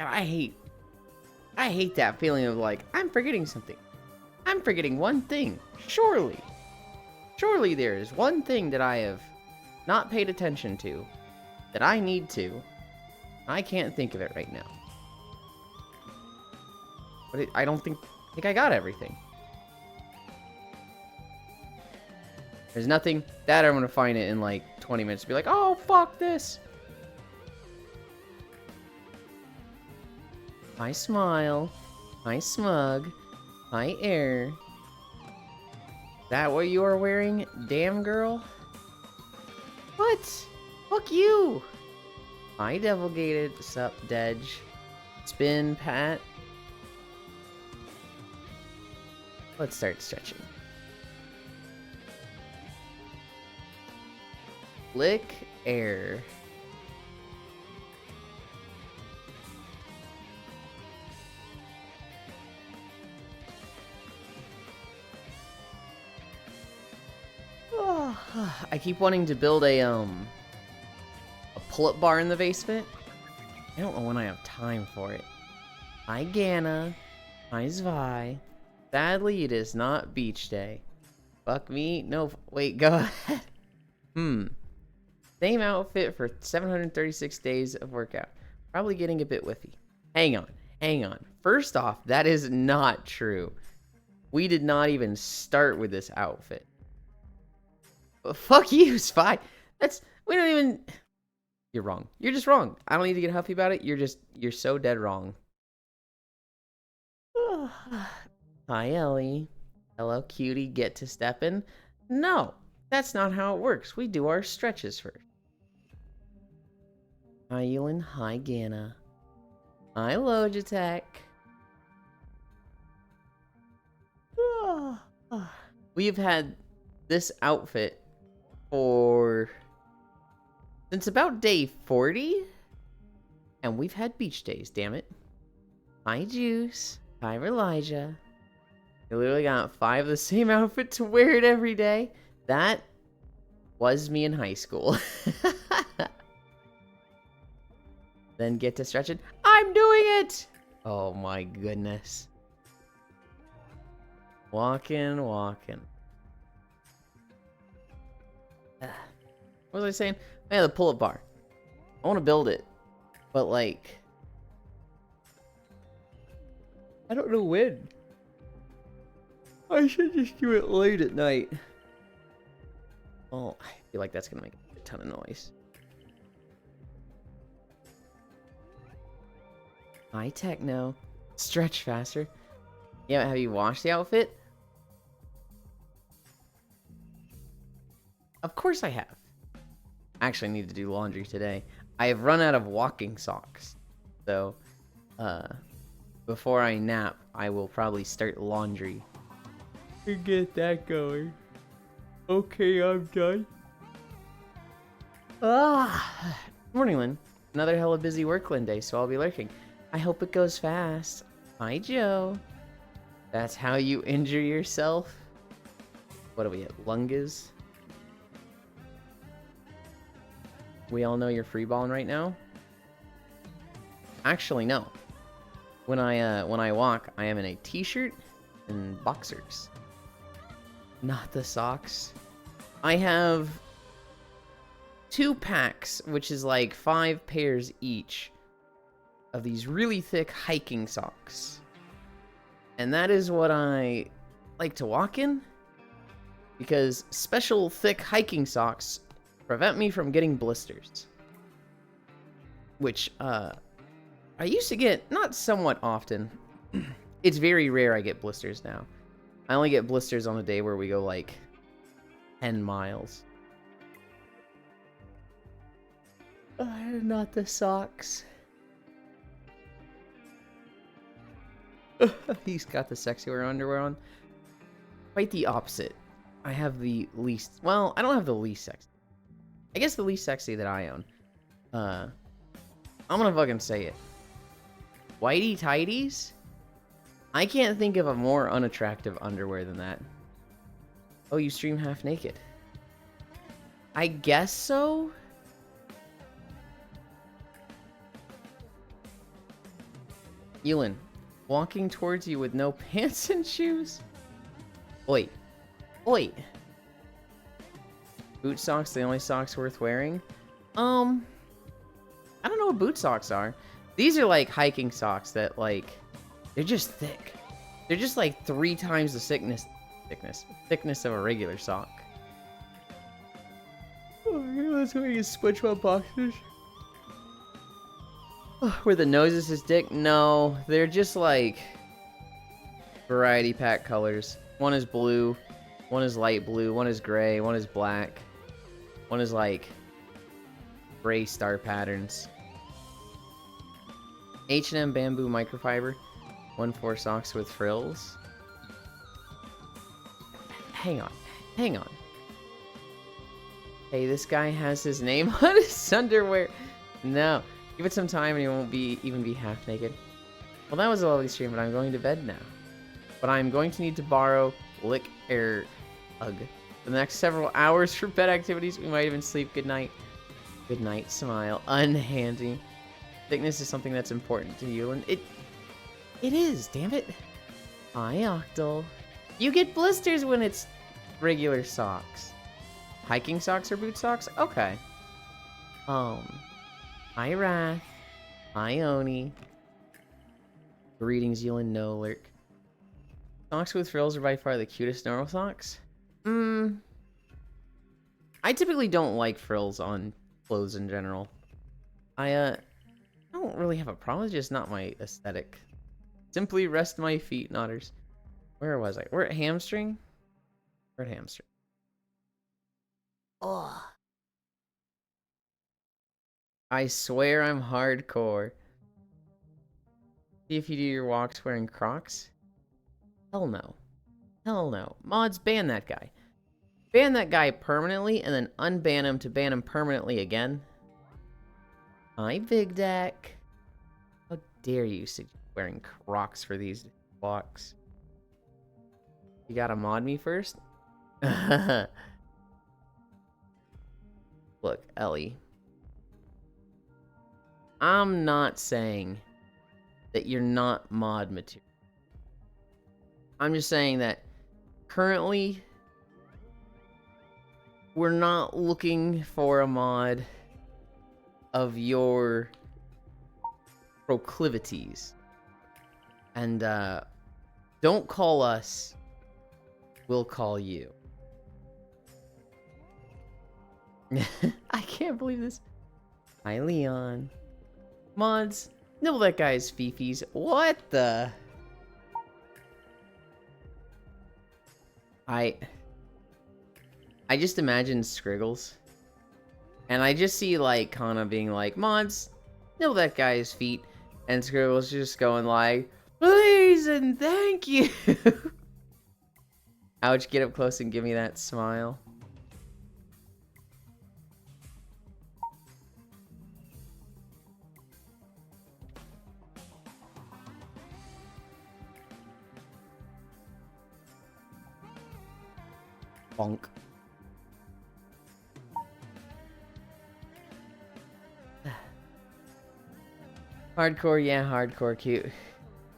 And I hate that feeling of like, I'm forgetting something. I'm forgetting one thing. Surely there is one thing that I have not paid attention to that I need to. I can't think of it right now. But I don't think I got everything. There's nothing. That I'm gonna find it in like 20 minutes. Be like, oh fuck this. Hi smile. Hi smug. Hi air. That what you are wearing? Damn girl. What? Fuck you. Hi devil gated. Sup Dedge. Spin Pat. Let's start stretching. Flick air. I keep wanting to build a pull-up bar in the basement. I don't know when I have time for it. Hi Gana. Hi Zvi. Sadly, it is not beach day. Fuck me. No, wait, go ahead. Same outfit for 736 days of workout. Probably getting a bit whiffy. Hang on. First off, that is not true. We did not even start with this outfit. But fuck you, Spy. We don't even... You're wrong. You're just wrong. I don't need to get huffy about it. You're so dead wrong. Hi, Ellie. Hello, cutie. Get to steppin'? No, that's not how it works. We do our stretches first. Hi, Ewan. Hi, Gana. Hi, Logitech. We've had this outfit since about day 40, and we've had beach days, damn it. Hi, Juice. Hi, Elijah. You literally got 5 of the same outfit to wear it every day. That was me in high school. Then get to stretching. I'm doing it! Oh my goodness. Walking. What was I saying? Yeah, the pull-up bar. I want to build it. But like... I don't know when. I should just do it late at night. Oh, I feel like that's gonna make a ton of noise. Hi, Techno. Stretch faster. Yeah, have you washed the outfit? Of course I have. I actually need to do laundry today. I have run out of walking socks. So, before I nap, I will probably start laundry. Get that going. Okay, I'm done. Morning, Lynn. Another hella busy workland day, so I'll be lurking. I hope it goes fast. Hi, Joe. That's how you injure yourself? What are we at? Lunges? We all know you're freeballing right now? Actually, no. When I walk, I am in a t-shirt and boxers. Not the socks. I have 2 packs, which is like 5 pairs each of these really thick hiking socks. And that is what I like to walk in, because special thick hiking socks prevent me from getting blisters. Which, I used to get, not somewhat often. It's very rare I get blisters now. I only get blisters on a day where we go like 10 miles. Not the socks. He's got the sexier underwear on. Quite the opposite. I have the least... Well, I don't have the least sexy. I guess the least sexy that I own. I'm gonna fucking say it. Whitey tighties? I can't think of a more unattractive underwear than that. Oh, you stream half naked. I guess so? Yulin, walking towards you with no pants and shoes? Oi. Oi. Boot socks, the only socks worth wearing? I don't know what boot socks are. These are like hiking socks that like, they're just thick. They're just like 3 times the thickness of a regular sock. Oh, let's go get SpongeBob boxers. Where the nose is his dick? No, they're just like variety pack colors. One is blue, one is light blue, one is gray, one is black, one is like gray star patterns. H&M bamboo microfiber. 1/4 socks with frills. Hang on. Hey, this guy has his name on his underwear. No. Give it some time and he won't even be half naked. Well, that was a lovely stream, but I'm going to bed now. But I'm going to need to borrow Lick Air Ugg for the next several hours for bed activities. We might even sleep. Good night. Good night, smile. Unhandy. Thickness is something that's important to you, and it is, damn it. Hi, Octal. You get blisters when it's regular socks. Hiking socks or boot socks? Okay. Hi, Wrath. Hi, Oni. Greetings, Yulin No Lurk. Socks with frills are by far the cutest normal socks. I typically don't like frills on clothes in general. I don't really have a problem, it's just not my aesthetic. Simply rest my feet, Nodders. Where was I? We're at hamstring? We're at hamstring. Oh. I swear I'm hardcore. See if you do your walks wearing Crocs? Hell no. Hell no. Mods, ban that guy. Ban that guy permanently and then unban him to ban him permanently again. Hi, Big Deck. How dare you suggest wearing Crocs for these blocks? You gotta mod me first? Look, Ellie. I'm not saying that you're not mod material. I'm just saying that currently we're not looking for a mod of your proclivities. And don't call us, we'll call you. I can't believe this. Hi, Leon. Mods, nibble that guy's fifis. What the? I just imagine Scriggles. And I just see, like, Kana being like, Mods, nibble that guy's feet. And Scriggles just going like, please and thank you. Ouch, get up close and give me that smile. Bonk. Hardcore, yeah, hardcore cute.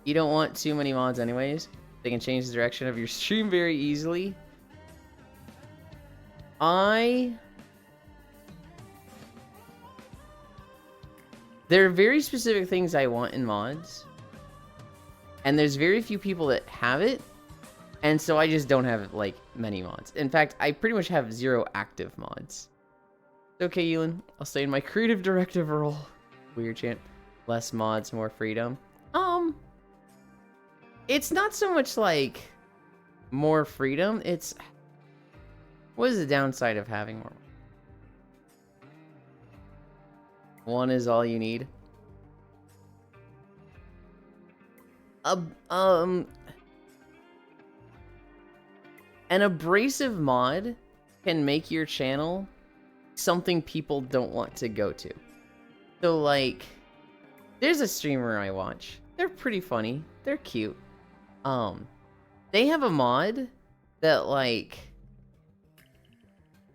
You don't want too many mods anyways. They can change the direction of your stream very easily. There are very specific things I want in mods. And there's very few people that have it. And so I just don't have, like, many mods. In fact, I pretty much have 0 active mods. It's okay, Yulin. I'll stay in my creative directive role. Weird chant. Less mods, more freedom. It's not so much, like, more freedom. It's... What is the downside of having more? One is all you need. An abrasive mod can make your channel something people don't want to go to. So, like, there's a streamer I watch. They're pretty funny. They're cute. They have a mod that, like,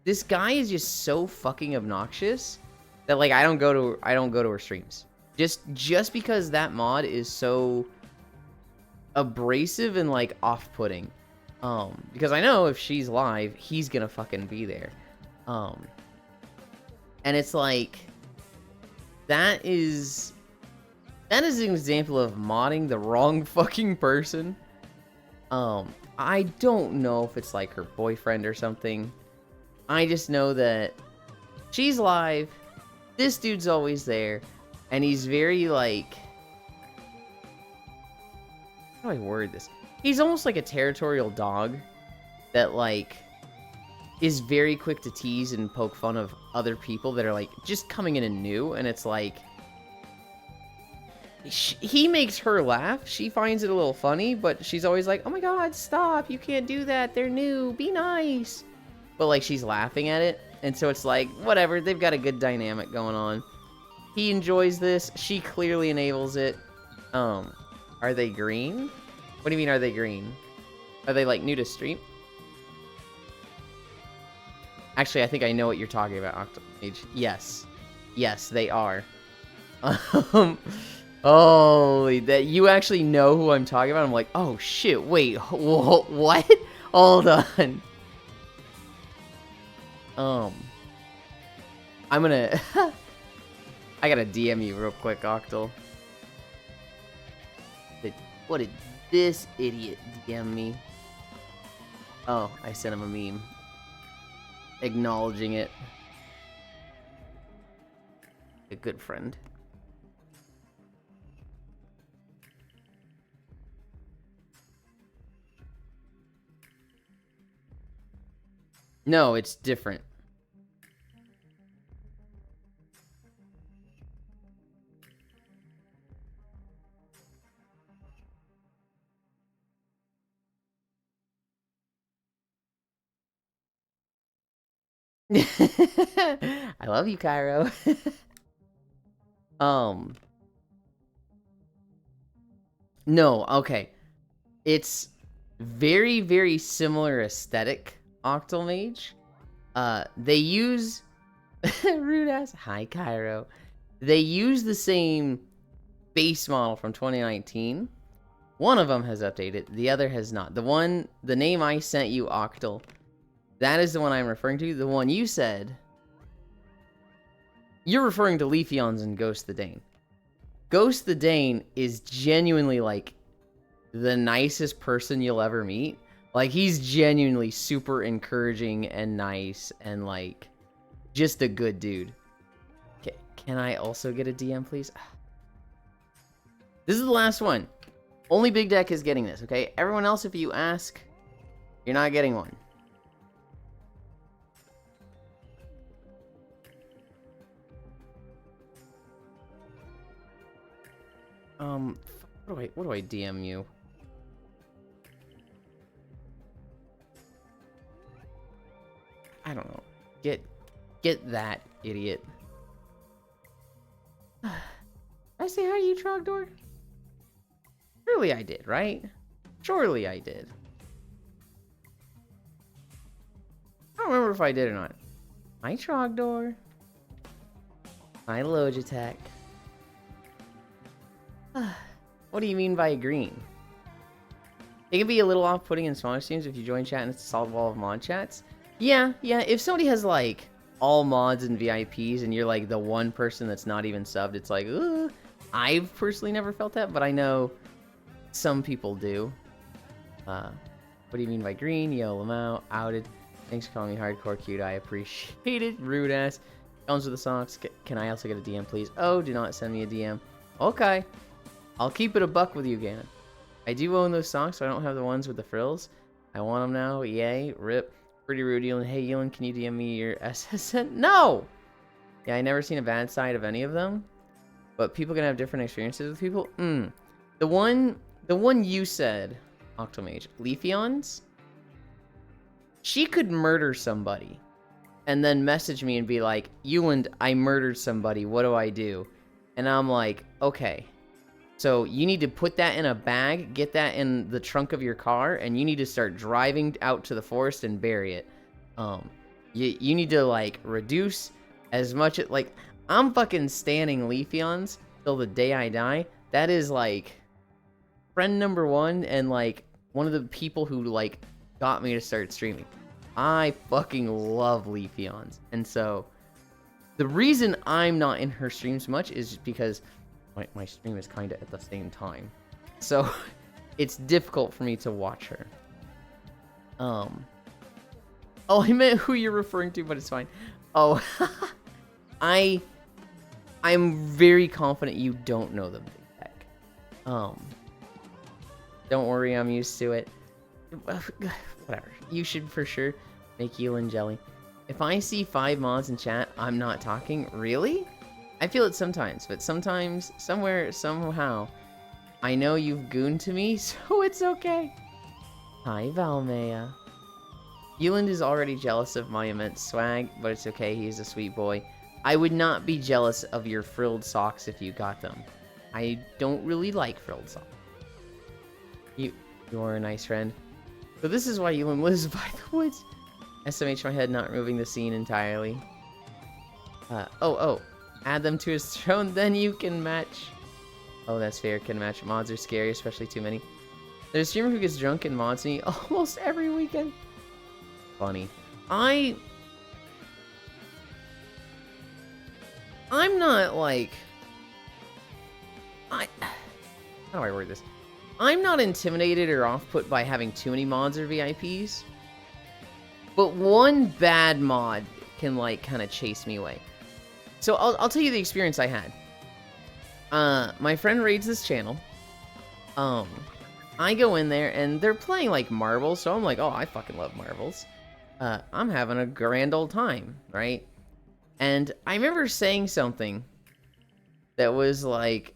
this guy is just so fucking obnoxious that, like, I don't go to her streams. Just because that mod is so abrasive and like off-putting. Because I know if she's live, he's gonna fucking be there. And it's like that is an example of modding the wrong fucking person. I don't know if it's like her boyfriend or something. I just know that she's live, this dude's always there, and he's very like, how do I word this? He's almost like a territorial dog that like is very quick to tease and poke fun of other people that are like just coming in and new, and it's like he makes her laugh. She finds it a little funny, but she's always like, "Oh my god, stop! You can't do that. They're new. Be nice." But like she's laughing at it, and so it's like whatever. They've got a good dynamic going on. He enjoys this. She clearly enables it. Are they green? What do you mean, are they green? Are they like new to stream? Actually, I think I know what you're talking about, Octomage. Yes. Yes, they are. Holy, that you actually know who I'm talking about? I'm like, oh shit, wait, what? Hold on. I'm gonna... I gotta DM you real quick, Octal. What did this idiot DM me? Oh, I sent him a meme. Acknowledging it. A good friend. No, it's different. I love you, Cairo. No, okay. It's very, very similar aesthetic, Octomage. They use rude ass. Hi, Cairo. They use the same base model from 2019. One of them has updated, the other has not. The name I sent you, Octal, that is the one I'm referring to. The one you said, you're referring to Leafeons and Ghost the Dane. Ghost the Dane is genuinely like the nicest person you'll ever meet. Like, he's genuinely super encouraging and nice and like just a good dude. Okay, can I also get a DM, please? This is the last one. Only Big Deck is getting this, okay? Everyone else, if you ask, you're not getting one. What do I DM you? I don't know. Get that, idiot. I say hi to you, Trogdor? Surely I did, right? Surely I did. I don't remember if I did or not. Hi, Trogdor. Hi, Logitech. What do you mean by green? It can be a little off-putting in smaller streams if you join chat and it's a solid wall of mod chats. Yeah, if somebody has like all mods and VIPs and you're like the one person that's not even subbed, it's like, ugh. I've personally never felt that, but I know some people do. What do you mean by green? Yo, Lamau, outed. Thanks for calling me hardcore cute. I appreciate it. Rude ass. Comes with the socks. Can I also get a DM, please? Oh, do not send me a DM. Okay. I'll keep it a buck with you, Ganon. I do own those socks, so I don't have the ones with the frills. I want them now. Yay. Rip. Pretty rude, Elon. Hey, Elon, can you DM me your SSN? No! Yeah, I never seen a bad side of any of them. But people can have different experiences with people. The one you said, Octomage, Leafeons, she could murder somebody and then message me and be like, Euland, I murdered somebody. What do I do? And I'm like, okay. So you need to put that in a bag, get that in the trunk of your car, and you need to start driving out to the forest and bury it. You need to like reduce as much, like, I'm fucking standing Leafeons. till the day I die, that is like friend number one and like one of the people who like got me to start streaming. I fucking love Leafeons. And so the reason I'm not in her streams much is just because my stream is kind of at the same time. So it's difficult for me to watch her. Oh, I meant who you're referring to, but it's fine. Oh, I'm very confident you don't know them, Big Tech. Don't worry, I'm used to it. Whatever. You should for sure make Yulin jelly. If I see 5 mods in chat, I'm not talking. Really? I feel it sometimes, but sometimes, somewhere, somehow, I know you've gooned to me, so it's okay. Hi, Valmea. Yuland is already jealous of my immense swag, but it's okay, he's a sweet boy. I would not be jealous of your frilled socks if you got them. I don't really like frilled socks. You are a nice friend. So this is why Yuland lives by the woods. SMH my head, not removing the scene entirely. Oh. Add them to his throne, then you can match. Oh, that's fair, can match. Mods are scary, especially too many. There's a streamer who gets drunk and mods me almost every weekend. Funny. I'm not like... How do I word this? I'm not intimidated or off-put by having too many mods or VIPs. But one bad mod can, like, kind of chase me away. So I'll tell you the experience I had. My friend raids this channel. I go in there, and they're playing, like, marbles, so I'm like, oh, I fucking love marbles. I'm having a grand old time, right? And I remember saying something that was like,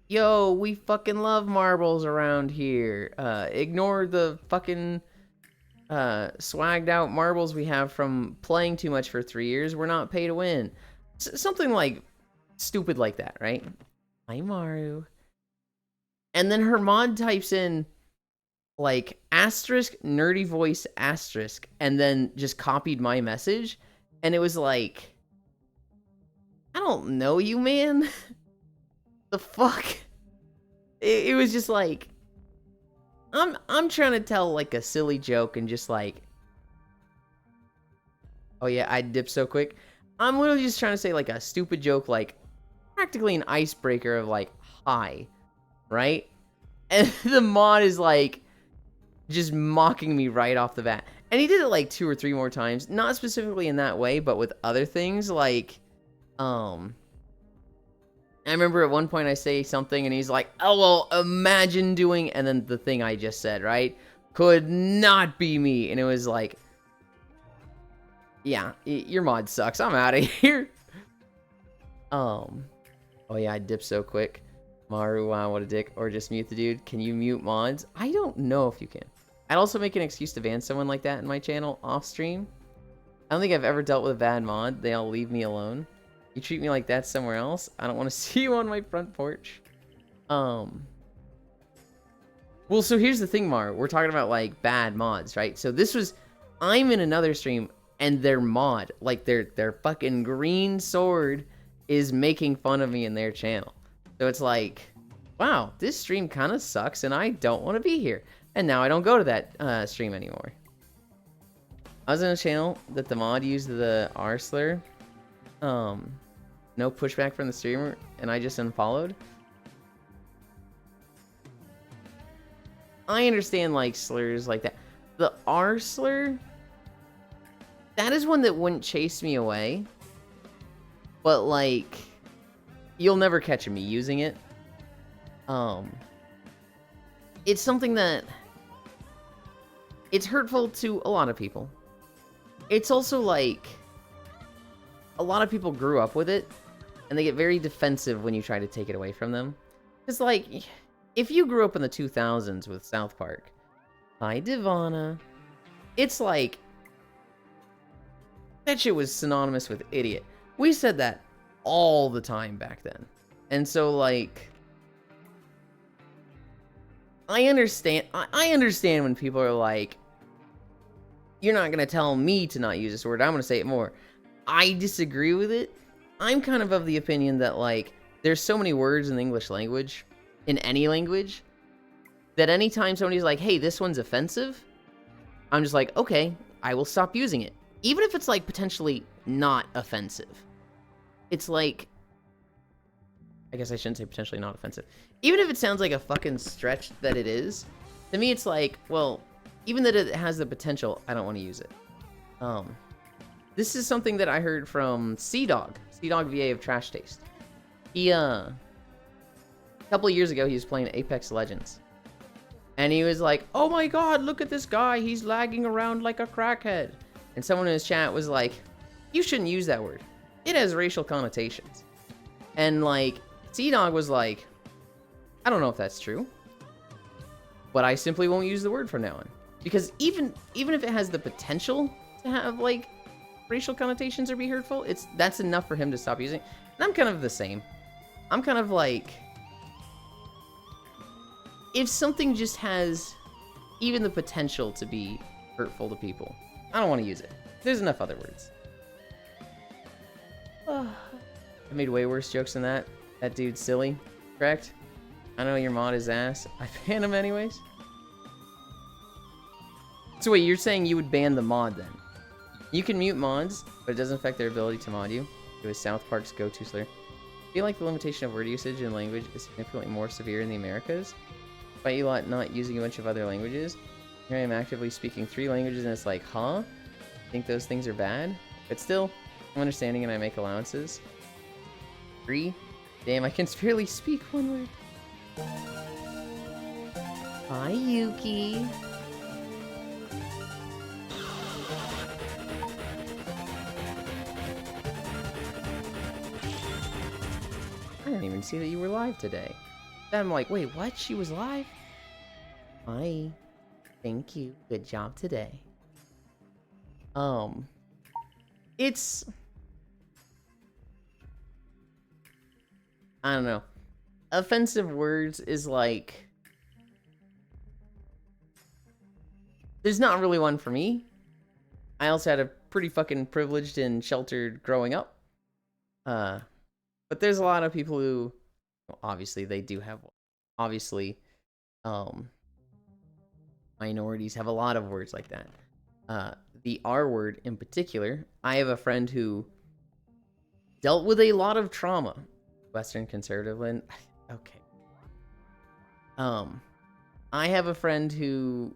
yo, we fucking love marbles around here. Ignore the fucking swagged out marbles we have from playing too much for 3 years. We're not pay to win. Something like stupid like that, right? Hi, Maru. And then her mod types in like asterisk nerdy voice asterisk and then just copied my message, and it was like, I don't know you, man. The fuck? It was just like, I'm trying to tell like a silly joke and just like, oh yeah, I dip so quick. I'm literally just trying to say like a stupid joke, like practically an icebreaker of like, hi, right? And the mod is like just mocking me right off the bat. And he did it like 2 or 3 more times, not specifically in that way, but with other things like, I remember at one point I say something and he's like, oh, well, imagine doing, and then the thing I just said, right? Could not be me. And it was like, yeah, your mod sucks. I'm out of here. Oh yeah, I dip so quick. Maru, wow, what a dick. Or just mute the dude. Can you mute mods? I don't know if you can. I'd also make an excuse to ban someone like that in my channel off stream. I don't think I've ever dealt with a bad mod. They all leave me alone. You treat me like that somewhere else, I don't want to see you on my front porch. Well, so here's the thing, Mar. We're talking about, like, bad mods, right? So this was... I'm in another stream, and their mod, like, their fucking green sword is making fun of me in their channel. So it's like, wow, this stream kind of sucks, and I don't want to be here. And now I don't go to that stream anymore. I was in a channel that the mod used the R slur. No pushback from the streamer, and I just unfollowed. I understand, like, slurs like that. The R slur, that is one that wouldn't chase me away. But, like, you'll never catch me using it. It's something that... It's hurtful to a lot of people. It's also, like... A lot of people grew up with it, and they get very defensive when you try to take it away from them. Because, like, if you grew up in the 2000s with South Park, hi, Divana, it's like, that shit was synonymous with idiot. We said that all the time back then. And so, like, I understand when people are like, you're not going to tell me to not use this word, I'm going to say it more. I disagree with it. I'm kind of the opinion that, like, there's so many words in the English language, in any language, that anytime somebody's like, hey, this one's offensive, I'm just like, okay, I will stop using it. Even if it's like potentially not offensive. It's like, I guess I shouldn't say potentially not offensive. Even if it sounds like a fucking stretch that it is, to me it's like, well, even that it has the potential, I don't want to use it. This is something that I heard from Sea-Dog VA of Trash Taste. He, a couple of years ago, he was playing Apex Legends. And he was like, oh my god, look at this guy, he's lagging around like a crackhead. And someone in his chat was like, you shouldn't use that word. It has racial connotations. And like, Sea-Dog was like, I don't know if that's true, but I simply won't use the word from now on. Because even if it has the potential to have like racial connotations or be hurtful, that's enough for him to stop using it. And I'm kind of the same. I'm kind of like, if something just has even the potential to be hurtful to people, I don't want to use it. There's enough other words. I made way worse jokes than that. That dude's silly, correct? I know your mod is ass. I ban him anyways. So wait, you're saying you would ban the mod then? You can mute mods, but it doesn't affect their ability to mod you. It was South Park's go-to slur. I feel like the limitation of word usage in language is significantly more severe in the Americas. Despite you lot not using a bunch of other languages, here I am actively speaking 3 languages and it's like, huh? I think those things are bad? But still, I'm understanding and I make allowances. 3? Damn, I can barely speak one word. Hi, Yuki. I didn't even see that you were live today. Then I'm like, wait, what? She was live? Hi. Thank you. Good job today. It's... I don't know. Offensive words is like... There's not really one for me. I also had a pretty fucking privileged and sheltered growing up. But there's a lot of people who... Well, obviously, they do have... Obviously, minorities have a lot of words like that. The R word in particular, I have a friend who dealt with a lot of trauma. Western conservative land. Okay. I have a friend who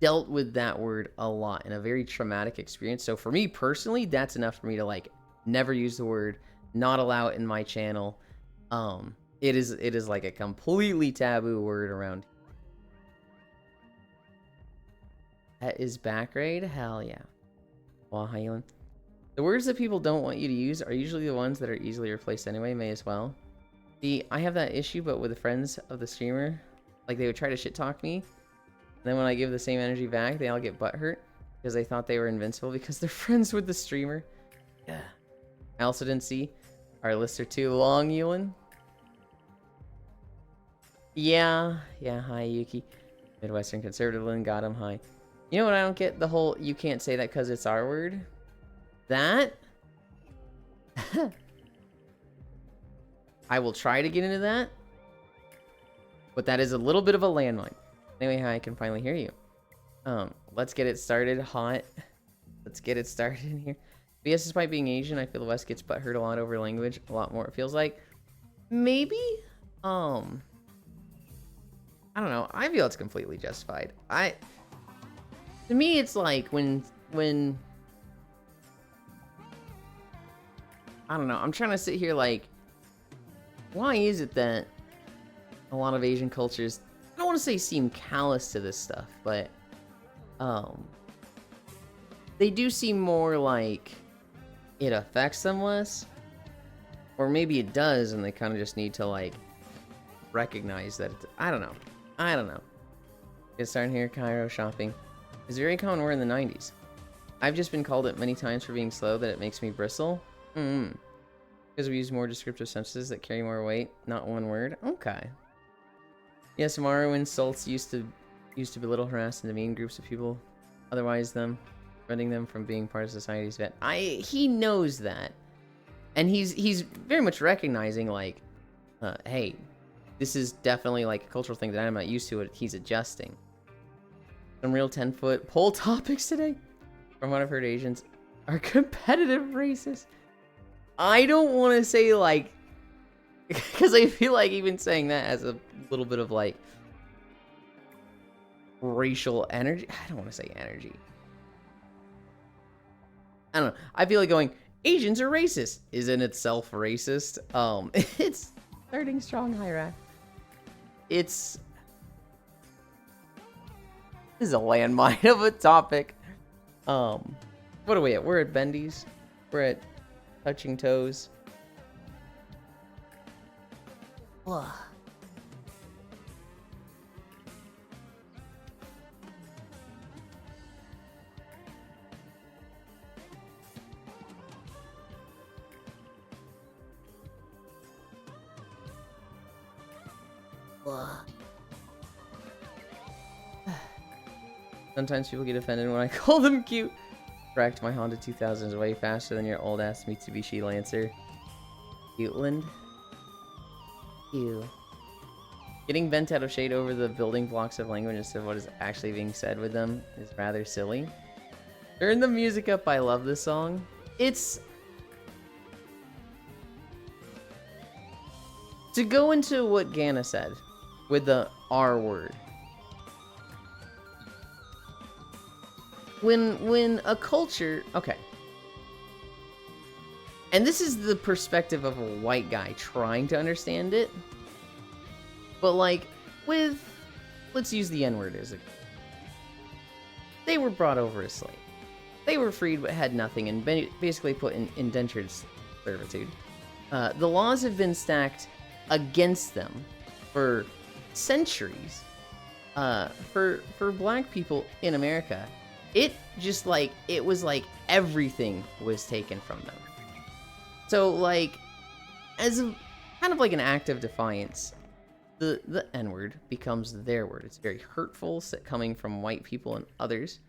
dealt with that word a lot in a very traumatic experience. So for me personally, that's enough for me to like never use the word, not allow it in my channel. It is like a completely taboo word around. That is back raid? Hell yeah. Well, how you doing? The words that people don't want you to use are usually the ones that are easily replaced anyway, may as well. See, I have that issue, but with the friends of the streamer, like they would try to shit talk me. And then when I give the same energy back, they all get butthurt because they thought they were invincible because they're friends with the streamer. Yeah. I also didn't see our lists are too long, Ewan. Yeah, hi Yuki. Midwestern conservative Lynn got him high. You know what I don't get? The whole you can't say that because it's our word. That? I will try to get into that. But that is a little bit of a landmine. Anyway, hi, I can finally hear you. Let's get it started hot. Let's get it started in here. But yes, despite being Asian, I feel the West gets butthurt a lot over language. A lot more, it feels like. Maybe? I don't know. I feel it's completely justified. To me, it's like when I don't know. I'm trying to sit here like, why is it that a lot of Asian cultures, I don't want to say seem callous to this stuff, but they do seem more like it affects them less, or maybe it does, and they kind of just need to like recognize that. I don't know. Get started here. Cairo shopping is a very common word in the 90s. I've just been called it many times for being slow that it makes me bristle. Because we use more descriptive sentences that carry more weight, not one word. Okay. Yes, Mario insults used to belittle, harass, and demean groups of people, otherwise preventing them from being part of society's he knows that, and he's very much recognizing like hey, this is definitely like a cultural thing that I'm not used to. It. He's adjusting. Some real 10-foot poll topics today. From what I've heard, Asians are competitive racist. I don't want to say like, because I feel like even saying that has a little bit of like racial energy. I don't want to say energy. I don't know. I feel like going, Asians are racist is in itself racist. It's starting strong hierarchy. This is a landmine of a topic. What are we at? We're at Bendy's. We're at Touching Toes. Ugh. Sometimes people get offended when I call them cute. Correct, my Honda 2000 is way faster than your old ass Mitsubishi Lancer. Cuteland. Ew. Getting bent out of shade over the building blocks of language instead of what is actually being said with them is rather silly. Turn the music up, I love this song. It's... To go into what Ganna said with the R word. When a culture, okay, and this is the perspective of a white guy trying to understand it, but like let's use the N-word as a, they were brought over as slaves, they were freed but had nothing and basically put in indentured servitude. The laws have been stacked against them for centuries. For black people in America, it just like, it was like everything was taken from them. So like, as a kind of like an act of defiance, the N-word becomes their word. It's very hurtful coming from white people and others,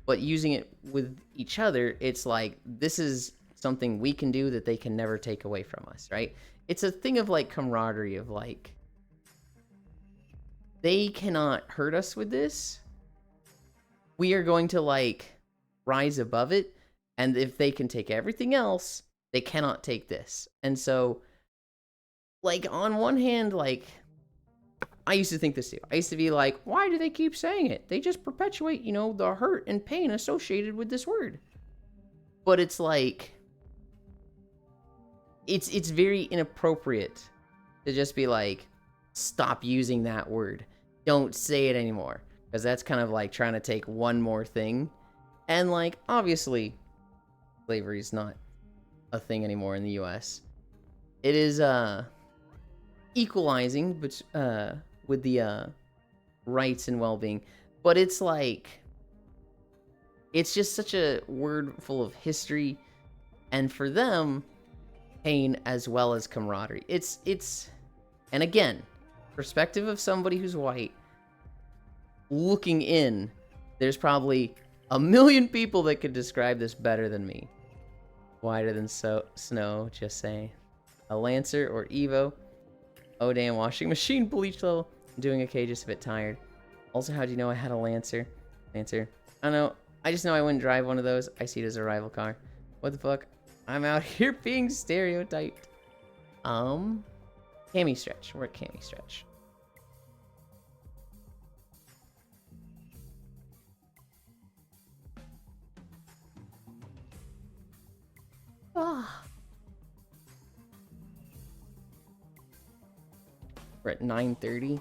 but using it with each other, it's like, this is something we can do that they can never take away from us, right? It's a thing of like camaraderie of like, they cannot hurt us with this. We are going to like rise above it, and if they can take everything else, they cannot take this. And so like on one hand, like I used to think this too. I used to be like, why do they keep saying it? They just perpetuate, you know, the hurt and pain associated with this word. But it's like, it's very inappropriate to just be like, stop using that word. Don't say it anymore. Because that's kind of like trying to take one more thing. And like, obviously, slavery is not a thing anymore in the US. It is equalizing but with the rights and well-being. But it's like, it's just such a word full of history. And for them, pain as well as camaraderie. It's and again, perspective of somebody who's white, looking in, there's probably a million people that could describe this better than me. Whiter than snow, just saying. A Lancer or Evo. Oh damn, washing machine bleach level. I'm doing okay, just a bit tired. Also, how'd you know I had a Lancer? I don't know. I just know I wouldn't drive one of those. I see it as a rival car. What the fuck? I'm out here being stereotyped. Cami Stretch. We're at Cami Stretch. We're at 9:30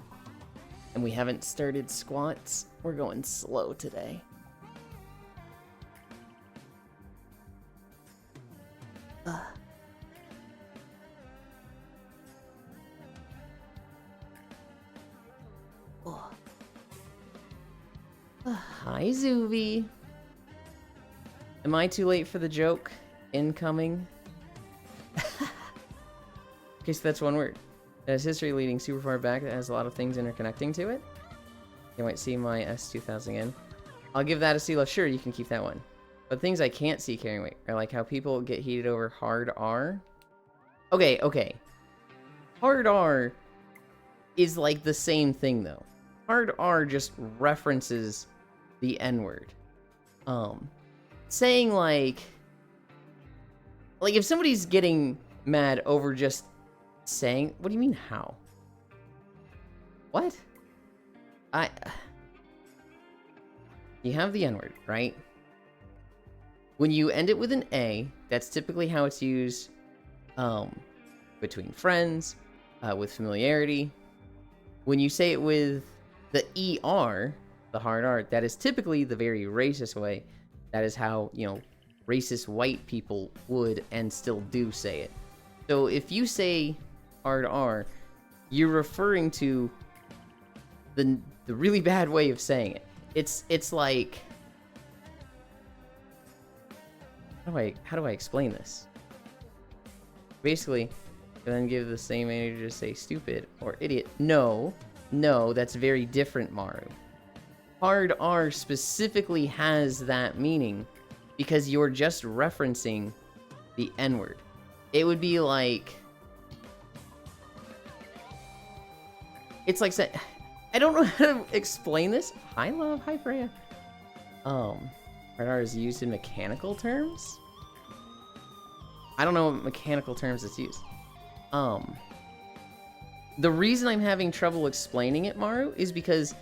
and we haven't started squats. We're going slow today. Hi, Zuvi. Am I too late for the joke? Incoming. Okay, so that's one word. It has history leading super far back that has a lot of things interconnecting to it. You might see my S2000 again. I'll give that a CeeLo. Sure, you can keep that one. But things I can't see carrying weight are like how people get heated over hard R. Okay. Hard R is like the same thing though. Hard R just references the N-word. Saying like if somebody's getting mad over just saying, what do you mean how? What? You have the N-word, right? When you end it with an A, that's typically how it's used between friends, with familiarity. When you say it with the ER, the hard R, that is typically the very racist way. That is how, racist white people would and still do say it. So if you say hard R, you're referring to the really bad way of saying it. It's like, how do I explain this? Basically, then give the same energy to say stupid or idiot. No, that's very different, Maru. Hard R specifically has that meaning because you're just referencing the N-word. It would be like, it's like, I don't know how to explain this. Hi, love. Hi, Freya. Hard R is used in mechanical terms? I don't know what mechanical terms it's used. The reason I'm having trouble explaining it, Maru, is because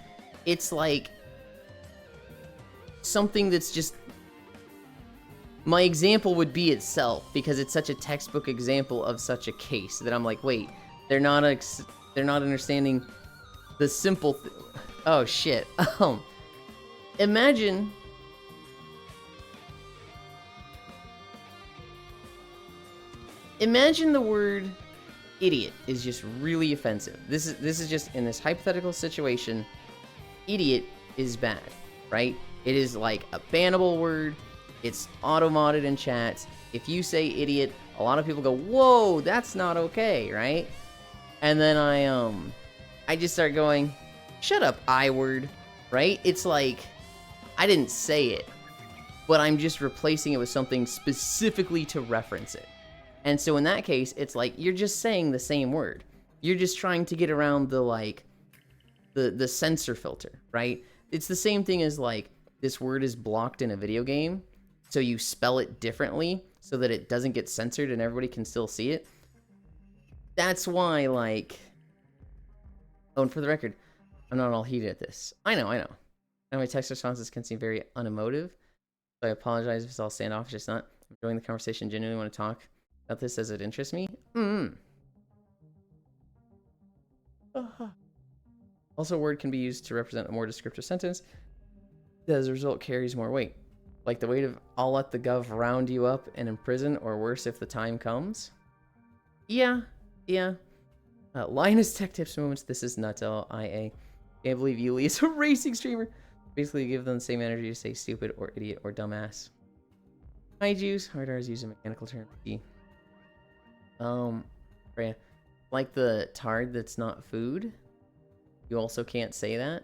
it's like something that's just... My example would be itself, because it's such a textbook example of such a case that I'm like, wait, they're not understanding the simple... Oh, shit. Imagine... Imagine the word idiot is just really offensive. This is just, in this hypothetical situation, idiot is bad, right? It is like a bannable word. It's auto-modded in chats. If you say idiot, a lot of people go, whoa, that's not okay, right? And then I just start going, shut up, I-word, right? It's like, I didn't say it, but I'm just replacing it with something specifically to reference it. And so in that case, it's like, you're just saying the same word. You're just trying to get around the, like, the censor filter, right? It's the same thing as, like, this word is blocked in a video game, so you spell it differently so that it doesn't get censored and everybody can still see it. That's why, like... Oh, and for the record, I'm not all heated at this. I know. And my text responses can seem very unemotive, so I apologize if it's all standoffish. It's not. I'm enjoying the conversation, genuinely want to talk about this as it interests me. Also, a word can be used to represent a more descriptive sentence that as a result carries more weight. Like the weight of, I'll let the gov round you up and imprison, or worse if the time comes. Yeah. Linus Tech Tips Moments. This is nuts, LIA. Can't believe Yuli is a racing streamer. Basically, give them the same energy to say stupid or idiot or dumbass. Hi, Juice. Hard R is used a mechanical term. Freya. Like the tard that's not food. You also can't say that.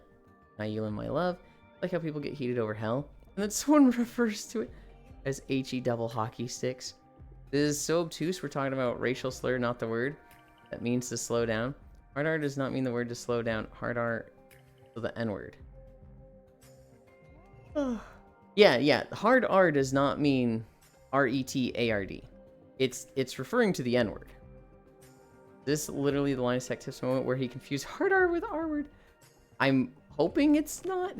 Hi, you and my love. Like how people get heated over hell. And then someone refers to it as HE double hockey sticks. This is so obtuse. We're talking about racial slur, not the word. That means to slow down. Hard R does not mean the word to slow down. Hard R to the N-word. Yeah. Hard R does not mean RETARD. It's referring to the N-word. This literally the Linus Tech Tips moment where he confused hard R with R-word. I'm hoping it's not.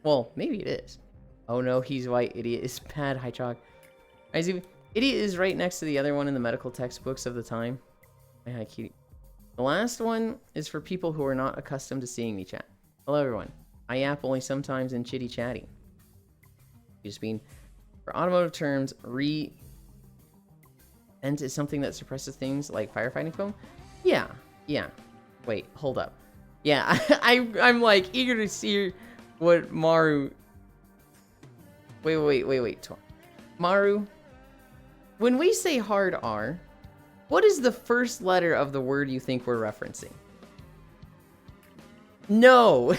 Well, maybe it is. Oh no, he's white. Idiot is bad. Hi, Chalk. Idiot is right next to the other one in the medical textbooks of the time. Hi, Kitty. The last one is for people who are not accustomed to seeing me chat. Hello, everyone. I yap only sometimes in chitty chatty. You just mean, for automotive terms, and is something that suppresses things like firefighting foam? Yeah. Wait, hold up. Yeah, I'm like eager to see what Maru... Wait. Maru, when we say hard R, what is the first letter of the word you think we're referencing? No.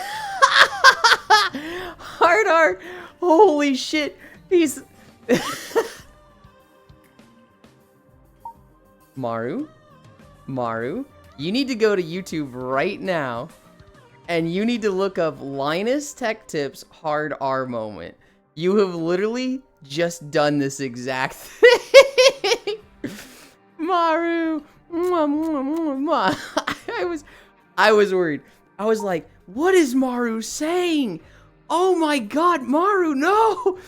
Hard R. Holy shit. He's... Maru, You need to go to YouTube right now, and you need to look up Linus Tech Tips Hard R moment. You have literally just done this exact thing. Maru. Mwah, mwah, mwah, mwah. I was worried. I was like, what is Maru saying? Oh my god, Maru, no!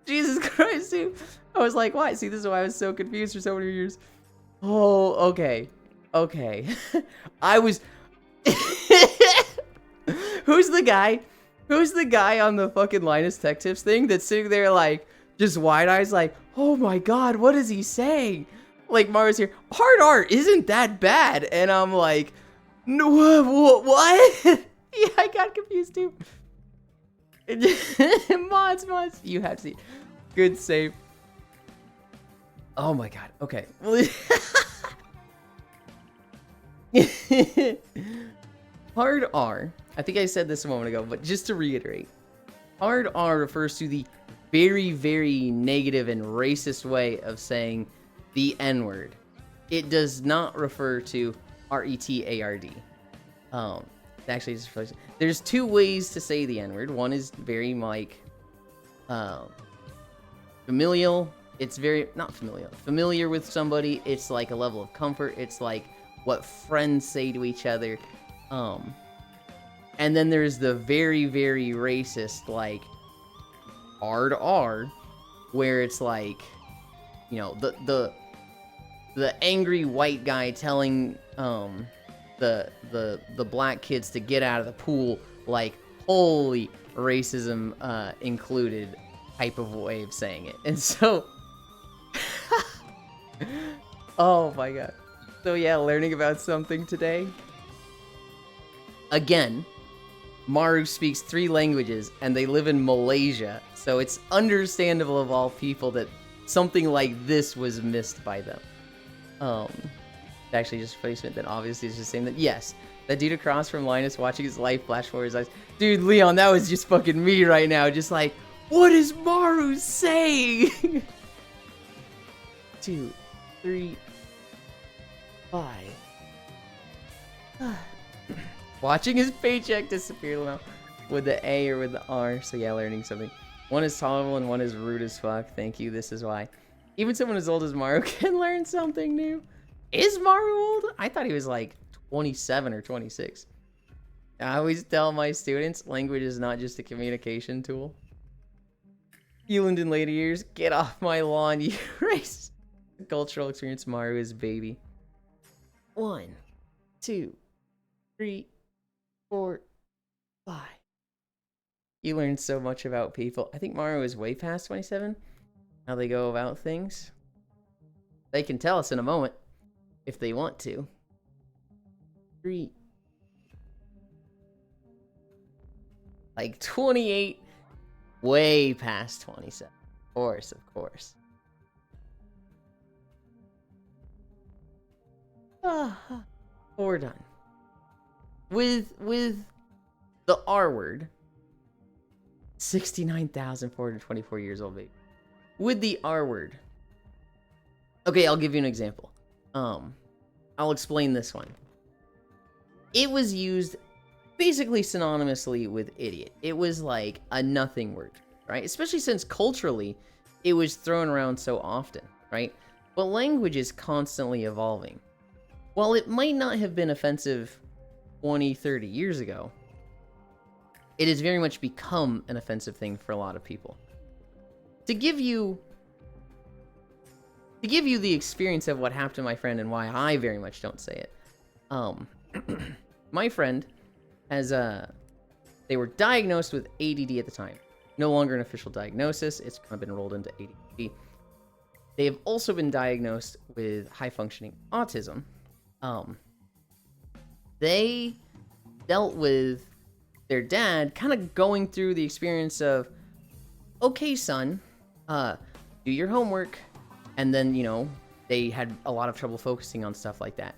Jesus Christ, dude. I was like, why? See, this is why I was so confused for so many years. Oh, okay. Okay. I was... Who's the guy? Who's the guy on the fucking Linus Tech Tips thing that's sitting there like, just wide eyes like, oh my god, what is he saying? Like, Maru's here, hard art isn't that bad. And I'm like, no, what? Yeah, I got confused too. mods. You have to see. Good save. Oh my god. Okay. Hard R. I think I said this a moment ago, but just to reiterate, hard R refers to the very, very negative and racist way of saying the N-word. It does not refer to R-E-T-A-R-D. Actually, there's two ways to say the N-word. One is very like familial. It's very not familial. Familiar with somebody. It's like a level of comfort. It's like what friends say to each other. And then there's the very, very racist, like hard R, where it's like, you know, the angry white guy telling the black kids to get out of the pool, like holy racism included type of way of saying it. And so oh my god. So yeah, learning about something today. Again, Maru speaks 3 languages and they live in Malaysia, so it's understandable of all people that something like this was missed by them. Actually just placement that obviously is just saying that yes, that dude across from Linus watching his life flash before his eyes. Dude, Leon, that was just fucking me right now, just like, what is Maru saying? 2, 3, 5. Watching his paycheck disappear now with the A or with the R. So yeah, learning something. One is tolerable and one is rude as fuck. Thank you. This is why. Even someone as old as Maru can learn something new. Is Maru old? I thought he was like 27 or 26. I always tell my students, language is not just a communication tool. Euland in later years, get off my lawn, you race. Cultural experience, Maru is baby. 1, 2, 3, 4, 5. You learn so much about people. I think Maru is way past 27. How they go about things. They can tell us in a moment if they want to. 3. Like 28. Way past 27. Of course. We're done. With the R word. 69,424 years old, baby. With the R word. Okay, I'll give you an example. I'll explain this one. It was used basically synonymously with idiot. It was like a nothing word, right? Especially since culturally, it was thrown around so often, right? But language is constantly evolving. While it might not have been offensive 20, 30 years ago, it has very much become an offensive thing for a lot of people. To give you the experience of what happened to my friend and why I very much don't say it. My friend has they were diagnosed with ADD at the time. No longer an official diagnosis. It's kind of been rolled into ADD. They have also been diagnosed with high functioning autism. They dealt with their dad kind of going through the experience of, okay, son, do your homework. And then, you know, they had a lot of trouble focusing on stuff like that.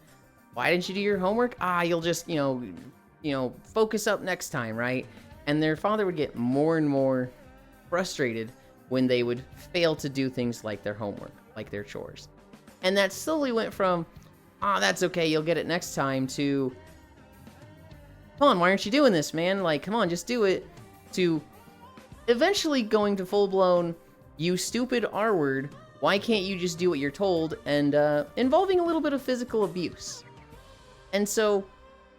Why didn't you do your homework? You'll just, you know, focus up next time, right? And their father would get more and more frustrated when they would fail to do things like their homework, like their chores. And that slowly went from, ah, that's okay, you'll get it next time, to, come on, why aren't you doing this, man? Like, come on, just do it, to eventually going to full-blown, you stupid R-word, why can't you just do what you're told, and involving a little bit of physical abuse. And so,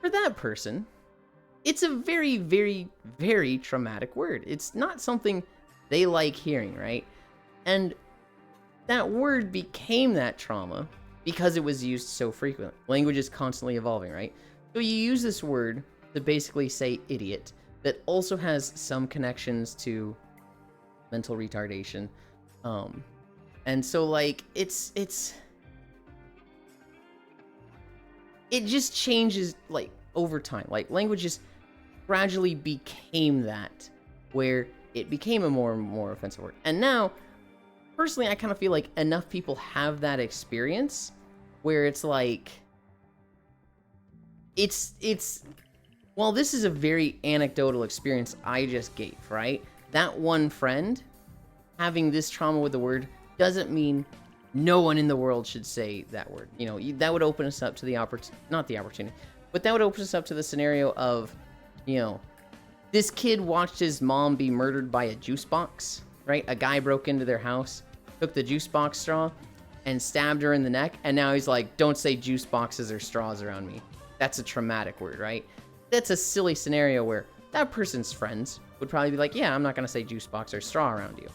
for that person, it's a very, very, very traumatic word. It's not something they like hearing, right? And that word became that trauma because it was used so frequently. Language is constantly evolving, right? So you use this word to basically say idiot that also has some connections to mental retardation. And so, like, it just changes, like, over time. Like, language just gradually became that, where it became a more and more offensive word. And now, personally, I kind of feel like enough people have that experience where it's like, well, this is a very anecdotal experience I just gave, right? That one friend having this trauma with the word doesn't mean no one in the world should say that word. You know, that would open us up to the not the opportunity, but that would open us up to the scenario of, you know, this kid watched his mom be murdered by a juice box, right? A guy broke into their house, took the juice box straw, and stabbed her in the neck, and now he's like, don't say juice boxes or straws around me. That's a traumatic word, right? That's a silly scenario where that person's friends would probably be like, yeah, I'm not gonna say juice box or straw around you.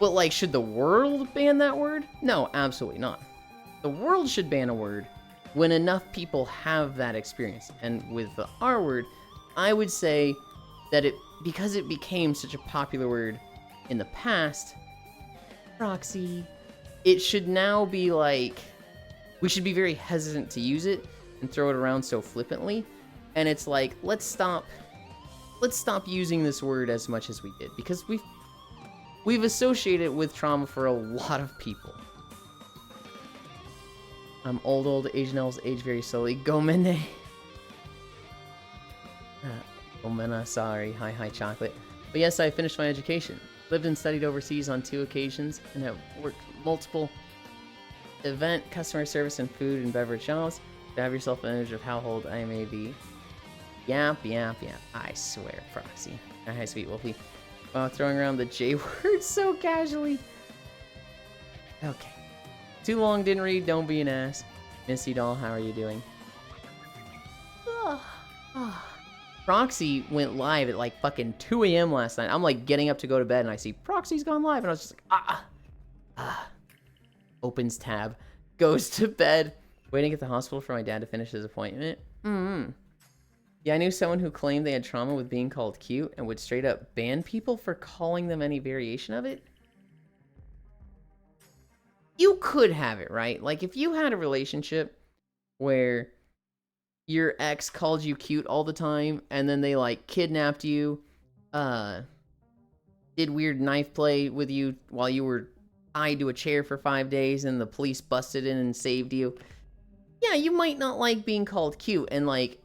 But, like, should the world ban that word? No, absolutely not. The world should ban a word when enough people have that experience. And with the R word, I would say that because it became such a popular word in the past, Proxy, it should now be like, we should be very hesitant to use it and throw it around so flippantly. And it's like, let's stop using this word as much as we did, because we've associated it with trauma for a lot of people. I'm old, Asian elves age very slowly. Gomene. Gomena, sorry. Hi, chocolate. But yes, I finished my education. Lived and studied overseas on 2 occasions, and have worked multiple event, customer service, and food and beverage jobs. To have yourself an image of how old I may be. Yap. I swear, Proxy. Hi, sweet Wolfie. Wow, throwing around the J word so casually. Okay. Too long, didn't read, don't be an ass. Missy doll, how are you doing? Proxy went live at like fucking 2 a.m. last night. I'm like getting up to go to bed and I see Proxy's gone live and I was just like, Opens tab. Goes to bed. Waiting at the hospital for my dad to finish his appointment. Yeah, I knew someone who claimed they had trauma with being called cute and would straight up ban people for calling them any variation of it. You could have it, right? Like, if you had a relationship where your ex called you cute all the time, and then they, like, kidnapped you, did weird knife play with you while you were tied to a chair for 5 days, and the police busted in and saved you. Yeah, you might not like being called cute, and, like,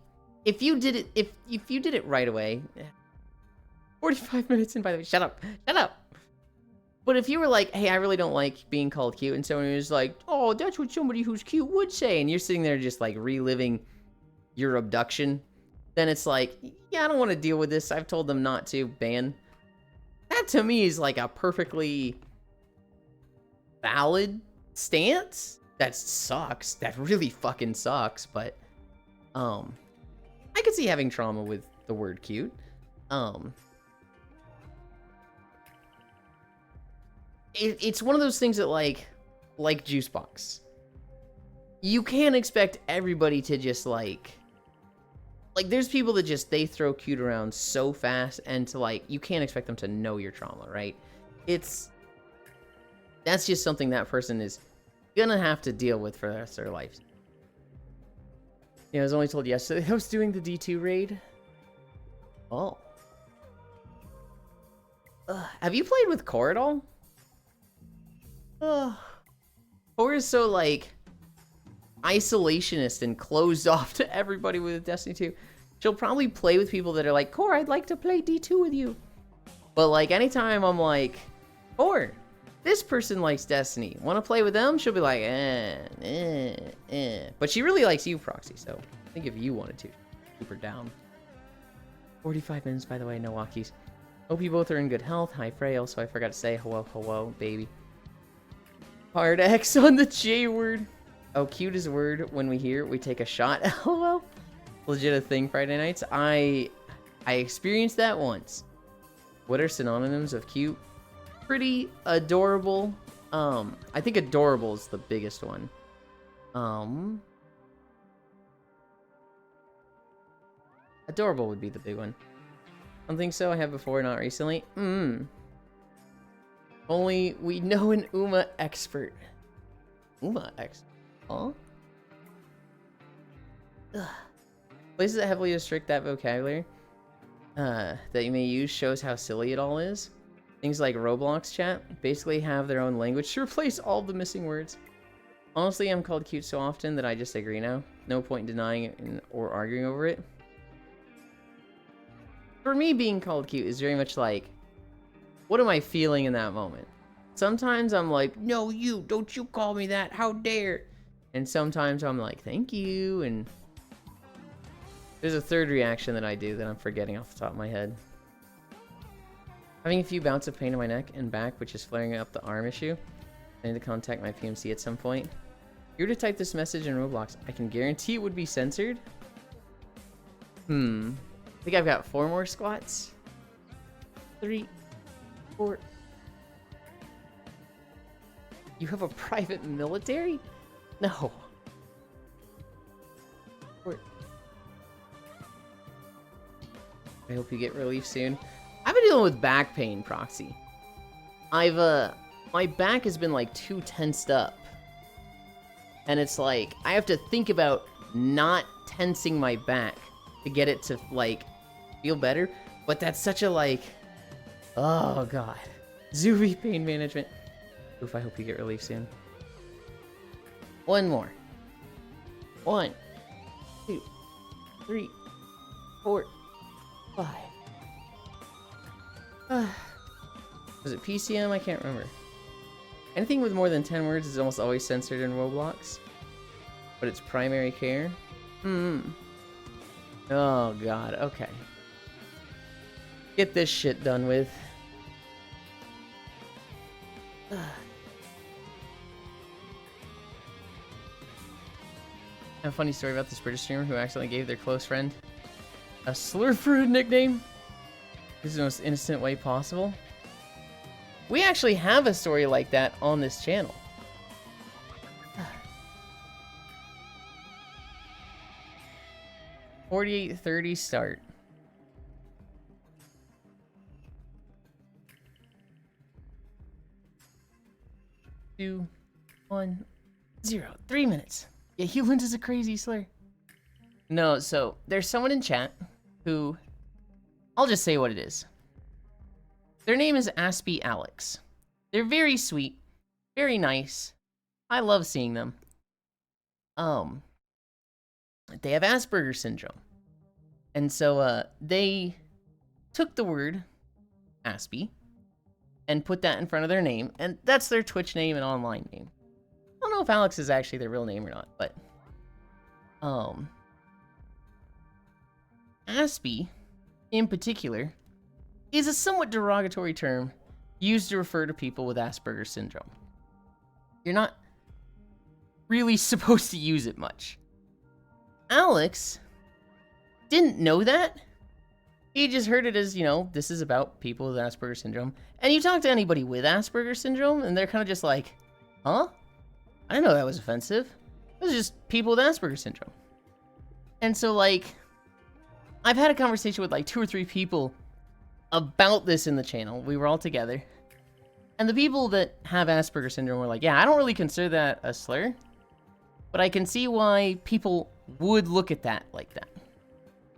if you did it, if you did it right away, 45 minutes in, by the way, shut up. But if you were like, hey, I really don't like being called cute, and someone was like, oh, that's what somebody who's cute would say, and you're sitting there just like reliving your abduction, then it's like, yeah, I don't want to deal with this. I've told them not to ban. That to me is like a perfectly valid stance. That sucks. That really fucking sucks, but I could see having trauma with the word cute. It's one of those things that like juice box. You can't expect everybody to just like there's people that just, they throw cute around so fast, and to like, you can't expect them to know your trauma, right? That's just something that person is gonna have to deal with for the rest of their life. Yeah, I was only told yesterday I was doing the D2 raid. Oh. Have you played with Core at all? Core is so, like, isolationist and closed off to everybody with Destiny 2. She'll probably play with people that are like, Core, I'd like to play D2 with you. But, like, anytime I'm like, Core, this person likes Destiny. Want to play with them? She'll be like, But she really likes you, Proxy, so I think if you wanted to, keep her down. 45 minutes, by the way, no walkies. Hope you both are in good health. Hi, Frey. Also, I forgot to say hello, baby. Hard X on the J word. Oh, cute is a word. When we hear it, we take a shot. LOL. Legit a thing Friday nights. I experienced that once. What are synonyms of cute? Pretty, adorable. I think adorable is the biggest one. Adorable would be the big one. I don't think so. I have before, not recently. Only we know an Uma expert. Uma expert? Huh? Ugh. Places that heavily restrict that vocabulary that you may use shows how silly it all is. Things like Roblox chat basically have their own language to replace all the missing words. Honestly, I'm called cute so often that I just agree now. No point in denying it or arguing over it. For me, being called cute is very much like, what am I feeling in that moment? Sometimes I'm like, no, you, don't you call me that, how dare? And sometimes I'm like, thank you, and there's a third reaction that I do that I'm forgetting off the top of my head. Having a few bouts of pain in my neck and back, which is flaring up the arm issue. I need to contact my PMC at some point. If you were to type this message in Roblox, I can guarantee it would be censored. I think I've got 4 more squats. 3, 4. You have a private military? No. 4. I hope you get relief soon. I've been dealing with back pain, Proxy. My back has been like too tensed up. And it's like, I have to think about not tensing my back to get it to like feel better. But that's such a like, oh God. Zuby pain management. Oof, I hope you get relief soon. 1 more. 1, 2, 3, 4, 5. Was it PCM? I can't remember. Anything with more than 10 words is almost always censored in Roblox. But it's primary care. Oh God, okay. Get this shit done with. I have a funny story about this British streamer who accidentally gave their close friend a slur for a nickname. This is the most innocent way possible. We actually have a story like that on this channel. 48:30 start. Two, 1, 0. 3 minutes. Yeah, humans is a crazy slur. No, so there's someone in chat who, I'll just say what it is. Their name is Aspie Alex. They're very sweet, very nice. I love seeing them. They have Asperger's syndrome. And so they took the word Aspie and put that in front of their name, and that's their Twitch name and online name. I don't know if Alex is actually their real name or not, but Aspie, in particular, is a somewhat derogatory term used to refer to people with Asperger's syndrome. You're not really supposed to use it much. Alex didn't know that. He just heard it as, you know, this is about people with Asperger's syndrome. And you talk to anybody with Asperger's syndrome, and they're kind of just like, huh? I didn't know that was offensive. It was just people with Asperger's syndrome. And so, like, I've had a conversation with like 2 or 3 people about this in the channel. We were all together. And the people that have Asperger's syndrome were like, yeah, I don't really consider that a slur. But I can see why people would look at that like that.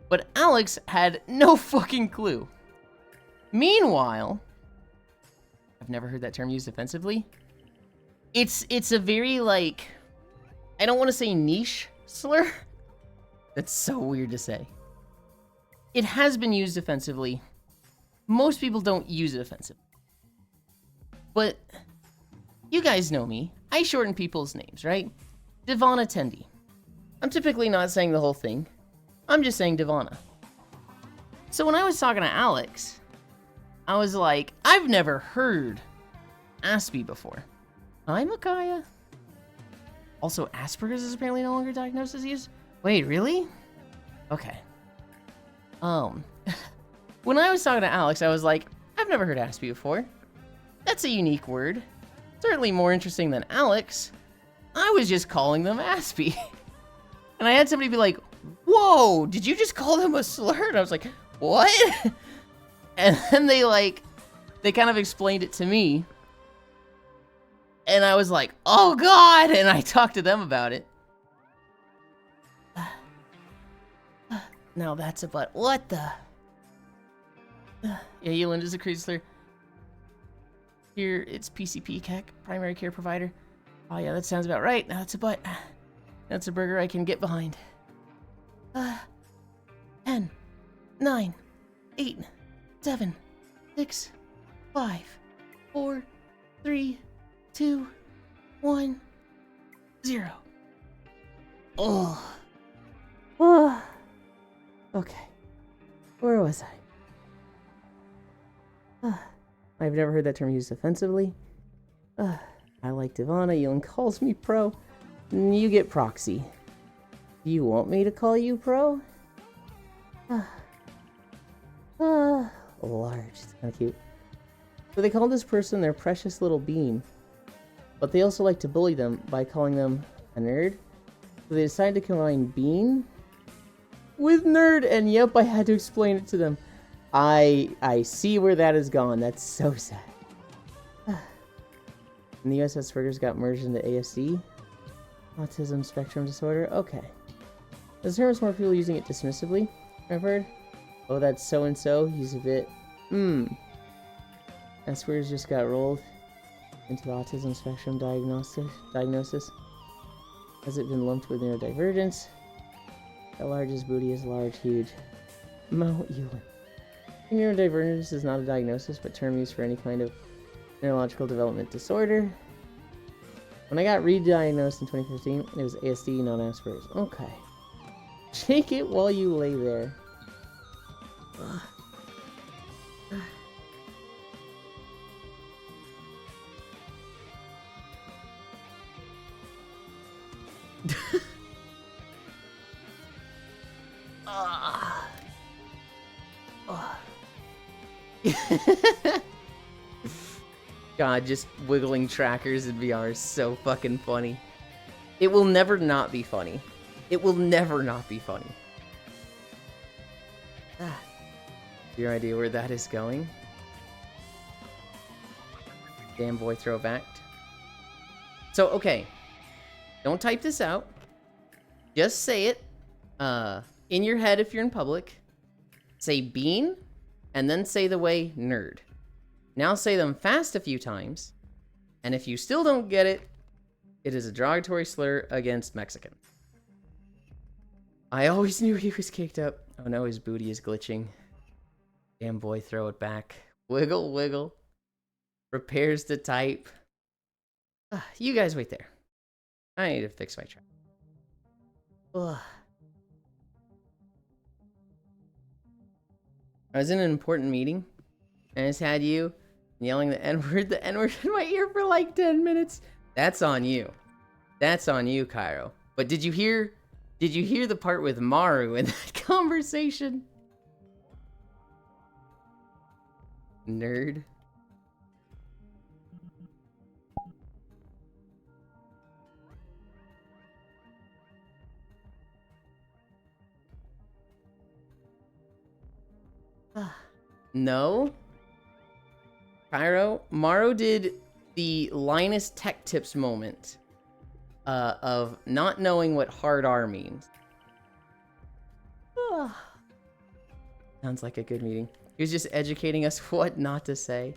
But Alex had no fucking clue. Meanwhile, I've never heard that term used offensively. It's a very, like, I don't want to say niche slur. That's so weird to say. It has been used offensively. Most people don't use it offensively. But You guys know me. I shorten people's names, right? Devana Tendi. I'm typically not saying the whole thing. I'm just saying Devana. So when I was talking to Alex, I was like, I've never heard Aspie before. Hi, Micaiah. Also, Asperger's is apparently no longer diagnosed as used. Wait, really? Okay. When I was talking to Alex, I was like, I've never heard Aspie before. That's a unique word. Certainly more interesting than Alex. I was just calling them Aspie. And I had somebody be like, whoa, did you just call them a slur? And I was like, what? And then they kind of explained it to me. And I was like, oh God. And I talked to them about it. Now that's a butt. What the? Yeah, Yeland is a crazy slur. Here, it's PCP CAC, primary care provider. Oh yeah, that sounds about right. Now that's a butt. That's a burger I can get behind. 10, 9, 8, 7, 6, 5, 4, 3, 2, 1, 0. Oh. Oh. Okay. Where was I? I've never heard that term used offensively. I like Devana. Yelan calls me pro. You get proxy. Do you want me to call you pro? Large. It's kind of cute. So they call this person their precious little bean. But they also like to bully them by calling them a nerd. So they decided to combine bean with nerd, and yep, I had to explain it to them. I see where that has gone. That's so sad. And the USS Asperger's got merged into ASD. Autism spectrum disorder. Okay. There's more people using it dismissively, I've heard. Oh, that's so-and-so. He's a bit... Asperger's just got rolled into the autism spectrum diagnosis. Has it been lumped with neurodivergence? How large is booty is large, huge. Mount Ewan. Neurodivergence is not a diagnosis, but term used for any kind of neurological development disorder. When I got re-diagnosed in 2015, it was ASD, not Asperger's. Okay. Shake it while you lay there. God, just wiggling trackers in VR is so fucking funny. It will never not be funny. It will never not be funny. Your idea where that is going? Damn boy, throwback. So, okay. Don't type this out. Just say it in your head if you're in public. Say bean, and then say the way nerd. Now say them fast a few times, and if you still don't get it, it is a derogatory slur against Mexican. I always knew he was caked up. Oh no, his booty is glitching. Damn boy, throw it back. Wiggle, wiggle. Repairs to type. You guys wait there. I need to fix my track. Ugh. I was in an important meeting, and I just had you yelling the N-word in my ear for like 10 minutes. That's on you. That's on you, Cairo. But did you hear the part with Maru in that conversation? Nerd. No. Cairo, Maru did the Linus Tech Tips moment of not knowing what hard R means. Sounds like a good meeting. He was just educating us what not to say.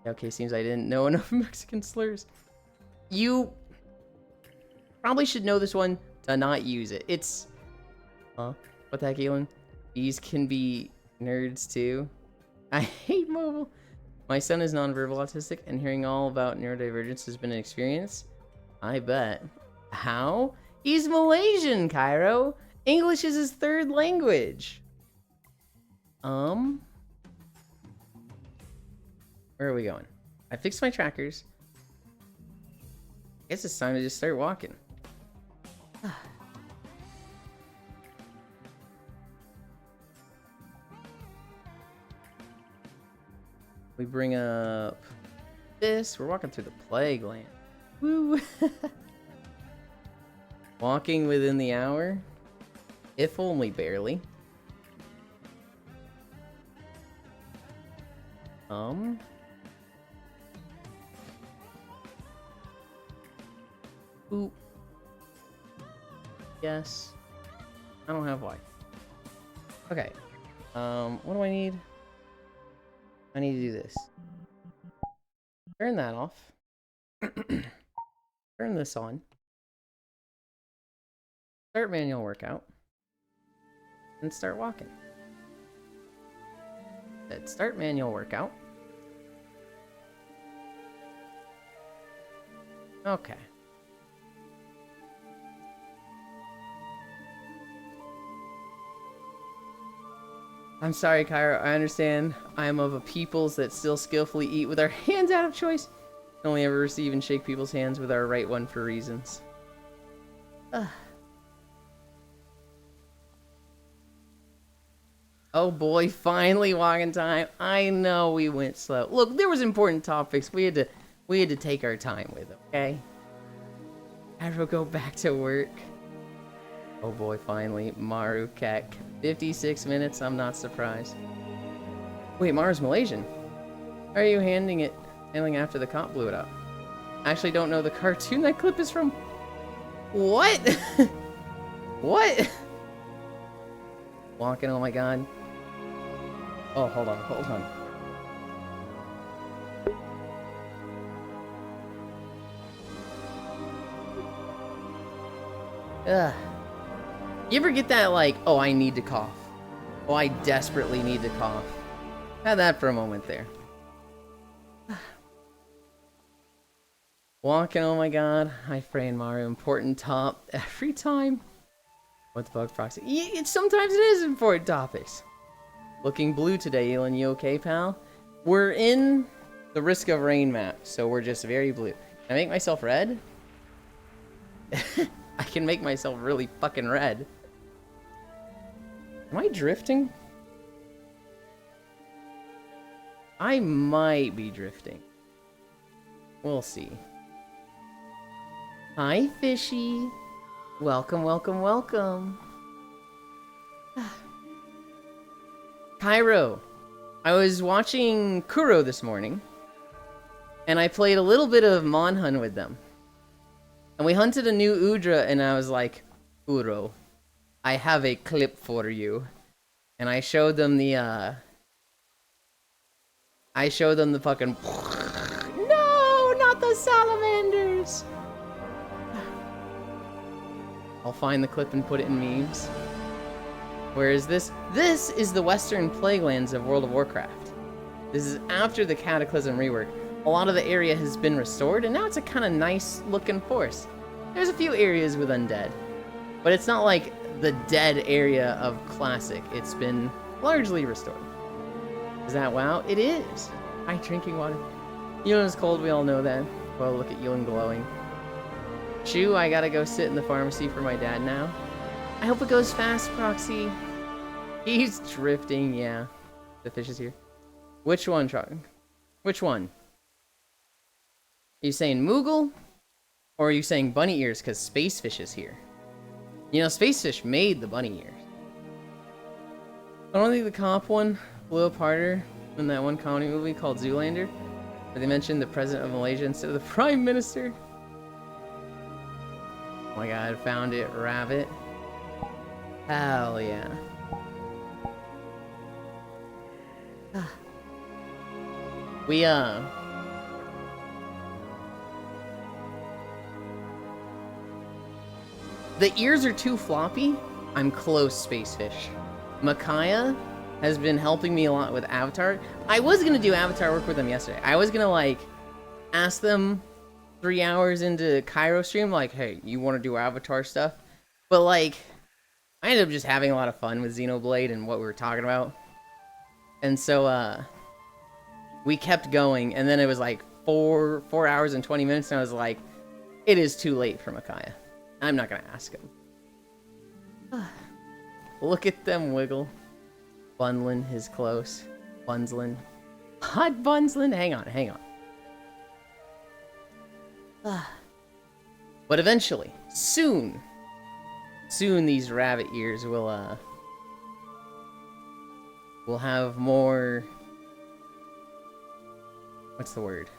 Okay, seems I didn't know enough Mexican slurs. You probably should know this one to not use it. It's... Huh? What the heck, Elon? These can be nerds too. I hate mobile. My son is nonverbal autistic, and hearing all about neurodivergence has been an experience. I bet. How? He's Malaysian, Cairo. English is his third language. Where are we going? I fixed my trackers. Guess it's time to just start walking. We bring up this. We're walking through the Plague Land. Woo! Walking within the hour? If only barely. Oop. Yes. I don't have Wi-Fi. Okay. What do I need? I need to do this. Turn that off. Turn this on. Start manual workout. And start walking. Let's start manual workout. Okay. I'm sorry, Kyra. I understand. I am of a peoples that still skillfully eat with our hands out of choice. Can only ever receive and shake people's hands with our right one for reasons. Oh boy, finally walking time. I know we went slow. Look, there was important topics we had to take our time with, okay? I will go back to work. Oh boy, finally. Maru Kek. 56 minutes, I'm not surprised. Wait, Maru's Malaysian. How are you handling after the cop blew it up? I actually don't know the cartoon that clip is from. What? What? Walking, oh my god. Oh, hold on, hold on. Ugh. You ever get that, like, oh, I need to cough. Oh, I desperately need to cough. Had that for a moment there. Walking, oh my god. Hi, Frey and Mario. Important top every time. What the fuck, Proxy? Sometimes it is important topics. Looking blue today, Elon. You okay, pal? We're in the Risk of Rain map, so we're just very blue. Can I make myself red? I can make myself really fucking red. Am I drifting? I might be drifting. We'll see. Hi, fishy. Welcome, welcome, welcome. Cairo. I was watching Kuro this morning, and I played a little bit of Monhun with them. And we hunted a new Udra, and I was like, Kuro, I have a clip for you. And I showed them the, fucking... No, not the salamanders! I'll find the clip and put it in memes. Where is this? This is the Western Plaguelands of World of Warcraft. This is after the Cataclysm rework. A lot of the area has been restored, and now it's a kind of nice looking forest. There's a few areas with undead, but it's not like the dead area of Classic. It's been largely restored. Is that WoW? It is. Hi, drinking water. Ewan is cold, we all know that. Well, look at Ewan glowing. Chew, I gotta go sit in the pharmacy for my dad now. I hope it goes fast, Proxy. He's drifting, yeah. The fish is here. Which one, Chuck? Which one? Are you saying Moogle? Or are you saying bunny ears because Spacefish is here? You know, Spacefish made the bunny ears. I don't think the cop one blew up harder than that one comedy movie called Zoolander, where they mentioned the president of Malaysia instead of the prime minister. Oh my god, found it, rabbit. Hell yeah. We, the ears are too floppy. I'm close, Spacefish. Micaiah, has been helping me a lot with Avatar. I was gonna do Avatar work with them yesterday. I was gonna like ask them 3 hours into Cairo stream, like, hey, you want to do Avatar stuff? But like, I ended up just having a lot of fun with Xenoblade and what we were talking about. And so we kept going, and then it was like 4 hours and 20 minutes, and I was like, it is too late for Micaiah. I'm not gonna ask him. Look at them wiggle. Bunlin is close. Bunslin. Hot Bunslin? Hang on. But eventually, soon these rabbit ears will have more... What's the word?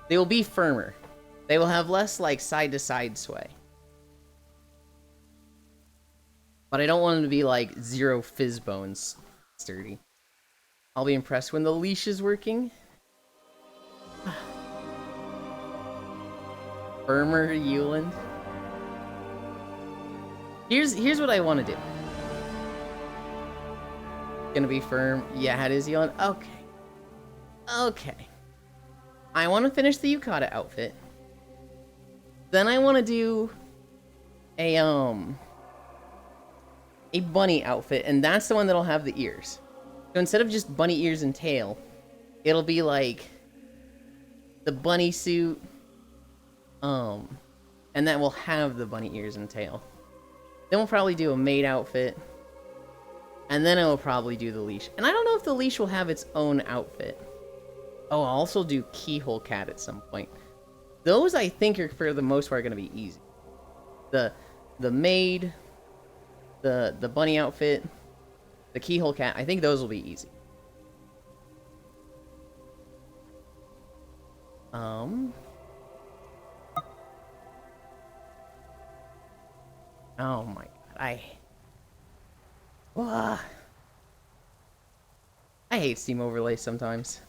They will be firmer. They will have less, like, side-to-side sway. But I don't want them to be, like, zero fizz bones sturdy. I'll be impressed when the leash is working. Firmer Euland. Here's what I want to do. Gonna be firm. Yeah, it is Euland. Okay. I want to finish the Yukata outfit. Then I want to do a bunny outfit, and that's the one that'll have the ears. So instead of just bunny ears and tail, it'll be like the bunny suit, and that will have the bunny ears and tail. Then we'll probably do a maid outfit, and then I will probably do the leash. And I don't know if the leash will have its own outfit. Oh, I'll also do Keyhole Cat at some point. Those, I think, are for the most part going to be easy. The maid, the bunny outfit, the Keyhole Cat, I think those will be easy. Oh my god, I hate Steam Overlay sometimes.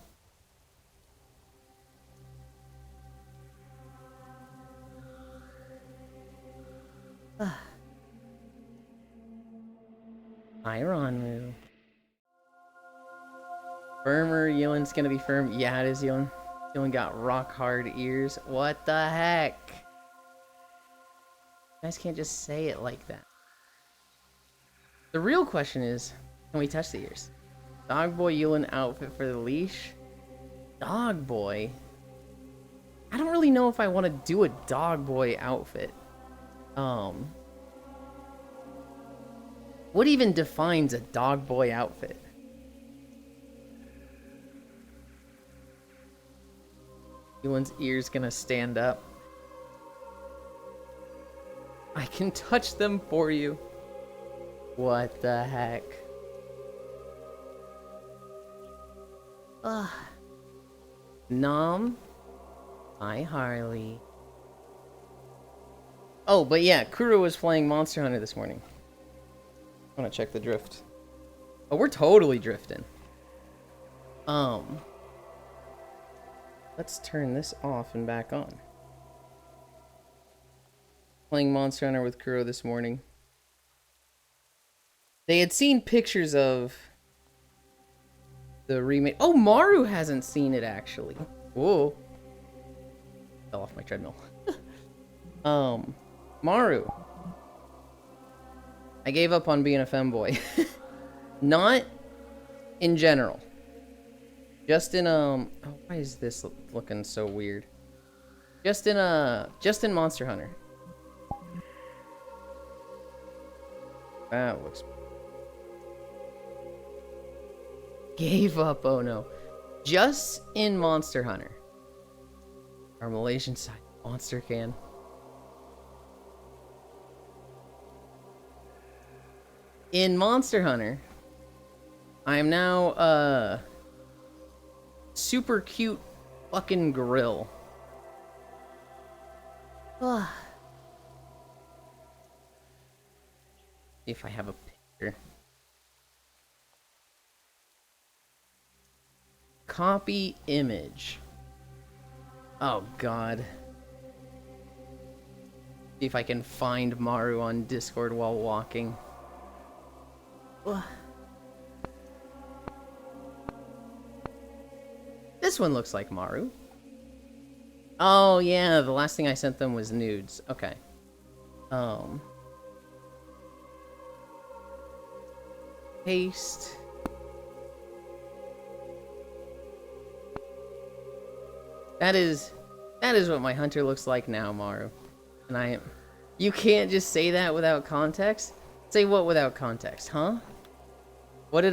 Ironmu. Firmer, Yelan's gonna be firm. Yeah, it is Yelan. Yelan got rock hard ears. What the heck? You guys can't just say it like that. The real question is, can we touch the ears? Dog Boy Yelan outfit for the leash? Dog Boy? I don't really know if I want to do a Dog Boy outfit. What even defines a Dog Boy outfit? Yelan's ear's gonna stand up. I can touch them for you. What the heck? Nom. Hi, Harley. Oh, but yeah, Kuro was playing Monster Hunter this morning. I want to check the drift. Oh, we're totally drifting. Let's turn this off and back on. Playing Monster Hunter with Kuro this morning. They had seen pictures of the remake. Oh, Maru hasn't seen it, actually. Whoa. Fell off my treadmill. Maru. I gave up on being a femboy. Not in general. Just in, oh, why is this looking so weird? Just in Monster Hunter. That looks... Gave up, oh no. Just in Monster Hunter. Our Malaysian side monster can. In Monster Hunter, I am now, super cute fucking gorilla. See if I have a picture. Copy image. Oh god. See if I can find Maru on Discord while walking. This one looks like Maru. Oh, yeah, the last thing I sent them was nudes. Okay. Paste. That is what my hunter looks like now, Maru. And you can't just say that without context? Say what without context, huh? What?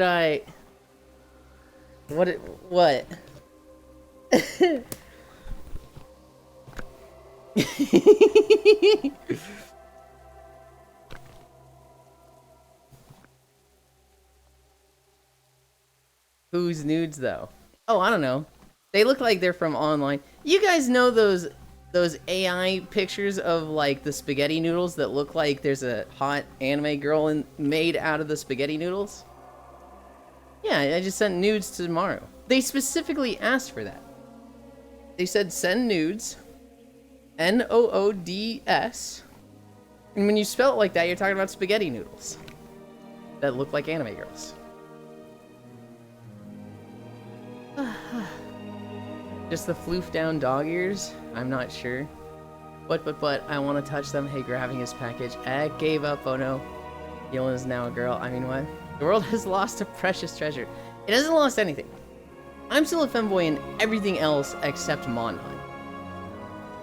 Whose nudes, though? Oh, I don't know. They look like they're from online. You guys know those AI pictures of, like, the spaghetti noodles that look like there's a hot anime girl made out of the spaghetti noodles? Yeah, I just sent nudes to Maru. They specifically asked for that. They said send nudes. Noods. And when you spell it like that, you're talking about spaghetti noodles that look like anime girls. Just the floof down dog ears? I'm not sure. But, I want to touch them. Hey, grabbing his package. Gave up, oh no. Yulin is now a girl. I mean, what? The world has lost a precious treasure. It hasn't lost anything. I'm still a femboy in everything else except Mon Hunt.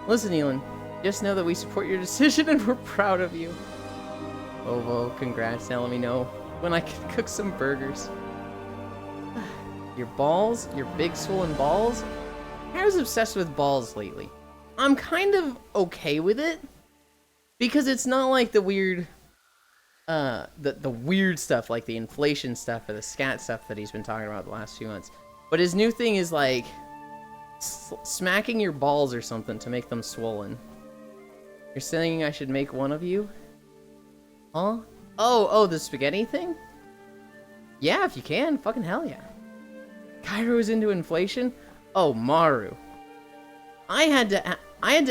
Listen, Yulin, just know that we support your decision and we're proud of you. Oh, well, congrats. Now let me know when I can cook some burgers. Your balls? Your big swollen balls? I was obsessed with balls lately. I'm kind of okay with it because it's not like the weird the weird stuff like the inflation stuff or the scat stuff that he's been talking about the last few months. But his new thing is like smacking your balls or something to make them swollen. You're saying I should make one of you? Huh? Oh, the spaghetti thing? Yeah, if you can. Fucking hell yeah. Kairo's into inflation? Oh, Maru. I had to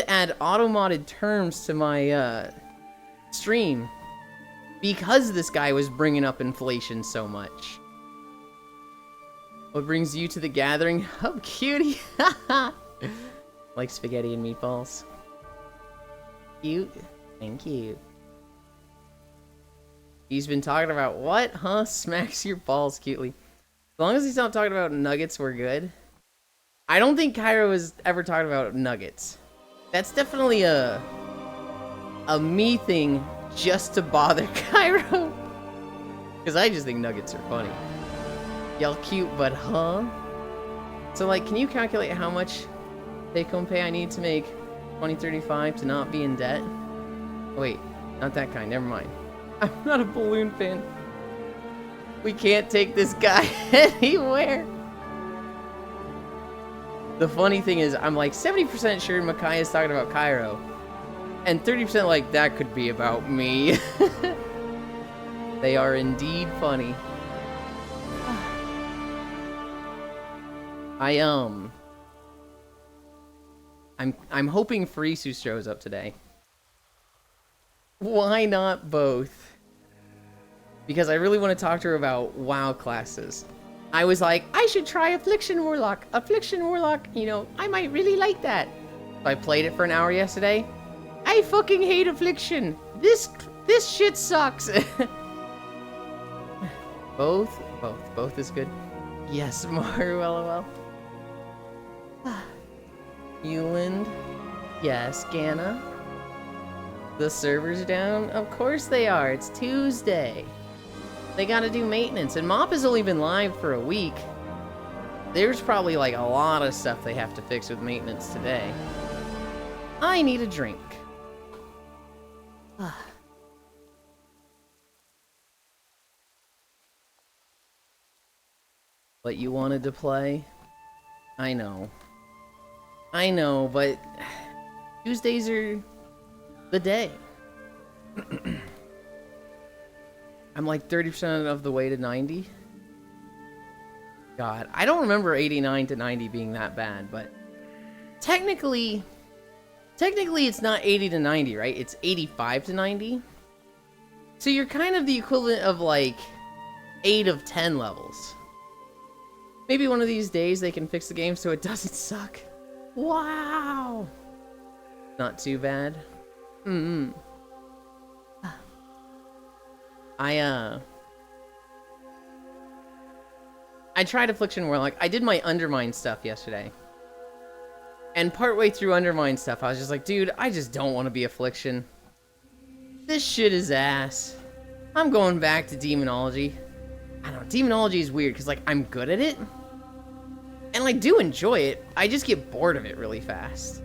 add auto-modded terms to my stream because this guy was bringing up inflation so much. What brings you to the gathering? Oh, cutie. Like spaghetti and meatballs. Cute. Thank you. He's been talking about what? Huh? Smacks your balls cutely. As long as he's not talking about nuggets, we're good. I don't think Cairo has ever talked about nuggets. That's definitely a me thing just to bother Cairo. Because I just think nuggets are funny. Y'all cute, but huh? So, like, can you calculate how much take-home pay I need to make 2035 to not be in debt? Oh, wait, not that kind. Never mind. I'm not a balloon fan. We can't take this guy anywhere. The funny thing is, I'm like 70% sure Makai is talking about Cairo. And 30% like, that could be about me. They are indeed funny. I'm hoping Farisu shows up today. Why not both? Because I really want to talk to her about WoW classes. I was like, I should try Affliction Warlock. Affliction Warlock, you know, I might really like that. So I played it for an hour yesterday. I fucking hate Affliction. This shit sucks. Both is good. Yes, Maru, lol. Euland. Yes, Ganna. The server's down? Of course they are. It's Tuesday. They gotta do maintenance, and Mop has only been live for a week. There's probably like a lot of stuff they have to fix with maintenance today. I need a drink. But you wanted to play? I know, but Tuesdays are the day. I'm like 30% of the way to 90. God, I don't remember 89 to 90 being that bad, but technically it's not 80 to 90, right? It's 85 to 90. So you're kind of the equivalent of like 8 of 10 levels. Maybe one of these days they can fix the game so it doesn't suck. Wow! Not too bad. I tried Affliction Warlock. I did my Undermine stuff yesterday. And partway through Undermine stuff, I was just like, dude, I just don't want to be Affliction. This shit is ass. I'm going back to Demonology. I don't know, Demonology is weird, because, like, I'm good at it. And I do enjoy it. I just get bored of it really fast.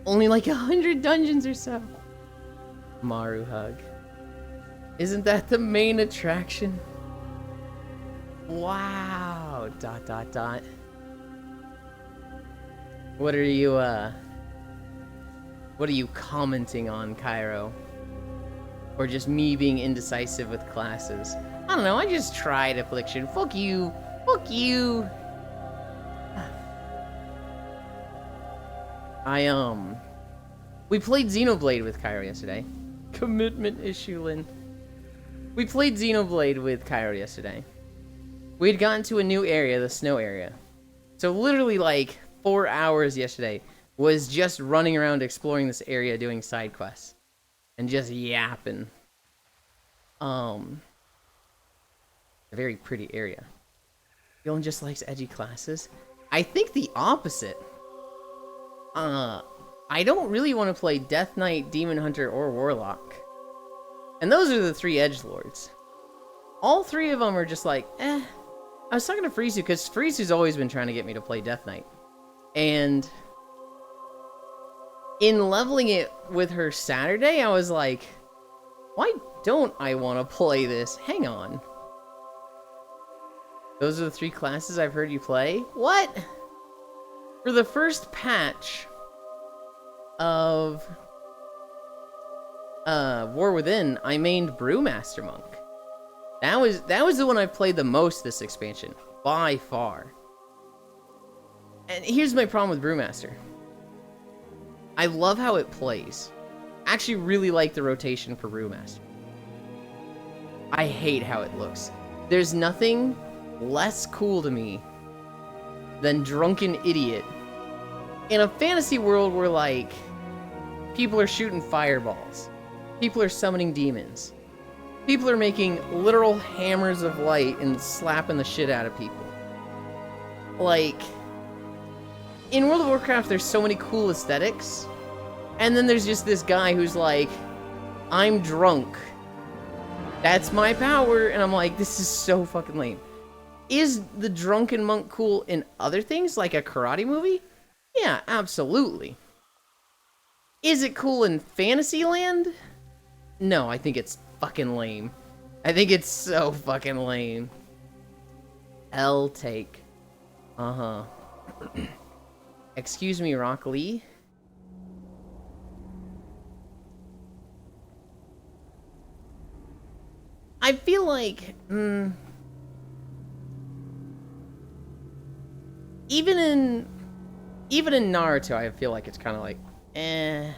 Only like 100 dungeons or so. Maru Hug. Isn't that the main attraction? Wow. ... What are you commenting on, Cairo? Or just me being indecisive with classes? I don't know, I just tried Affliction. Fuck you. Fuck you. We played Xenoblade with Cairo yesterday. Commitment issue, Lynn. We played Xenoblade with Cairo yesterday. We had gotten to a new area, the snow area. So literally like 4 hours yesterday was just running around exploring this area doing side quests. And just yapping. A very pretty area. Dylan just likes edgy classes. I think the opposite. I don't really want to play Death Knight, Demon Hunter, or Warlock. And those are the 3 edgelords. All 3 of them are just like, eh. I was talking to Frizu, because Frizu's always been trying to get me to play Death Knight. And in leveling it with her Saturday, I was like, why don't I want to play this? Hang on. Those are the 3 classes I've heard you play? What? For the first patch of War Within, I mained Brewmaster Monk. That was the one I've played the most this expansion, by far. And here's my problem with Brewmaster. I love how it plays. I actually really like the rotation for Brewmaster. I hate how it looks. There's nothing less cool to me than Drunken Idiot in a fantasy world where, like, people are shooting fireballs, people are summoning demons, people are making literal hammers of light and slapping the shit out of people. Like, in World of Warcraft, there's so many cool aesthetics, and then there's just this guy who's like, I'm drunk, that's my power, and I'm like, this is so fucking lame. Is the drunken monk cool in other things, like a karate movie? Yeah, absolutely. Is it cool in Fantasyland? No, I think it's fucking lame. I think it's so fucking lame. L take. Uh-huh. Excuse me, Rock Lee. I feel like, even in Naruto, I feel like it's kind of like, eh.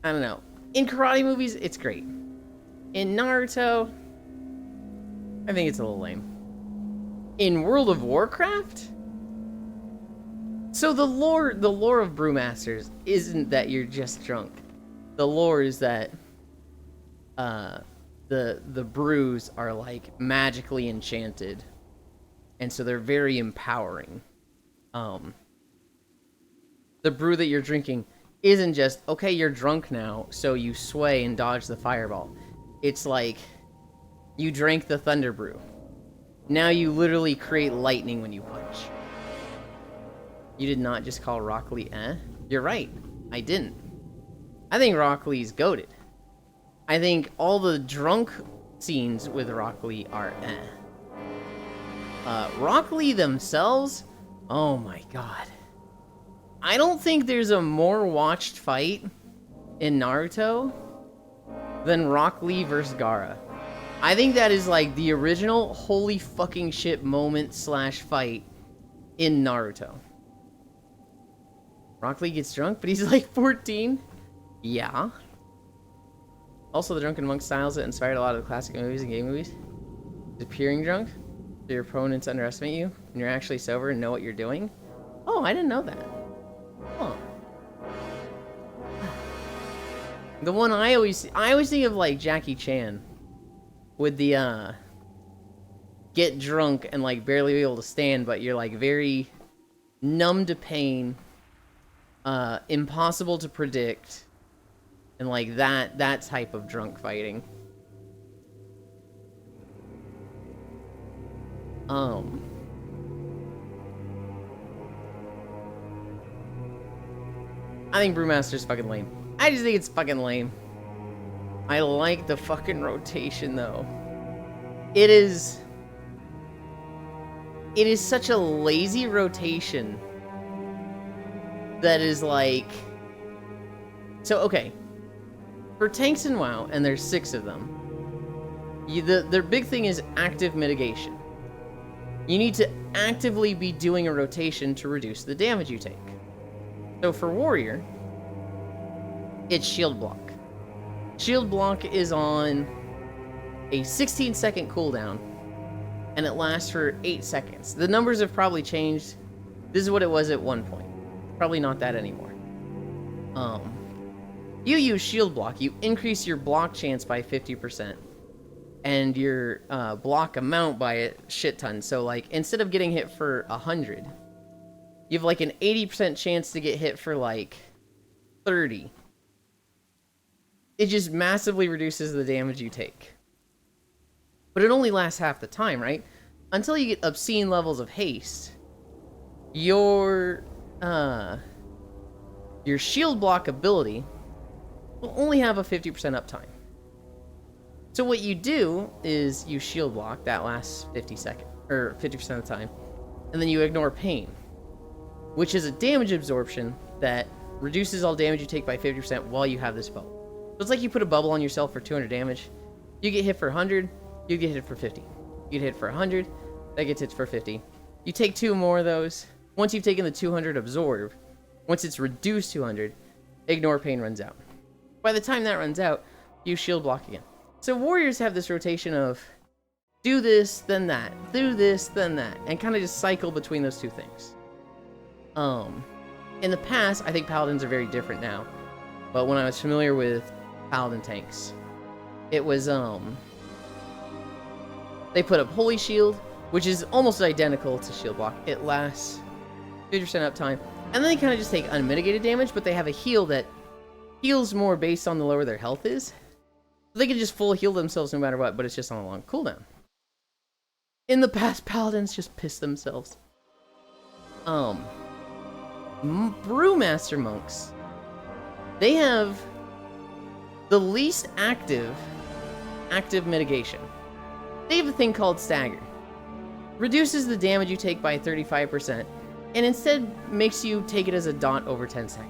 I don't know. In karate movies, it's great. In Naruto, I think it's a little lame. In World of Warcraft, so the lore of Brewmasters isn't that you're just drunk. The lore is that the brews are like magically enchanted, and so they're very empowering. The brew that you're drinking isn't just, okay, you're drunk now, so you sway and dodge the fireball. It's like, you drank the Thunder Brew. Now you literally create lightning when you punch. You did not just call Rock Lee eh? You're right, I didn't. I think Rock Lee's goated. I think all the drunk scenes with Rock Lee are eh. Rock Lee themselves, oh my god. I don't think there's a more watched fight in Naruto than Rock Lee versus Gaara. I think that is like the original holy fucking shit moment / fight in Naruto. Rock Lee gets drunk, but he's like 14. Yeah. Also, the drunken monk styles that inspired a lot of the classic movies and game movies. Appearing drunk, so your opponents underestimate you, and you're actually sober and know what you're doing. Oh, I didn't know that. Oh. The one I always think of like Jackie Chan with the get drunk and like barely be able to stand, but you're like very numb to pain, impossible to predict, and like that type of drunk fighting. I think Brewmaster's fucking lame. I just think it's fucking lame. I like the fucking rotation though. It is such a lazy rotation that is like... So, okay. For tanks in WoW, and there's 6 of them, their big thing is active mitigation. You need to actively be doing a rotation to reduce the damage you take. So for Warrior, it's Shield Block. Shield Block is on a 16-second cooldown, and it lasts for 8 seconds. The numbers have probably changed. This is what it was at one point. Probably not that anymore. You use Shield Block, you increase your block chance by 50%, and your block amount by a shit ton. So, like, instead of getting hit for 100, you have, like, an 80% chance to get hit for, like, 30. It just massively reduces the damage you take. But it only lasts half the time, right? Until you get obscene levels of haste, your Shield Block ability will only have a 50% uptime. So what you do is you Shield Block, that lasts 50% of the time, and then you ignore Pain, which is a damage absorption that reduces all damage you take by 50% while you have this bubble. So it's like you put a bubble on yourself for 200 damage. You get hit for 100, you get hit for 50. You get hit for 100, that gets hit for 50. You take 2 more of those. Once you've taken the 200 absorb, once it's reduced to 100, ignore Pain runs out. By the time that runs out, you Shield Block again. So Warriors have this rotation of do this, then that, do this, then that, and kind of just cycle between those two things. In the past, I think Paladins are very different now, but when I was familiar with Paladin tanks, it was, they put up Holy Shield, which is almost identical to Shield Block. It lasts 50% uptime, and then they kind of just take unmitigated damage, but they have a heal that heals more based on the lower their health is. So they can just full heal themselves no matter what, but it's just on a long cooldown. In the past, Paladins just piss themselves. Brewmaster monks, they have the least active mitigation. They have a thing called Stagger. Reduces the damage you take by 35%, and instead makes you take it as a dot over 10 seconds.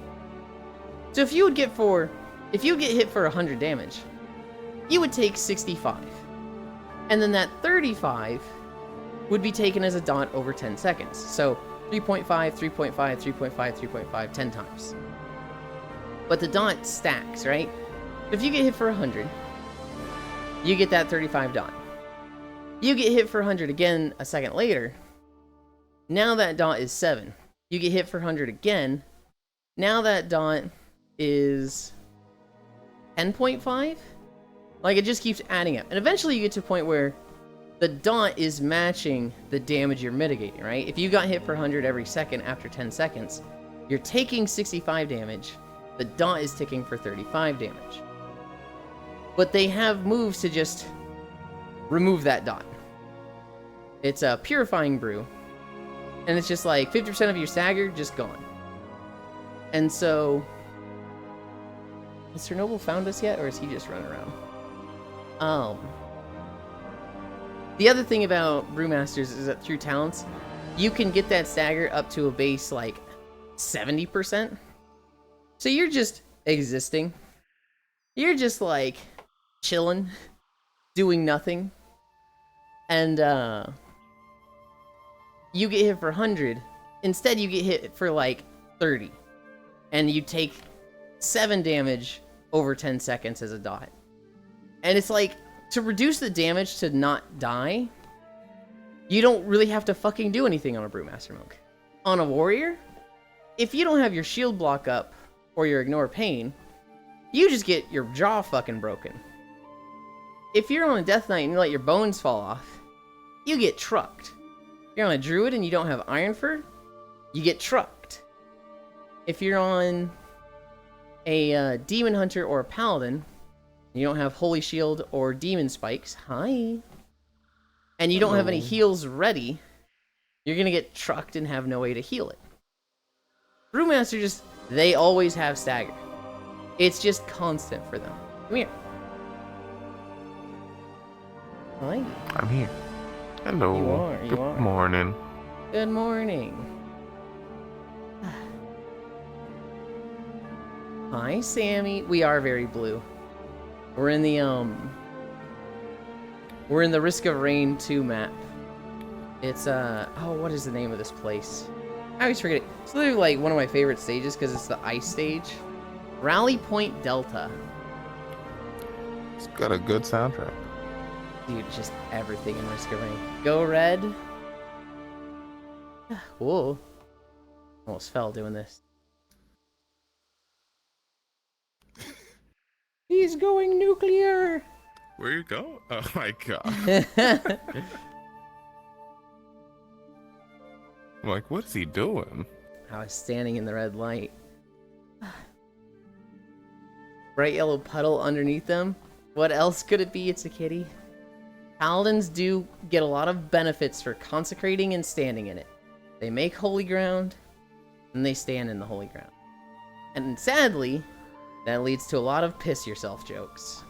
So if you get hit for 100 damage, you would take 65. And then that 35 would be taken as a dot over 10 seconds. So 3.5, 3.5, 3.5, 3.5, 10 times. But the dot stacks, right? If you get hit for 100, you get that 35 dot. You get hit for 100 again a second later. Now that dot is 7. You get hit for 100 again. Now that dot is 10.5. Like, it just keeps adding up. And eventually you get to a point where the dot is matching the damage you're mitigating, right? If you got hit for 100 every second after 10 seconds, you're taking 65 damage. The dot is ticking for 35 damage. But they have moves to just remove that dot. It's a Purifying Brew. And it's just like 50% of your stagger just gone. And so, has Sir Noble found us yet, or is he just running around? The other thing about Brewmasters is that through talents, you can get that stagger up to a base like 70%. So you're just existing. You're just like chilling, doing nothing. And you get hit for 100. Instead, you get hit for like 30. And you take 7 damage over 10 seconds as a dot. And it's like, to reduce the damage to not die, you don't really have to fucking do anything on a Brewmaster Monk. On a warrior, if you don't have your shield block up or your ignore pain, you just get your jaw fucking broken. If you're on a Death Knight and you let your bones fall off, you get trucked. If you're on a druid and you don't have Ironfur, you get trucked. If you're on a demon hunter or a paladin, you don't have Holy Shield or Demon Spikes, and you don't have any heals ready, you're gonna get trucked and have no way to heal it. Brewmaster just, they always have stagger. It's just constant for them. Come here. Hi. I'm here. Hello. You Good are. morning. Good morning. Hi, Sammy. We are very blue. We're in the Risk of Rain 2 map. It's oh, what is the name of this place? I always forget it. It's literally like one of my favorite stages because it's the ice stage. Rally Point Delta. It's got a good soundtrack. Dude, just everything in Risk of Rain. Go red. Whoa. Almost fell doing this. He's going nuclear! Where you go? Oh my god. I'm like, what is he doing? I was standing in the red light. Bright yellow puddle underneath them. What else could it be? It's a kitty. Paladins do get a lot of benefits for consecrating and standing in it. They make holy ground, and they stand in the holy ground. And sadly, that leads to a lot of piss yourself jokes.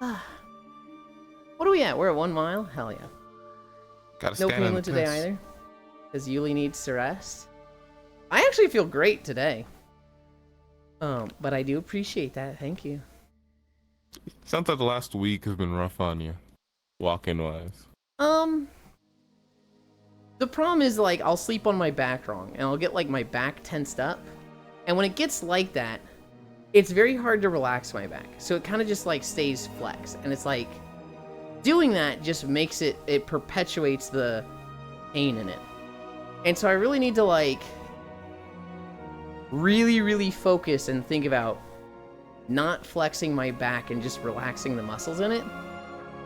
What are we at? We're at 1 mile? Hell yeah. Gotta No stand in Painlet the today piss. either. Because Yuli needs to rest. I actually feel great today. But I do appreciate that. Thank you. Sounds like the last week has been rough on you, walking wise. The problem is, like, I'll sleep on my back wrong, and I'll get, like, my back tensed up. And when it gets like that, it's very hard to relax my back. So it kind of just, like, stays flexed. And it's like, doing that just makes it perpetuates the pain in it. And so I really need to, like, really focus and think about not flexing my back and just relaxing the muscles in it,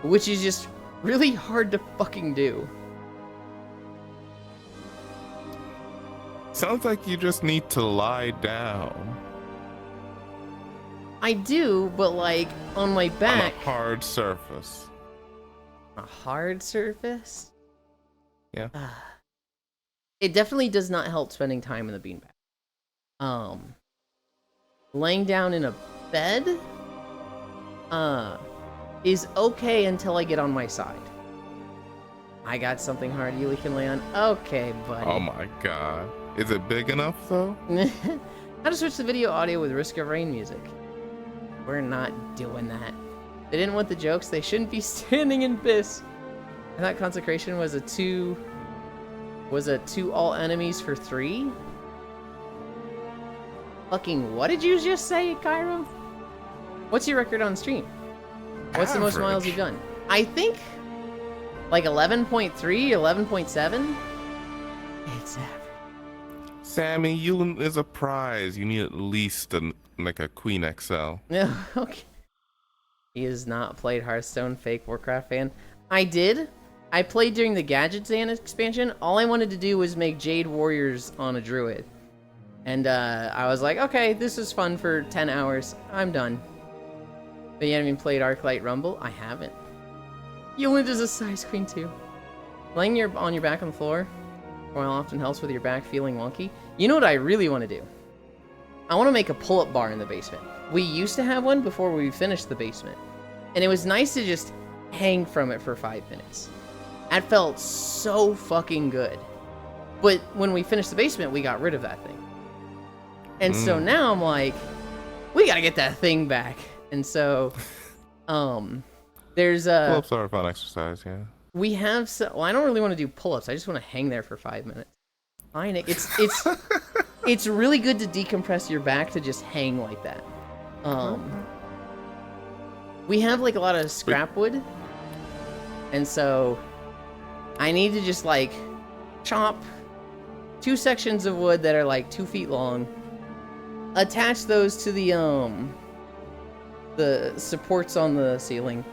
which is just really hard to fucking do. Sounds like you just need to lie down. I do, but like on my back. On a hard surface. A hard surface? Yeah. It definitely does not help spending time in the beanbag. Laying down in a bed is okay until I get on my side. I got something hard Yuli can lay on. Okay, buddy. Oh my god. Is it big enough though? How to switch the video audio with Risk of Rain music. We're not doing that. They didn't want the jokes. They shouldn't be standing in piss. I thought Consecration was a 2 all enemies for 3. Fucking what did you just say, Cairo? What's your record on stream? What's the most miles you've done? I think like 11.3, 11.7. It's average. Sammy, you is a prize. You need at least like a Queen XL. No, okay. He has not played Hearthstone, fake Warcraft fan. I did. I played during the Gadget Zan expansion. All I wanted to do was make Jade Warriors on a Druid. And I was like, okay, this is fun for 10 hours. I'm done. But you haven't even played Arclight Rumble? I haven't. Yolinda is a size queen too. Laying on your back on the floor while often helps with your back feeling wonky. You know what I really want to do? I want to make a pull-up bar in the basement. We used to have one before we finished the basement. And it was nice to just hang from it for 5 minutes. That felt so fucking good. But when we finished the basement, we got rid of that thing. And so now I'm like, we gotta get that thing back. And so, there's a... Pull-ups are a fun exercise, yeah. We have... well, I don't really want to do pull-ups. I just want to hang there for 5 minutes. Fine. It's really good to decompress your back to just hang like that. We have like a lot of scrap wood, and so I need to just like chop 2 sections of wood that are like 2 feet long, attach those to the supports on the ceiling,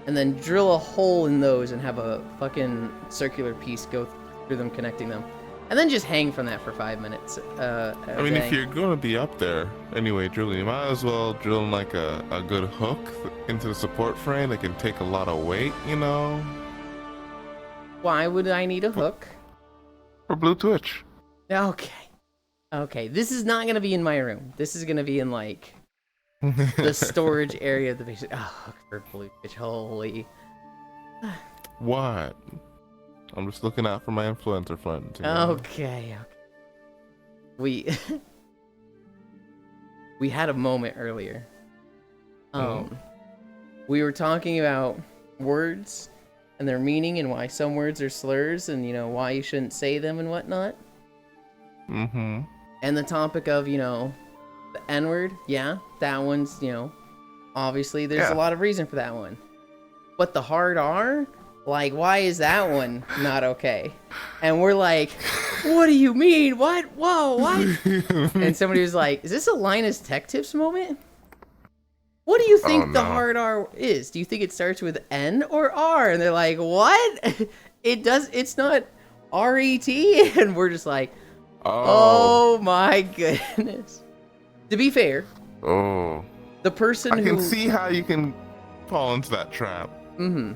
and then drill a hole in those and have a fucking circular piece go through them, connecting them, and then just hang from that for 5 minutes. I mean, if you're gonna be up there anyway drilling, you might as well drill like a good hook into the support frame that can take a lot of weight, you know? Why would I need a hook? For Blue Twitch. Okay, this is not gonna be in my room. This is gonna be in like the storage area of the basement. Oh, hook for Blue Twitch, holy. What? I'm just looking out for my influencer friends. You know? Okay. We we had a moment earlier. We were talking about words and their meaning and why some words are slurs and, you know, why you shouldn't say them and whatnot. Mm-hmm. And the topic of, you know, the N-word, yeah, that one's, you know, obviously there's a lot of reason for that one. But the hard R, like, why is that one not okay? And we're like, what do you mean? What? Whoa, what? And somebody was like, is this a Linus Tech Tips moment? What do you think the hard R is? Do you think it starts with N or R? And they're like, what? It's not R-E-T? And we're just like, oh my goodness. To be fair, the person I can see how you can fall into that trap. Mm-hmm.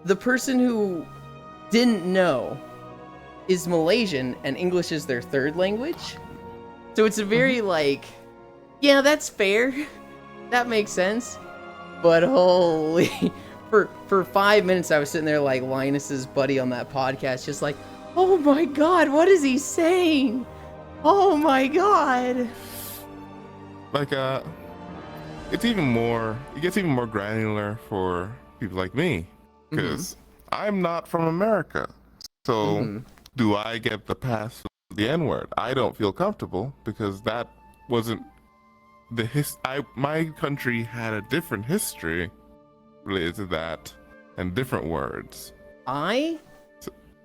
The person who didn't know is Malaysian and English is their 3rd language. So it's a very like, yeah, that's fair. That makes sense. But holy, for 5 minutes I was sitting there like Linus's buddy on that podcast, just like, oh my god, what is he saying? Oh my god. Like it gets even more granular for people like me, because I'm not from America. So do I get the pass with the N-word? I don't feel comfortable because that wasn't my country had a different history related to that and different words. I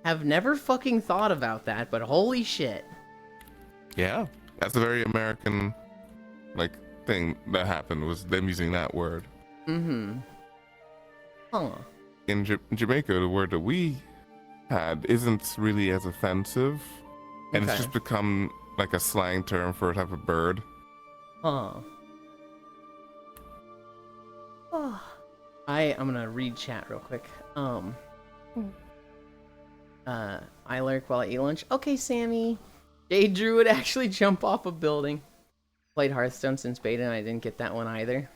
have never fucking thought about that, but holy shit. Yeah, that's a very American like thing that happened, was them using that word. Huh. In Jamaica, the word that we had isn't really as offensive, and it's just become like a slang term for a type of bird. Huh. Oh. I'm gonna read chat real quick. I lurk while I eat lunch. Okay, Sammy. Jade Drew would actually jump off a building. Played Hearthstone since beta and I didn't get that one either.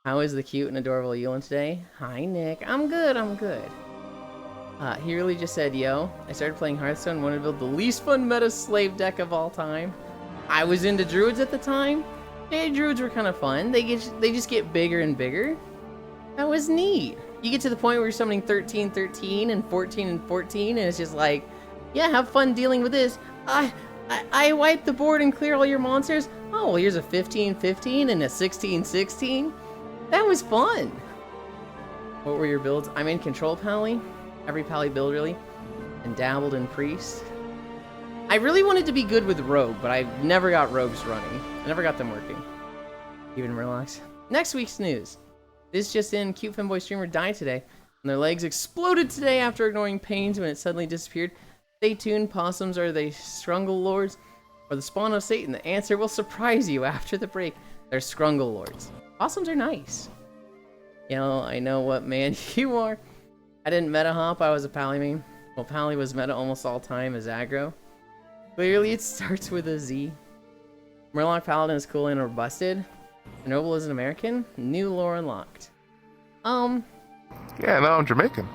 How is the cute and adorable Ewan today? Hi, Nick. I'm good. He really just said, yo, I started playing Hearthstone and wanted to build the least fun meta slave deck of all time. I was into druids at the time. Hey, druids were kind of fun. They just get bigger and bigger. That was neat. You get to the point where you're summoning 13-13 and 14-14, and it's just like, yeah, have fun dealing with this. I wipe the board and clear all your monsters. Oh, well, here's a 15-15 and a 16-16. That was fun. What were your builds? I'm in Control Pally. Every Pally build, really. And dabbled in Priest. I really wanted to be good with Rogue, but I never got Rogues running. I never got them working. Even Murlocs. Next week's news. This just in, cute femboy streamer died today, and their legs exploded today after ignoring pains when it suddenly disappeared. Stay tuned, possums are the Scrungle Lords, or the spawn of Satan. The answer will surprise you after the break. They're Scrungle Lords. Possums are nice. You know, I know what man you are. I didn't meta hop, I was a Pally main. Well, Pally was meta almost all time as aggro. Clearly it starts with a Z. Murloc Paladin is cool and robusted. Noble is an American. New lore unlocked. Yeah, no, I'm Jamaican.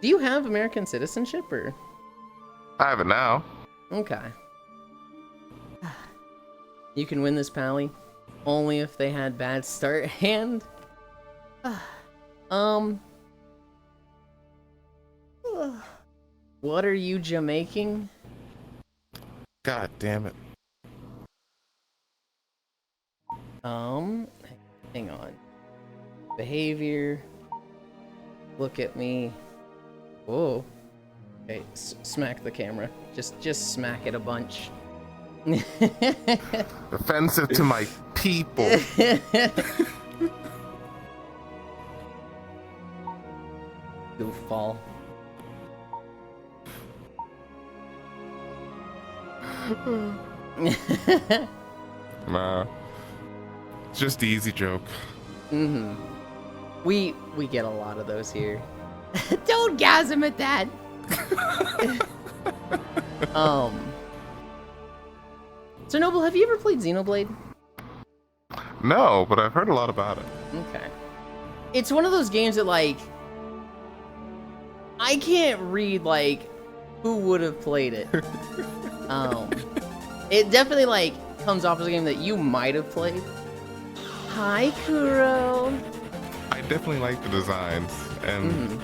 Do you have American citizenship or? I have it now. Okay. You can win this Pally only if they had bad start hand. What are you Jamaican? God damn it. Hang on. behavior. Look at me. Whoa. Okay, smack the camera. Just smack it a bunch. Offensive to my people. Goofball. Nah. It's just the easy joke. Mm-hmm. We get a lot of those here. Don't gas him at that. So Noble, have you ever played Xenoblade? No, but I've heard a lot about it. Okay. It's one of those games that, like, I can't read, like, who would have played it. It definitely, like, comes off as a game that you might have played. Hi, Kuro. I definitely like the designs, and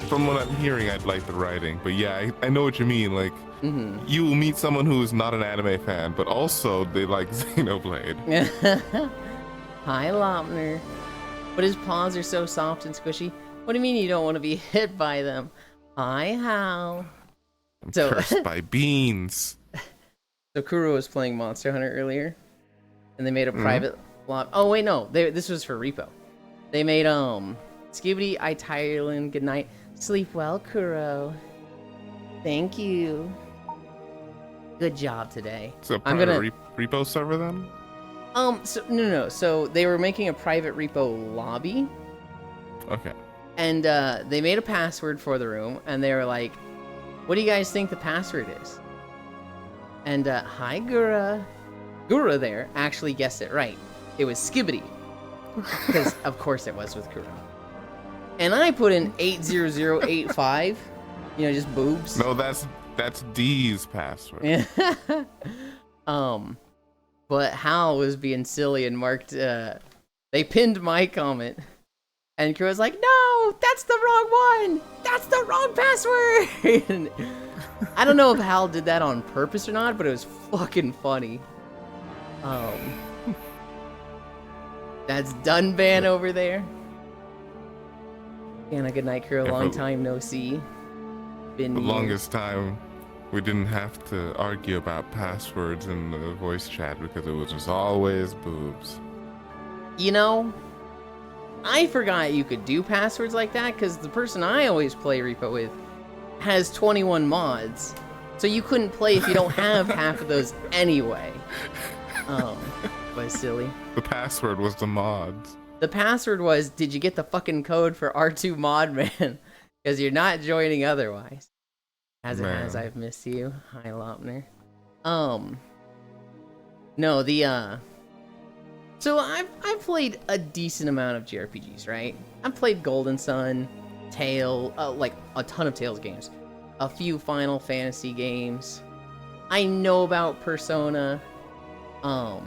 from what I'm hearing, I'd like the writing. But yeah, I know what you mean. Like, you will meet someone who's not an anime fan, but also they like Xenoblade. Hi, Lopner. But his paws are so soft and squishy. What do you mean you don't want to be hit by them? Hi, Hal. I'm cursed by beans. So Kuro was playing Monster Hunter earlier, and they made a private lob. Oh wait, no, this was for Repo. They made Skibidi, I Ireland, good night. Sleep well, Kuro. Thank you. Good job today. So private repo server then? So no. So they were making a private repo lobby. Okay. And they made a password for the room, and they were like, "What do you guys think the password is?" And hi, Gura. Gura there actually guessed it right. It was Skibidi, because of course it was with Kuro. And I put in 80085. You know, just boobs. No, that's D's password. Yeah. But Hal was being silly and marked. They pinned my comment, and Kuro was like, "No, that's the wrong one. That's the wrong password." And I don't know if Hal did that on purpose or not, but it was fucking funny. That's Dunban over there. And a good night, Kuro. Long time no see. Been the longest time we didn't have to argue about passwords in the voice chat because it was just always boobs. You know, I forgot you could do passwords like that because the person I always play Repo with has 21 mods. So you couldn't play if you don't have half of those anyway. But silly. The password was the mods. The password was, "Did you get the fucking code for R2 mod, man?" Because you're not joining otherwise. As it has, I've missed you. Hi, Lopner. No, so I've played a decent amount of JRPGs, right? I've played Golden Sun, like a ton of Tales games, a few Final Fantasy games. I know about Persona. I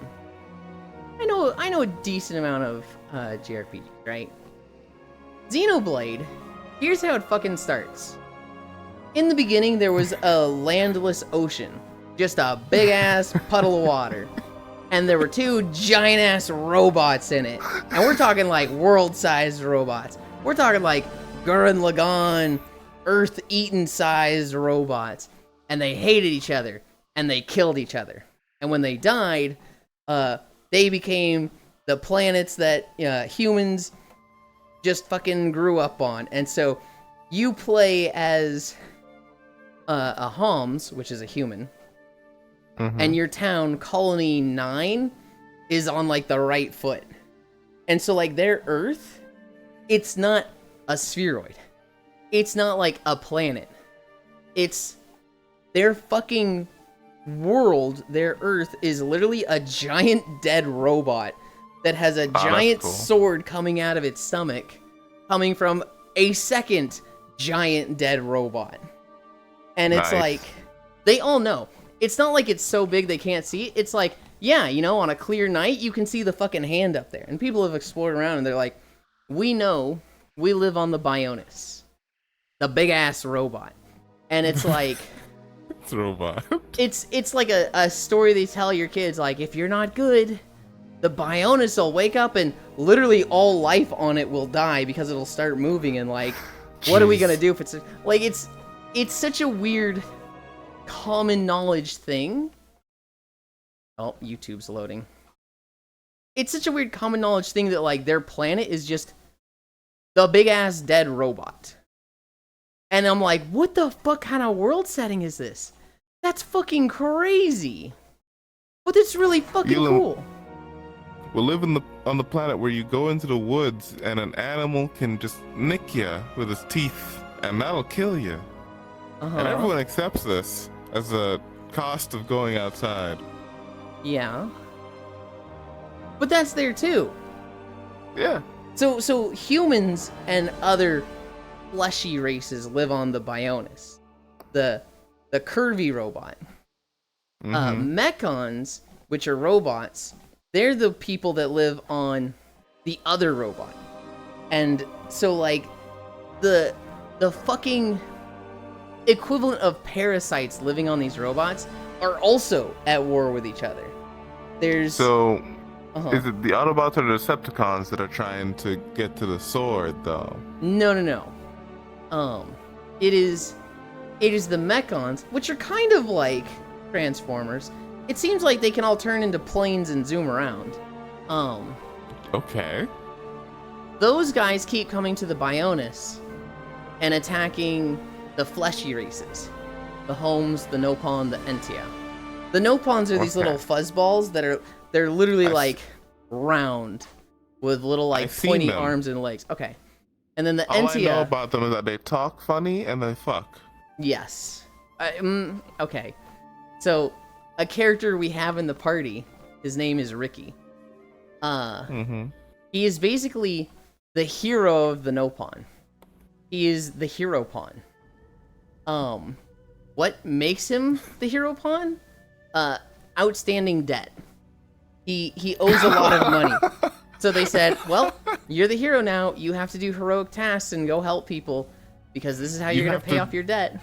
know a decent amount of JRPGs, right? Xenoblade. Here's how it fucking starts. In the beginning, there was a landless ocean. Just a big-ass puddle of water. And there were two giant-ass robots in it. And we're talking like world-sized robots. We're talking like Gurren Lagann, Earth-eaten sized robots. And they hated each other. And they killed each other. And when they died, they became the planets that humans just fucking grew up on. And so you play as a Homs, which is a human, and your town, Colony 9, is on like the right foot. And so like their Earth, it's not a spheroid. It's not like a planet. It's their fucking world, their Earth, is literally a giant dead robot that has a giant sword coming out of its stomach, coming from a second giant dead robot. And it's like, they all know. It's not like it's so big they can't see it. It's like, yeah, you know, on a clear night, you can see the fucking hand up there. And people have explored around and they're like, we know we live on the Bionis, the big ass robot. And it's like, robot. It's like a story they tell your kids, like, if you're not good, the Bionis will wake up and literally all life on it will die because it'll start moving and like, what are we gonna do if it's like it's such a weird common knowledge thing. Oh, YouTube's loading. It's such a weird common knowledge thing that like their planet is just the big ass dead robot. And I'm like, what the fuck kind of world setting is this? That's fucking crazy. But it's really fucking cool. We live on the planet where you go into the woods and an animal can just nick you with his teeth, and that'll kill you. And everyone accepts this as a cost of going outside. Yeah. But that's there too. Yeah. So humans and other fleshy races live on the Bionis, the curvy robot. Mechons, which are robots, they're the people that live on the other robot. And so like the fucking equivalent of parasites living on these robots are also at war with each other. Is it the Autobots or the Decepticons that are trying to get to the sword though? No. It is the Mechons, which are kind of like Transformers. It seems like they can all turn into planes and zoom around. Okay. Those guys keep coming to the Bionis and attacking the fleshy races. The Homes, the Nopon, the Entia. The Nopons are these little fuzzballs they're literally like round with little like pointy arms and legs. Okay. And then the Entia... All I know about them is that they talk funny and they fuck. Yes. Okay. So, a character we have in the party, his name is Ricky. He is basically the hero of the Nopon. He is the hero pawn. What makes him the hero pawn? Outstanding debt. He owes a lot of money. So they said, well, you're the hero now. You have to do heroic tasks and go help people because this is how you're going to pay off your debt.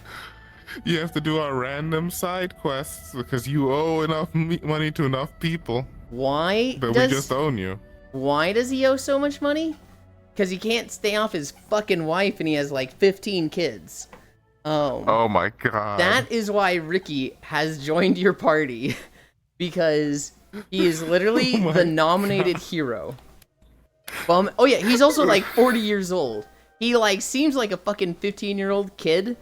You have to do our random side quests because you owe enough money to enough people. Why? But we just own you. Why does he owe so much money? Because he can't stay off his fucking wife and he has like 15 kids. Oh my god. That is why Ricky has joined your party. Because he is literally the nominated hero. Oh yeah, he's also like 40 years old. He like seems like a fucking 15-year-old kid.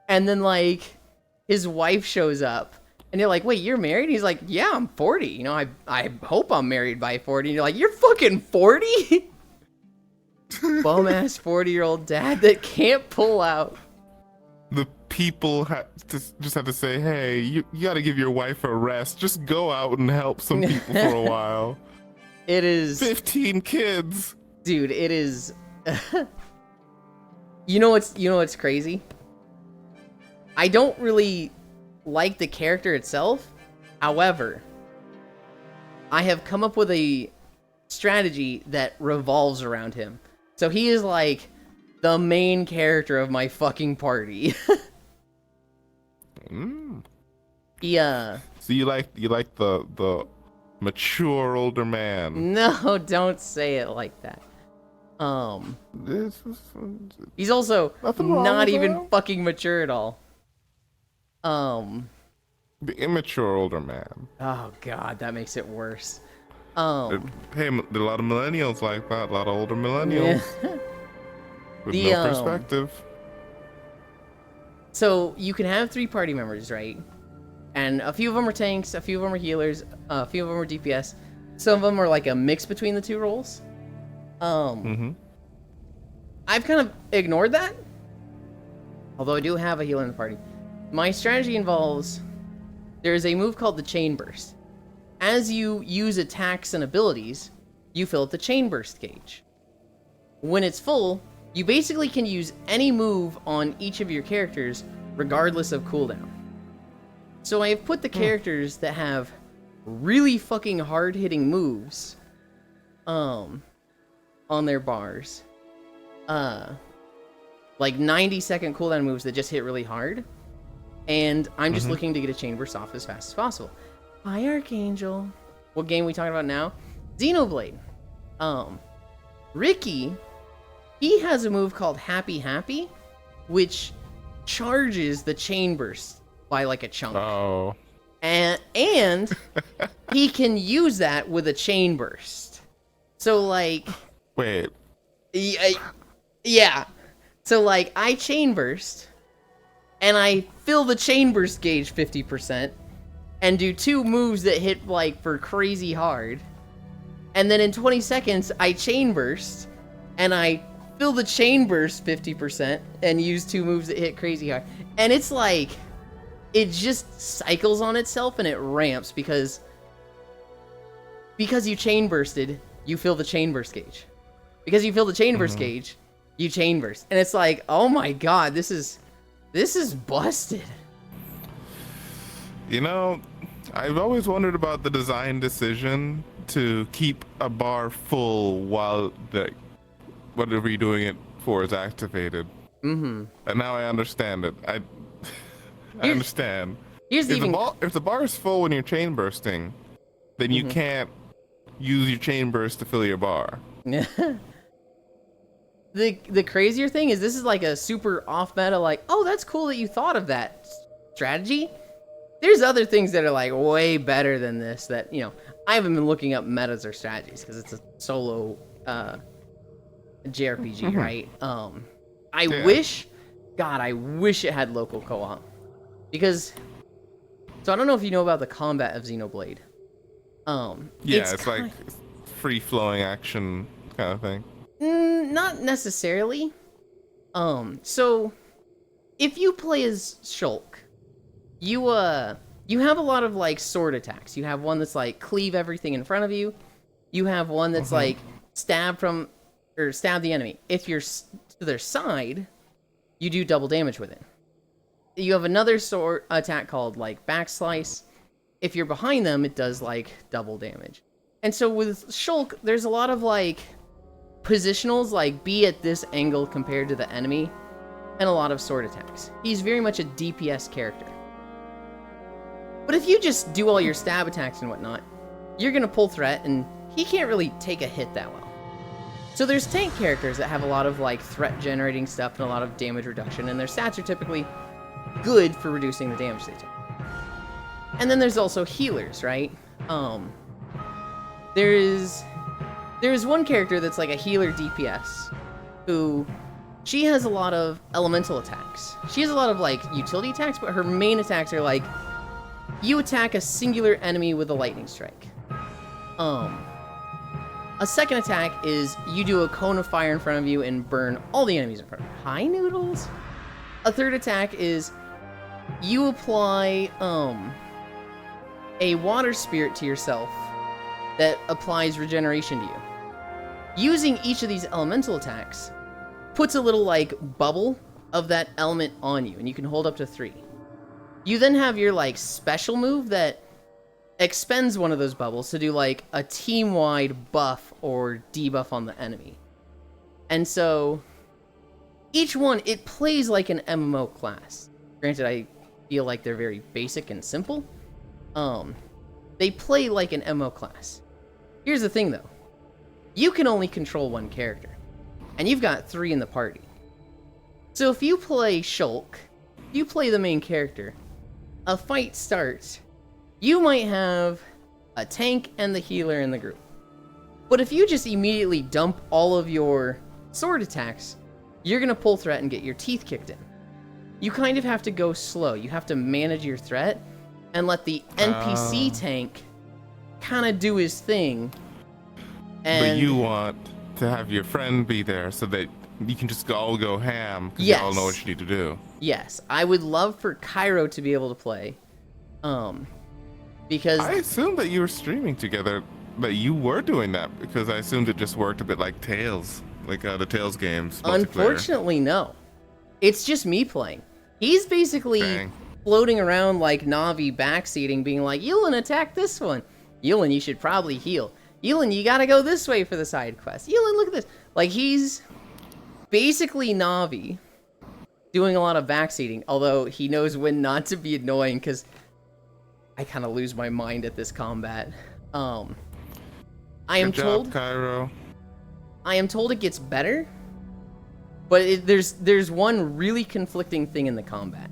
And then like his wife shows up. And you're like, wait, you're married? He's like, yeah, I'm 40. You know, I hope I'm married by 40. And you're like, you're fucking 40? Bum-ass 40-year-old dad that can't pull out. The people just have to say, hey, you got to give your wife a rest. Just go out and help some people for a while. It is 15 kids. Dude, it is. You know what's crazy? I don't really like the character itself. However, I have come up with a strategy that revolves around him. So he is like the main character of my fucking party. Yeah. So you like the mature older man? No, don't say it like that. He's also not even fucking mature at all. The immature older man. Oh god, that makes it worse. Hey, there are a lot of millennials like that. A lot of older millennials with no perspective. So you can have 3 party members, right? And a few of them are tanks, a few of them are healers, a few of them are DPS. Some of them are like a mix between the 2 roles. I've kind of ignored that. Although I do have a healer in the party. My strategy involves, there is a move called the Chain Burst. As you use attacks and abilities, you fill up the Chain Burst gauge. When it's full, you basically can use any move on each of your characters, regardless of cooldown. So I have put the characters that have really fucking hard-hitting moves, on their bars. Like 90-second cooldown moves that just hit really hard. And I'm just looking to get a Chain Burst off as fast as possible. Hi, Archangel. What game are we talking about now? Xenoblade. Ricky, he has a move called Happy Happy, which charges the chain burst by like a chunk. Oh. And he can use that with a chain burst. So like, Wait. yeah. So like, I chain burst, and I fill the chain burst gauge 50%, and do 2 moves that hit like for crazy hard. And then in 20 seconds, I chain burst, and I fill the chain burst 50%, and use 2 moves that hit crazy hard. And it's like, it just cycles on itself, and it ramps because you chain bursted, you fill the chain burst gauge. Because you fill the chain burst gauge, you chain burst. And it's like, oh my god, this is busted. You know, I've always wondered about the design decision to keep a bar full while the whatever you're doing it for is activated. And now I understand it. I understand. Here's the If the bar is full when you're chain bursting, then you can't use your chain burst to fill your bar. The crazier thing is this is like a super off meta, like, oh, that's cool that you thought of that strategy. There's other things that are like way better than this that, you know, I haven't been looking up metas or strategies because it's a solo JRPG, right? I wish it had local co-op. Because, so I don't know if you know about the combat of Xenoblade. It's like free-flowing action kind of thing. Not necessarily. So if you play as Shulk, you have a lot of like sword attacks. You have one that's like cleave everything in front of you. You have one that's like stab the enemy. If you're to their side, you do double damage with it. You have another sword attack called like backslice. If you're behind them, it does like double damage. And so with Shulk, there's a lot of like positionals, like be at this angle compared to the enemy, and a lot of sword attacks. He's very much a DPS character. But if you just do all your stab attacks and whatnot, you're gonna pull threat, and he can't really take a hit that well. So there's tank characters that have a lot of like threat generating stuff and a lot of damage reduction, and their stats are typically good for reducing the damage they take. And then there's also healers, right? There is one character that's like a healer DPS who she has a lot of elemental attacks. She has a lot of like utility attacks, but her main attacks are like you attack a singular enemy with a lightning strike. A second attack is you do a cone of fire in front of you and burn all the enemies in front of you. Hi, Noodles. A third attack is you apply a water spirit to yourself that applies regeneration to you. Using each of these elemental attacks puts a little like bubble of that element on you, and you can hold up to 3. You then have your like special move that expends one of those bubbles to do like a team-wide buff or debuff on the enemy. And so each one, it plays like an MMO class. Granted, I feel like they're very basic and simple. They play like an MMO class. Here's the thing though. You can only control one character, and you've got 3 in the party. So if you play Shulk, you play the main character, a fight starts, you might have a tank and the healer in the group. But if you just immediately dump all of your sword attacks, you're gonna pull threat and get your teeth kicked in. You kind of have to go slow. You have to manage your threat and let the NPC tank kind of do his thing. But you want to have your friend be there so that you can just all go ham because Yes. you all know what you need to do. Yes, I would love for Cairo to be able to play. Because I assumed that you were streaming together, that you were doing that because I assumed it just worked a bit like Tales, like the Tales games. multiplayer. unfortunately, no. It's just me playing. He's basically Dang. floating around like Navi backseating, being like, Yulin, attack this one. Yulin, you should probably heal. Yulin, you gotta go this way for the side quest. Yulin, look at this. Like, he's basically Navi doing a lot of backseating, although he knows when not to be annoying, because I kind of lose my mind at this combat. I am Good job, told Cairo. I am told it gets better, but there's one really conflicting thing in the combat.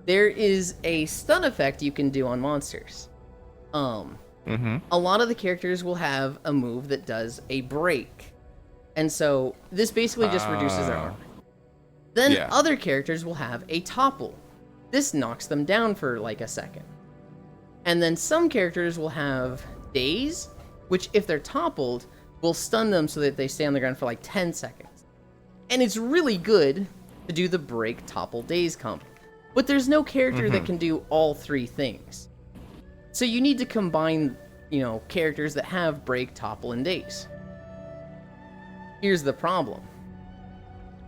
There is a stun effect you can do on monsters. A lot of the characters will have a move that does a break, and so this basically just reduces their armor. Then other characters will have a topple. This knocks them down for like a second. And then some characters will have daze, which if they're toppled, will stun them so that they stay on the ground for like 10 seconds. And it's really good to do the break, topple, daze combo. But there's no character that can do all three things. So you need to combine, characters that have break, topple, and daze. Here's the problem.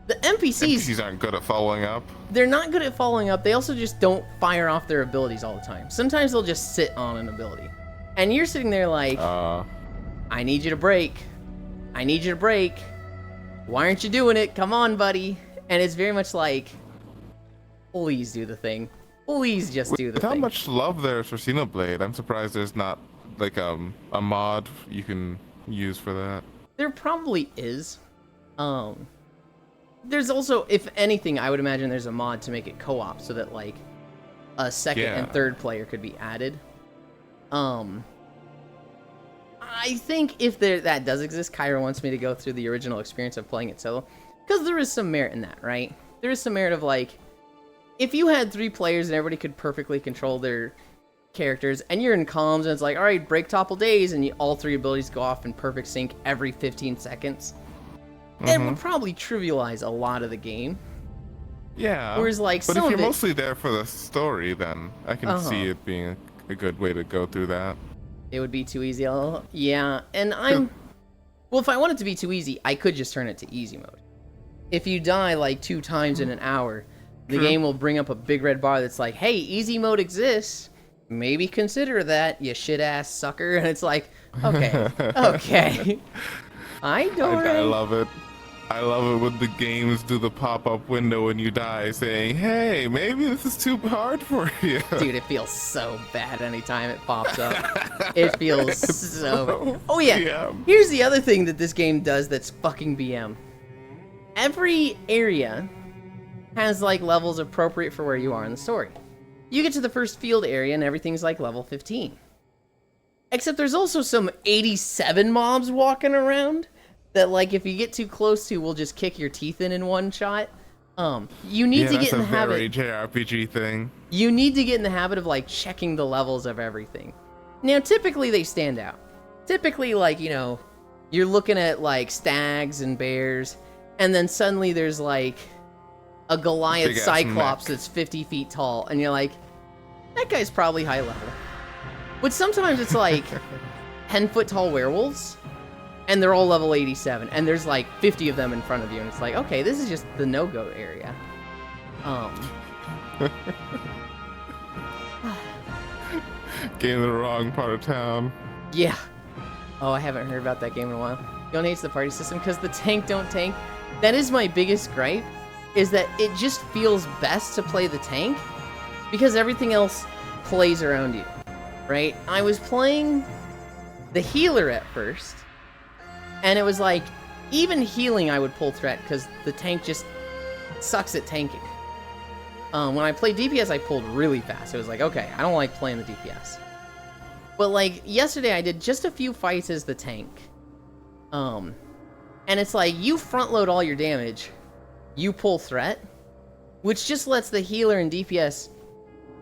The NPCs aren't good at following up. They're not good at following up. They also just don't fire off their abilities all the time. Sometimes they'll just sit on an ability. And you're sitting there like, I need you to break. I need you to break. Why aren't you doing it? Come on, buddy. And it's very much like, please do the thing. Please just do the With thing. how much love there is for Xenoblade, I'm surprised there's not like a mod you can use for that. There probably is. There's also, if anything, I would imagine there's a mod to make it co-op so that like a second and third player could be added. I think if that does exist, Kyra wants me to go through the original experience of playing it solo, because there is some merit in that, right? There is some merit of like, if you had 3 players and everybody could perfectly control their characters, and you're in comms and it's like, all right, break, topple, daze, and all 3 abilities go off in perfect sync every 15 seconds. It would probably trivialize a lot of the game. Yeah. Whereas, like, but some if you're of it, mostly there for the story, then I can see it being a good way to go through that. it would be too easy. Yeah, and well, if I want it to be too easy, I could just turn it to easy mode. If you die like 2 times in an hour, the game will bring up a big red bar that's like, hey, easy mode exists. Maybe consider that, you shit-ass sucker. And it's like, okay, okay. I love it. I love it when the games do the pop-up window when you die saying, hey, maybe this is too hard for you. Dude, it feels so bad anytime it pops up. It feels so bad. Oh, yeah. Here's the other thing that this game does that's fucking BM. Every area has, like, levels appropriate for where you are in the story. You get to the first field area and everything's, like, level 15. Except there's also some 87 mobs walking around that, like, if you get too close to, will just kick your teeth in one shot. You need to get in the habit. JRPG thing. You need to get in the habit of, like, checking the levels of everything. Now, typically they stand out. Typically, like, you're looking at, like, stags and bears, and then suddenly there's, like, a Goliath Cyclops that's 50 feet tall, and you're like, that guy's probably high level. But sometimes it's like 10-foot tall werewolves, and they're all level 87, and there's like 50 of them in front of you, and it's like, okay, this is just the no-go area. Getting in the wrong part of town. Yeah. Oh, I haven't heard about that game in a while. Yon hates the party system because the tank don't tank. That is my biggest gripe, is that it just feels best to play the tank because everything else plays around you, right? I was playing the healer at first, and it was like, even healing I would pull threat because the tank just sucks at tanking. When I played DPS, I pulled really fast. It was like, okay, I don't like playing the DPS. But like, yesterday I did just a few fights as the tank. And it's like, you front load all your damage, you pull threat, which just lets the healer and DPS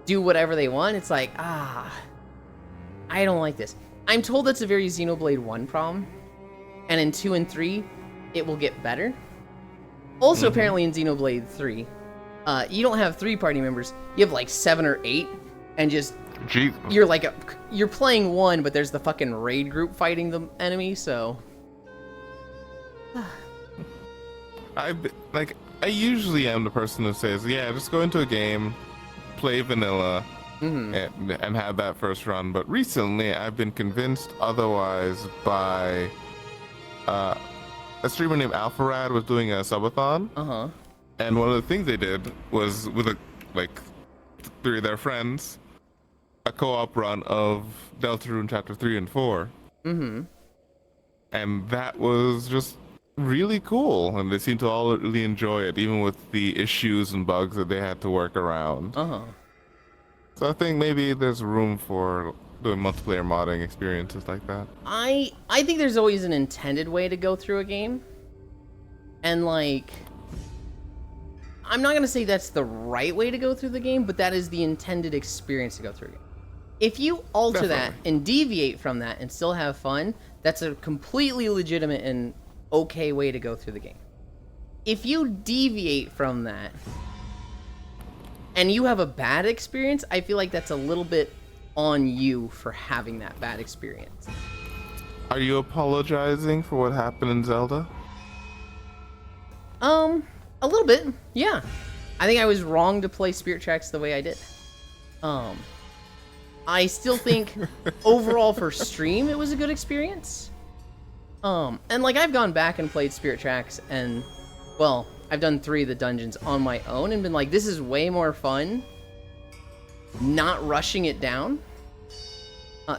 do whatever they want. It's like, I don't like this. I'm told that's a very Xenoblade 1 problem, and in 2 and 3, it will get better. Also, apparently in Xenoblade 3, you don't have 3 party members, you have like 7 or 8, and just, you're playing one, but there's the fucking raid group fighting the enemy, so... I usually am the person who says, yeah, just go into a game, play vanilla, and have that first run. But recently, I've been convinced otherwise by a streamer named Alpharad was doing a subathon. And one of the things they did was with 3 of their friends, a co-op run of Deltarune Chapter 3 and 4. Mm-hmm. And that was just really cool, and they seemed to all really enjoy it, even with the issues and bugs that they had to work around. Uh-huh. So I think maybe there's room for doing multiplayer modding experiences like that. I think there's always an intended way to go through a game. And like, I'm not gonna say that's the right way to go through the game, but that is the intended experience to go through a game. If you alter that and deviate from that and still have fun, that's a completely legitimate and okay way to go through the game. If you deviate from that and you have a bad experience, I feel like that's a little bit on you for having that bad experience. Are you apologizing for what happened in Zelda? A little bit, yeah. I think I was wrong to play Spirit Tracks the way I did. I still think overall for stream it was a good experience. And like I've gone back and played Spirit Tracks, and well, I've done 3 of the dungeons on my own and been like, this is way more fun not rushing it down.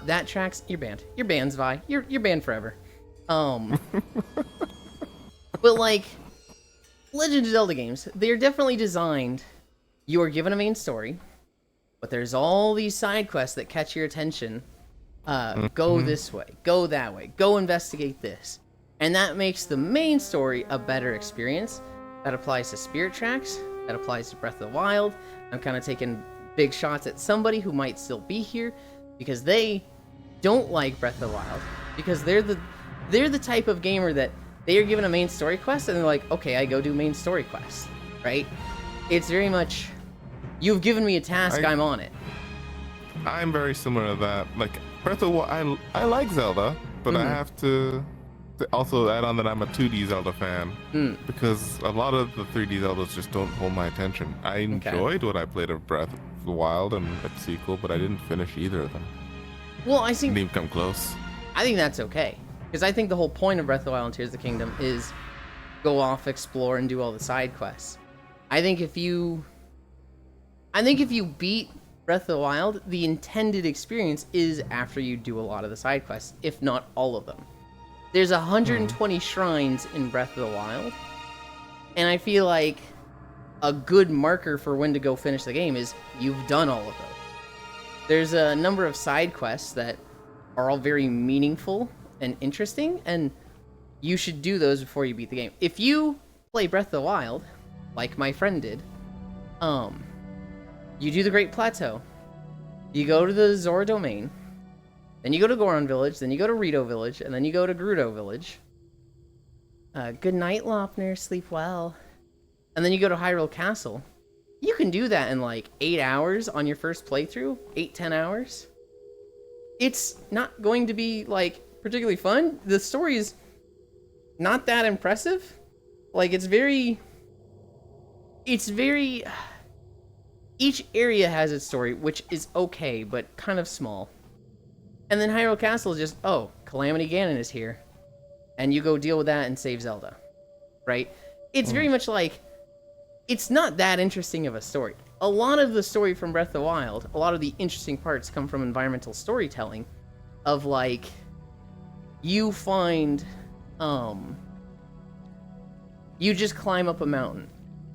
That tracks, you're banned. You're banned, Zvi. You're banned forever. But like Legend of Zelda games, they're definitely designed, you are given a main story, but there's all these side quests that catch your attention. Go this way, go that way, go investigate this. And that makes the main story a better experience. That applies to Spirit Tracks, that applies to Breath of the Wild. I'm kind of taking big shots at somebody who might still be here because they don't like Breath of the Wild, because they're the type of gamer that they are given a main story quest and they're like, okay, I go do main story quest, right? It's very much, you've given me a task, I'm on it. I'm very similar to that. Like Breath of the Wild, I like Zelda, but I have to also add on that I'm a 2D Zelda fan because a lot of the 3D Zeldas just don't hold my attention. I enjoyed what I played of Breath of the Wild and its sequel, but I didn't finish either of them. Well, I think didn't even come close. I think that's okay, because I think the whole point of Breath of the Wild and Tears of the Kingdom is go off, explore, and do all the side quests. I think if you beat Breath of the Wild, the intended experience is after you do a lot of the side quests, if not all of them. There's 120 shrines in Breath of the Wild, and I feel like a good marker for when to go finish the game is you've done all of those. There's a number of side quests that are all very meaningful and interesting, and you should do those before you beat the game. If you play Breath of the Wild, like my friend did, you do the Great Plateau, you go to the Zora Domain, then you go to Goron Village, then you go to Rito Village, and then you go to Gerudo Village. Good night, Lopner, sleep well. And then you go to Hyrule Castle. You can do that in like 8 hours on your first playthrough, 8-10 hours. It's not going to be like particularly fun. The story is not that impressive. Like it's very, each area has its story, which is okay, but kind of small. And then Hyrule Castle is just, oh, Calamity Ganon is here. And you go deal with that and save Zelda. Right? It's very much like, it's not that interesting of a story. A lot of the story from Breath of the Wild, a lot of the interesting parts come from environmental storytelling. Of like, you find, you just climb up a mountain.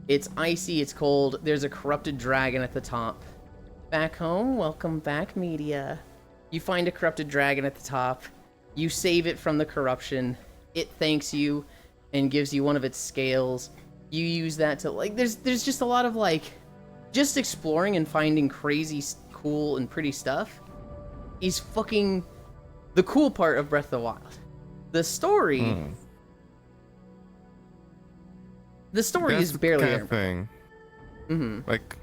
It's icy, it's cold, there's a corrupted dragon at the top. Back home, welcome back, media. You find a corrupted dragon at the top, you save it from the corruption, it thanks you and gives you one of its scales. You use that to, like, there's just a lot of, like, just exploring and finding crazy, cool, and pretty stuff is fucking the cool part of Breath of the Wild. The story... The story is barely kind of thing. Mm-hmm. Like,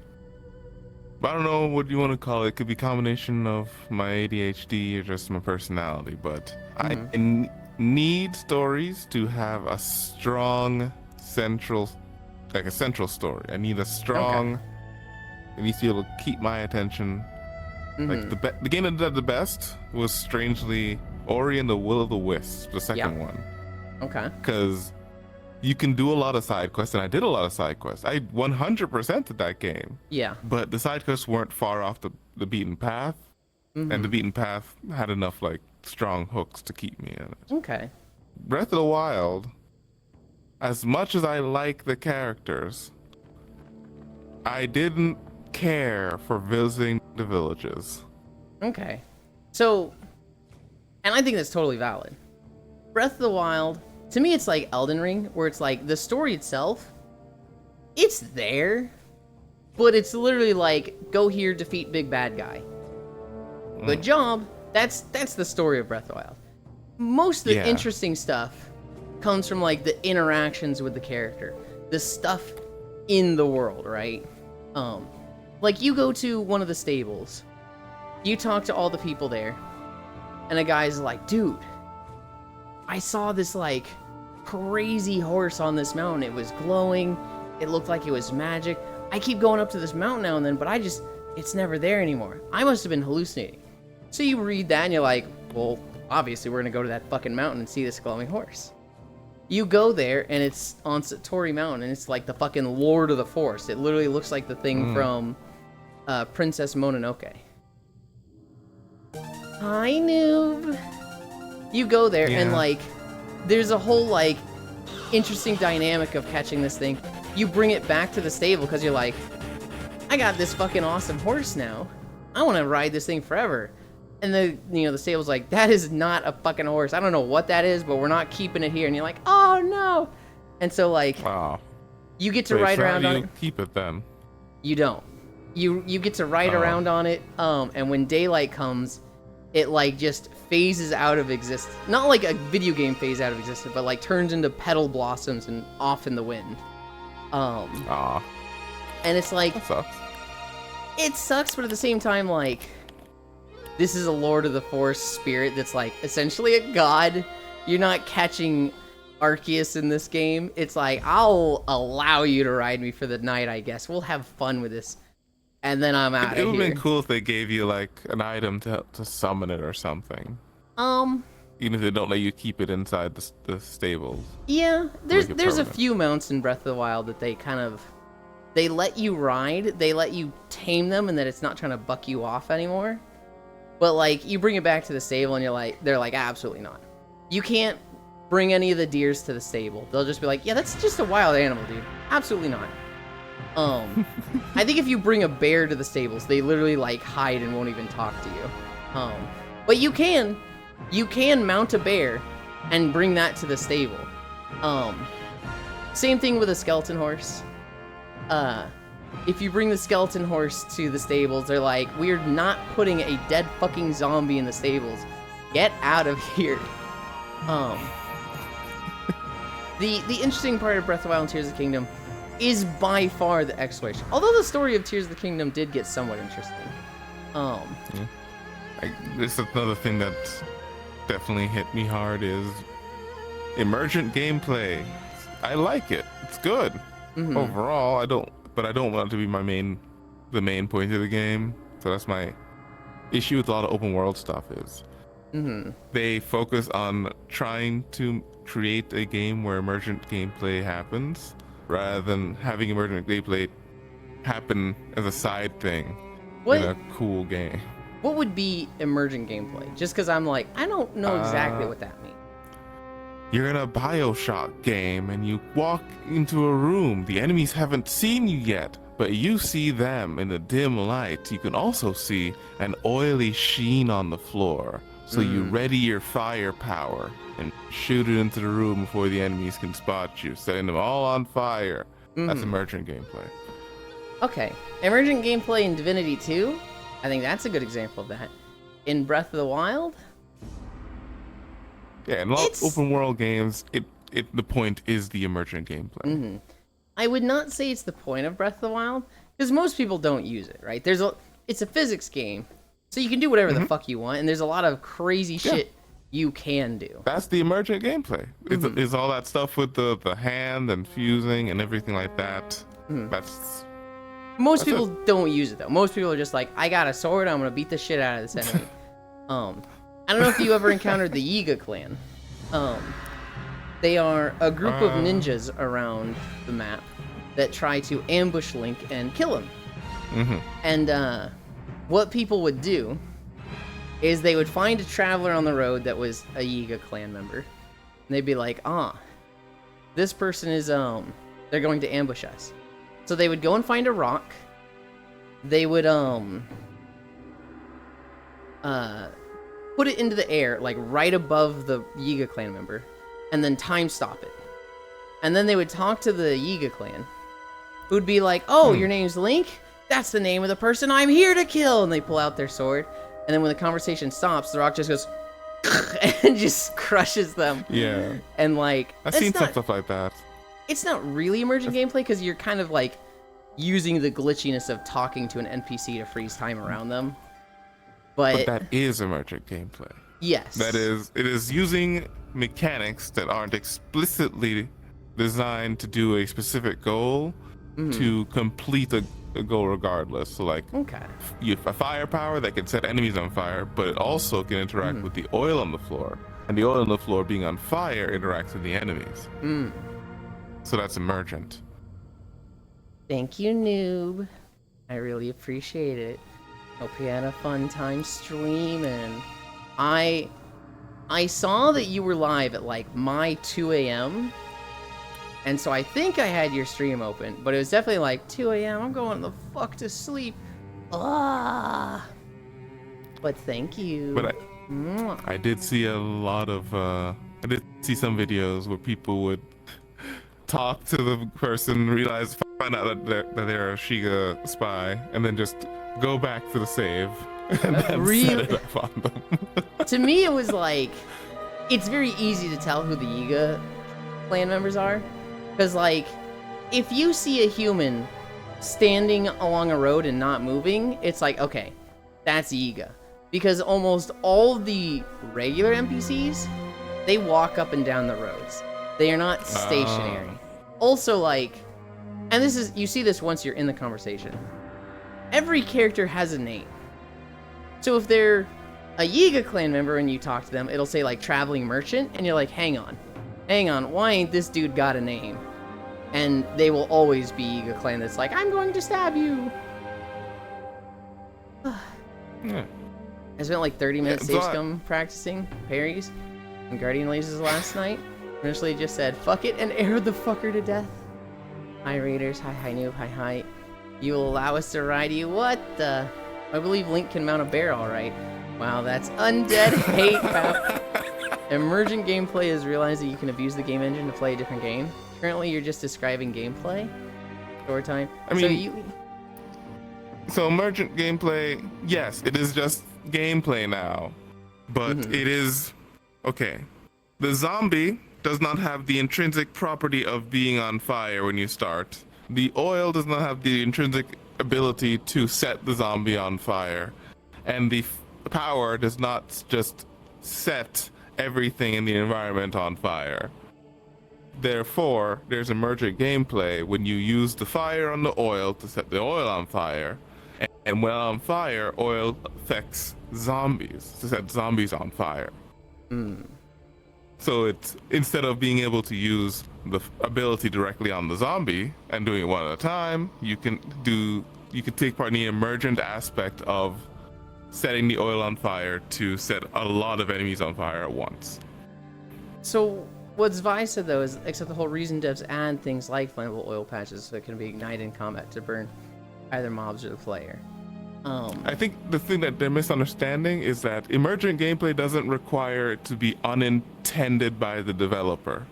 I don't know what you want to call it. It could be a combination of my ADHD or just my personality, but I need stories to have a strong central story. I need a strong. It needs to be able to keep my attention. Like the game that did the best was strangely Ori and the Will of the Wisp, the second one. Okay. Because you can do a lot of side quests, and I did a lot of side quests. I 100%ed that game. Yeah. But the side quests weren't far off the beaten path. and the beaten path had enough like strong hooks to keep me in it. Okay. Breath of the Wild, as much as I like the characters, I didn't care for visiting the villages. Okay. So, and I think that's totally valid. Breath of the Wild, to me, it's like Elden Ring, where it's like the story itself, it's there, but it's literally like, go here, defeat big bad guy. Good job. That's the story of Breath of the Wild. Most of the interesting stuff comes from like the interactions with the character, the stuff in the world, right? Like you go to one of the stables, you talk to all the people there, and a guy's like, dude, I saw this like crazy horse on this mountain. It was glowing. It looked like it was magic. I keep going up to this mountain now and then, but it's never there anymore. I must have been hallucinating. So you read that and you're like, well, obviously we're gonna go to that fucking mountain and see this glowing horse. You go there and it's on Satori Mountain and it's like the fucking Lord of the Forest. It literally looks like the thing from Princess Mononoke. Hi, noob. You go there and like, there's a whole like interesting dynamic of catching this thing. You bring it back to the stable because you're like, I got this fucking awesome horse now. I want to ride this thing forever. And the stable's like, that is not a fucking horse. I don't know what that is, but we're not keeping it here. And you're like, oh no. And so like, you get to ride around on it. Keep it then. You don't. You get to ride around on it. And when daylight comes, it like just phases out of existence. Not like a video game phase out of existence, but like turns into petal blossoms and off in the wind. And it's like, that sucks. It sucks, but at the same time, like, this is a Lord of the Forest spirit that's like essentially a god. You're not catching Arceus in this game. It's like, I'll allow you to ride me for the night, I guess. We'll have fun with this. And then I'm out of here. It would have been cool if they gave you like an item to summon it or something. Even if they don't let you keep it inside the stables. Yeah, there's a few mounts in Breath of the Wild that they let you ride, they let you tame them, and that it's not trying to buck you off anymore. But like, you bring it back to the stable, and they're like, absolutely not. You can't bring any of the deers to the stable. They'll just be like, yeah, that's just a wild animal, dude. Absolutely not. I think if you bring a bear to the stables, they literally like hide and won't even talk to you. But you can mount a bear and bring that to the stable. Same thing with a skeleton horse. If you bring the skeleton horse to the stables, they're like, we're not putting a dead fucking zombie in the stables. Get out of here. The interesting part of Breath of the Wild and Tears of the Kingdom is by far the exploration. Although the story of Tears of the Kingdom did get somewhat interesting. This is another thing that definitely hit me hard is emergent gameplay. I like it. It's good. Overall, I don't want it to be the main point of the game. So that's my issue with a lot of open world stuff is they focus on trying to create a game where emergent gameplay happens rather than having emergent gameplay happen as a side thing in a cool game. What would be emergent gameplay? Just because I'm like, I don't know exactly what that means. You're in a BioShock game and you walk into a room. The enemies haven't seen you yet, but you see them in the dim light. You can also see an oily sheen on the floor. So you ready your firepower and shoot it into the room before the enemies can spot you, setting them all on fire. That's emergent gameplay. Okay. Emergent gameplay in Divinity 2? I think that's a good example of that. In Breath of the Wild? Yeah, in a lot of open world games, the point is the emergent gameplay. I would not say it's the point of Breath of the Wild, because most people don't use it, right? It's a physics game, so you can do whatever the fuck you want, and there's a lot of crazy shit you can do. That's the emergent gameplay. It's all that stuff with the hand and fusing and everything like that. Most people don't use it though. Most people are just like, I got a sword, I'm gonna beat the shit out of this enemy. I don't know if you ever encountered the Yiga clan. They are a group of ninjas around the map that try to ambush Link and kill him. And what people would do is they would find a traveler on the road that was a Yiga clan member. And they'd be like, this person is, they're going to ambush us. So they would go and find a rock. They would, put it into the air, like right above the Yiga clan member, and then time stop it. And then they would talk to the Yiga clan, who would be like, oh, your name's Link? That's the name of the person I'm here to kill. And they pull out their sword. And then when the conversation stops, the rock just goes and just crushes them. Yeah. And like, I've seen some stuff like that. It's not really emergent gameplay because you're kind of like using the glitchiness of talking to an NPC to freeze time around them. But that is emergent gameplay. Yes. It is using mechanics that aren't explicitly designed to do a specific goal to complete a goal regardless. So like, you have a firepower that can set enemies on fire, but it also can interact with the oil on the floor. And the oil on the floor being on fire interacts with the enemies. So that's emergent. Thank you, noob. I really appreciate it. Hope you had a fun time streaming. I saw that you were live at like my 2 a.m. And so I think I had your stream open, but it was definitely like 2 a.m. I'm going the fuck to sleep. But thank you. But I did see a lot of, I did see some videos where people would talk to the person, find out that they're a Shiga spy, and then just go back to the save and then set it up on them. To me, it was like, it's very easy to tell who the Yiga clan members are. Because, like, if you see a human standing along a road and not moving, it's like, okay, that's Yiga. Because almost all the regular NPCs, they walk up and down the roads. They are not stationary. Also, like, and this is, you see this once you're in the conversation. Every character has a name. So if they're a Yiga clan member and you talk to them, it'll say, like, traveling merchant, and you're like, hang on, why ain't this dude got a name? And they will always be Yiga clan that's like, I'm going to stab you. Yeah. I spent like 30 minutes save scum practicing parries and guardian lasers last night. Eventually just said, fuck it, and arrowed the fucker to death. Hi raiders, hi noob, hi. You will allow us to ride you? What the? I believe Link can mount a bear alright. Wow, that's undead hate, pal. Emergent gameplay is realizing you can abuse the game engine to play a different game. Currently, you're just describing gameplay. Story time. I mean, so emergent gameplay, yes, it is just gameplay now. But it is... Okay. The zombie does not have the intrinsic property of being on fire when you start. The oil does not have the intrinsic ability to set the zombie on fire. And the power does not just set everything in the environment on fire. Therefore, there's emergent gameplay when you use the fire on the oil to set the oil on fire. And when on fire, oil affects zombies to set zombies on fire. So it's, instead of being able to use the ability directly on the zombie and doing it one at a time, you can take part in the emergent aspect of setting the oil on fire to set a lot of enemies on fire at once. So what Zvi said though is, except the whole reason devs add things like flammable oil patches so it can be ignited in combat to burn either mobs or the player. I think the thing that they're misunderstanding is that emergent gameplay doesn't require it to be unintended by the developer.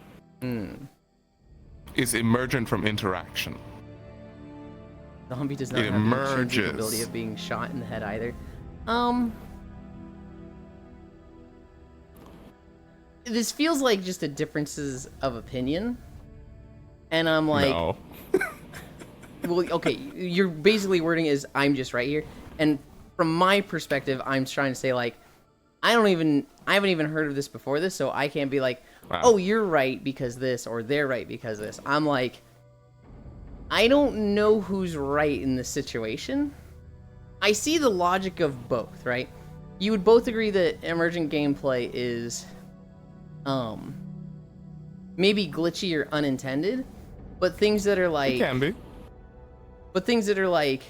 It's emergent from interaction. Zombie does not have the intrinsic ability of being shot in the head either. This feels like just a differences of opinion. And I'm like... No. Well, okay, you're basically wording is I'm just right here. And from my perspective, I'm trying to say, like, I haven't even heard of this before this, so I can't be like, wow, oh, you're right because this, or they're right because this. I'm like, I don't know who's right in this situation. I see the logic of both, right? You would both agree that emergent gameplay is, maybe glitchy or unintended, but things that are like... It can be. But things that are like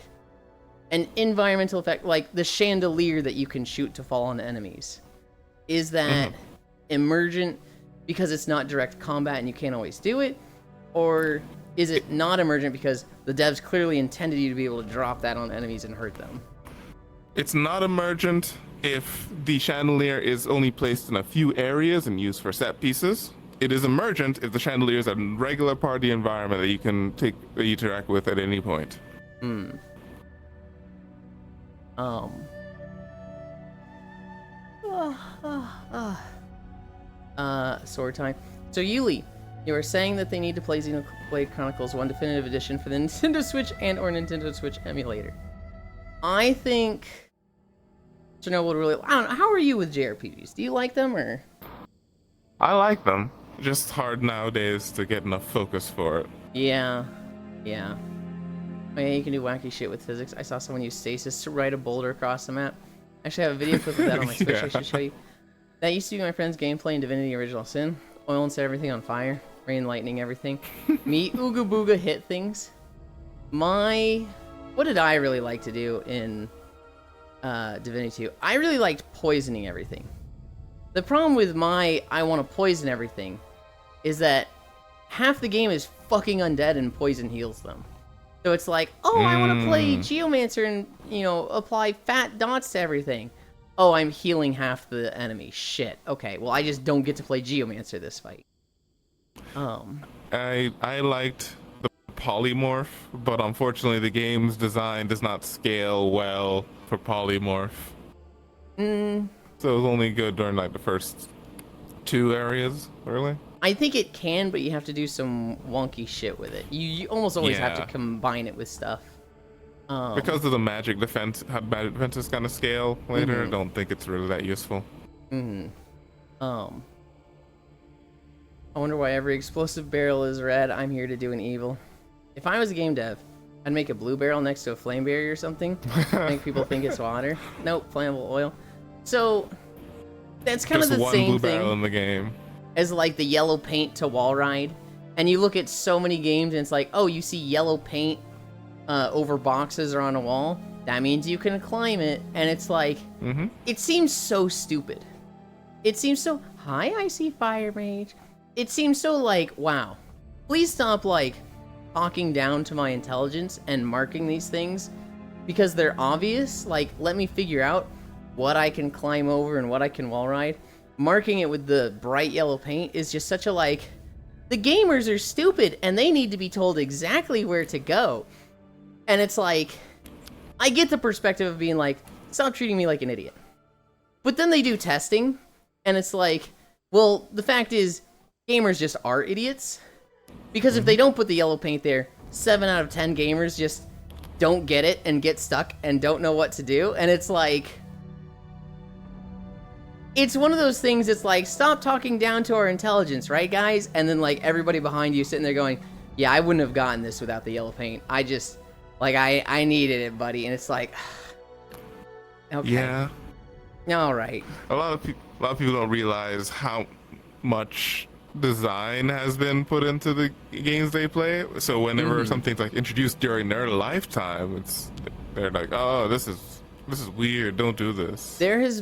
an environmental effect, like the chandelier that you can shoot to fall on enemies. Is that emergent because it's not direct combat and you can't always do it? Or is it not emergent because the devs clearly intended you to be able to drop that on enemies and hurt them? It's not emergent if the chandelier is only placed in a few areas and used for set pieces. It is emergent if the chandelier is a regular part of the environment that you can interact with at any point. Sword time. So Yuli, you were saying that they need to play Xenoblade Chronicles 1 Definitive Edition for the Nintendo Switch and/or Nintendo Switch emulator. I think Chernobyl would really. I don't know. How are you with JRPGs? Do you like them or? I like them. Just hard nowadays to get enough focus for it. Yeah. Oh, yeah, you can do wacky shit with physics. I saw someone use stasis to ride a boulder across the map. I actually have a video clip of that on my Switch I should show you. That used to be my friend's gameplay in Divinity Original Sin. Oil and set everything on fire. Rain, lightning, everything. Me, ooga booga, hit things. What did I really like to do in Divinity 2? I really liked poisoning everything. The problem with I want to poison everything is that half the game is fucking undead and poison heals them. So it's like, oh, I want to play Geomancer and, apply fat dots to everything. Oh, I'm healing half the enemy. Shit. Okay, well, I just don't get to play Geomancer this fight. I liked the polymorph, but unfortunately the game's design does not scale well for polymorph. So it was only good during like the first 2 areas, really. I think it can, but you have to do some wonky shit with it. You almost always have to combine it with stuff. Because of the magic defense, how magic defenses kind of scale later, I don't think it's really that useful. I wonder why every explosive barrel is red. I'm here to do an evil. If I was a game dev, I'd make a blue barrel next to a flame barrier or something. Make people think it's water. Nope, flammable oil. So that's kind of the same thing barrel in the game as like the yellow paint to wall ride. And you look at so many games and it's like, oh, you see yellow paint over boxes or on a wall. That means you can climb it. And it's like, it seems so stupid. It seems so, hi, I see Fire Mage. It seems so like, wow, please stop like talking down to my intelligence and marking these things because they're obvious. Like, let me figure out what I can climb over and what I can wall ride. Marking it with the bright yellow paint is just such a like, the gamers are stupid and they need to be told exactly where to go. And it's like, I get the perspective of being like, stop treating me like an idiot. But then they do testing and it's like, well, the fact is, gamers just are idiots. Because if they don't put the yellow paint there, 7 out of 10 gamers just don't get it and get stuck and don't know what to do. And it's like, it's one of those things, it's like, stop talking down to our intelligence, right, guys? And then, like, everybody behind you sitting there going, yeah, I wouldn't have gotten this without the yellow paint. I just, like, I needed it, buddy. And it's like, okay. Yeah. All right. A lot of people don't realize how much design has been put into the games they play. So whenever something's like introduced during their lifetime, they're like, oh, this is weird. Don't do this. There's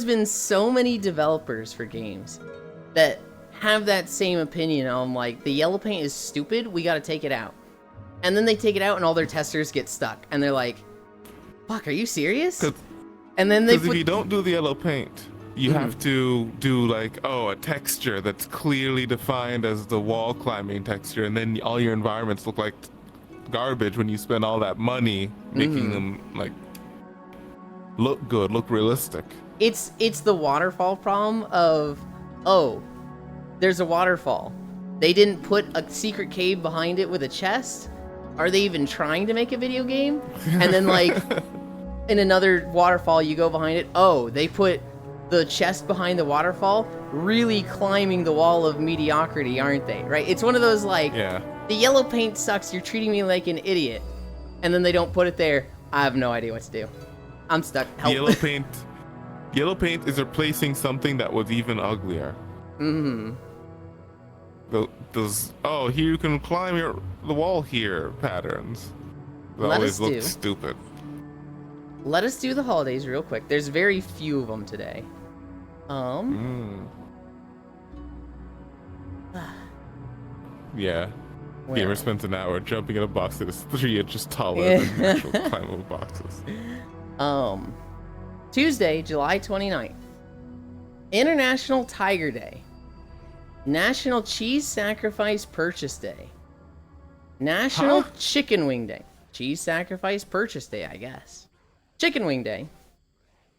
been so many developers for games that have that same opinion on like, the yellow paint is stupid, we gotta take it out. And then they take it out and all their testers get stuck and they're like, fuck, are you serious? And then if you don't do the yellow paint, you have to do like, a texture that's clearly defined as the wall climbing texture, and then all your environments look like garbage when you spend all that money making them like look good, look realistic. It's the waterfall problem of, oh, there's a waterfall. They didn't put a secret cave behind it with a chest? Are they even trying to make a video game? And then like, in another waterfall you go behind it, oh, they put the chest behind the waterfall, really climbing the wall of mediocrity, aren't they? Right? It's one of those like, the yellow paint sucks, you're treating me like an idiot. And then they don't put it there. I have no idea what to do. I'm stuck. Help. Yellow paint is replacing something that was even uglier. Those, here you can climb the wall here patterns. They Let always us look do. stupid. Let us do the holidays real quick. There's very few of them today. Yeah. Where Gamer are spends an hour jumping in a box that is 3 inches taller than actual climbable boxes. we? Tuesday, July 29th. International Tiger Day. National Cheese Sacrifice Purchase Day. National Chicken Wing Day. Cheese Sacrifice Purchase Day, I guess. Chicken Wing Day.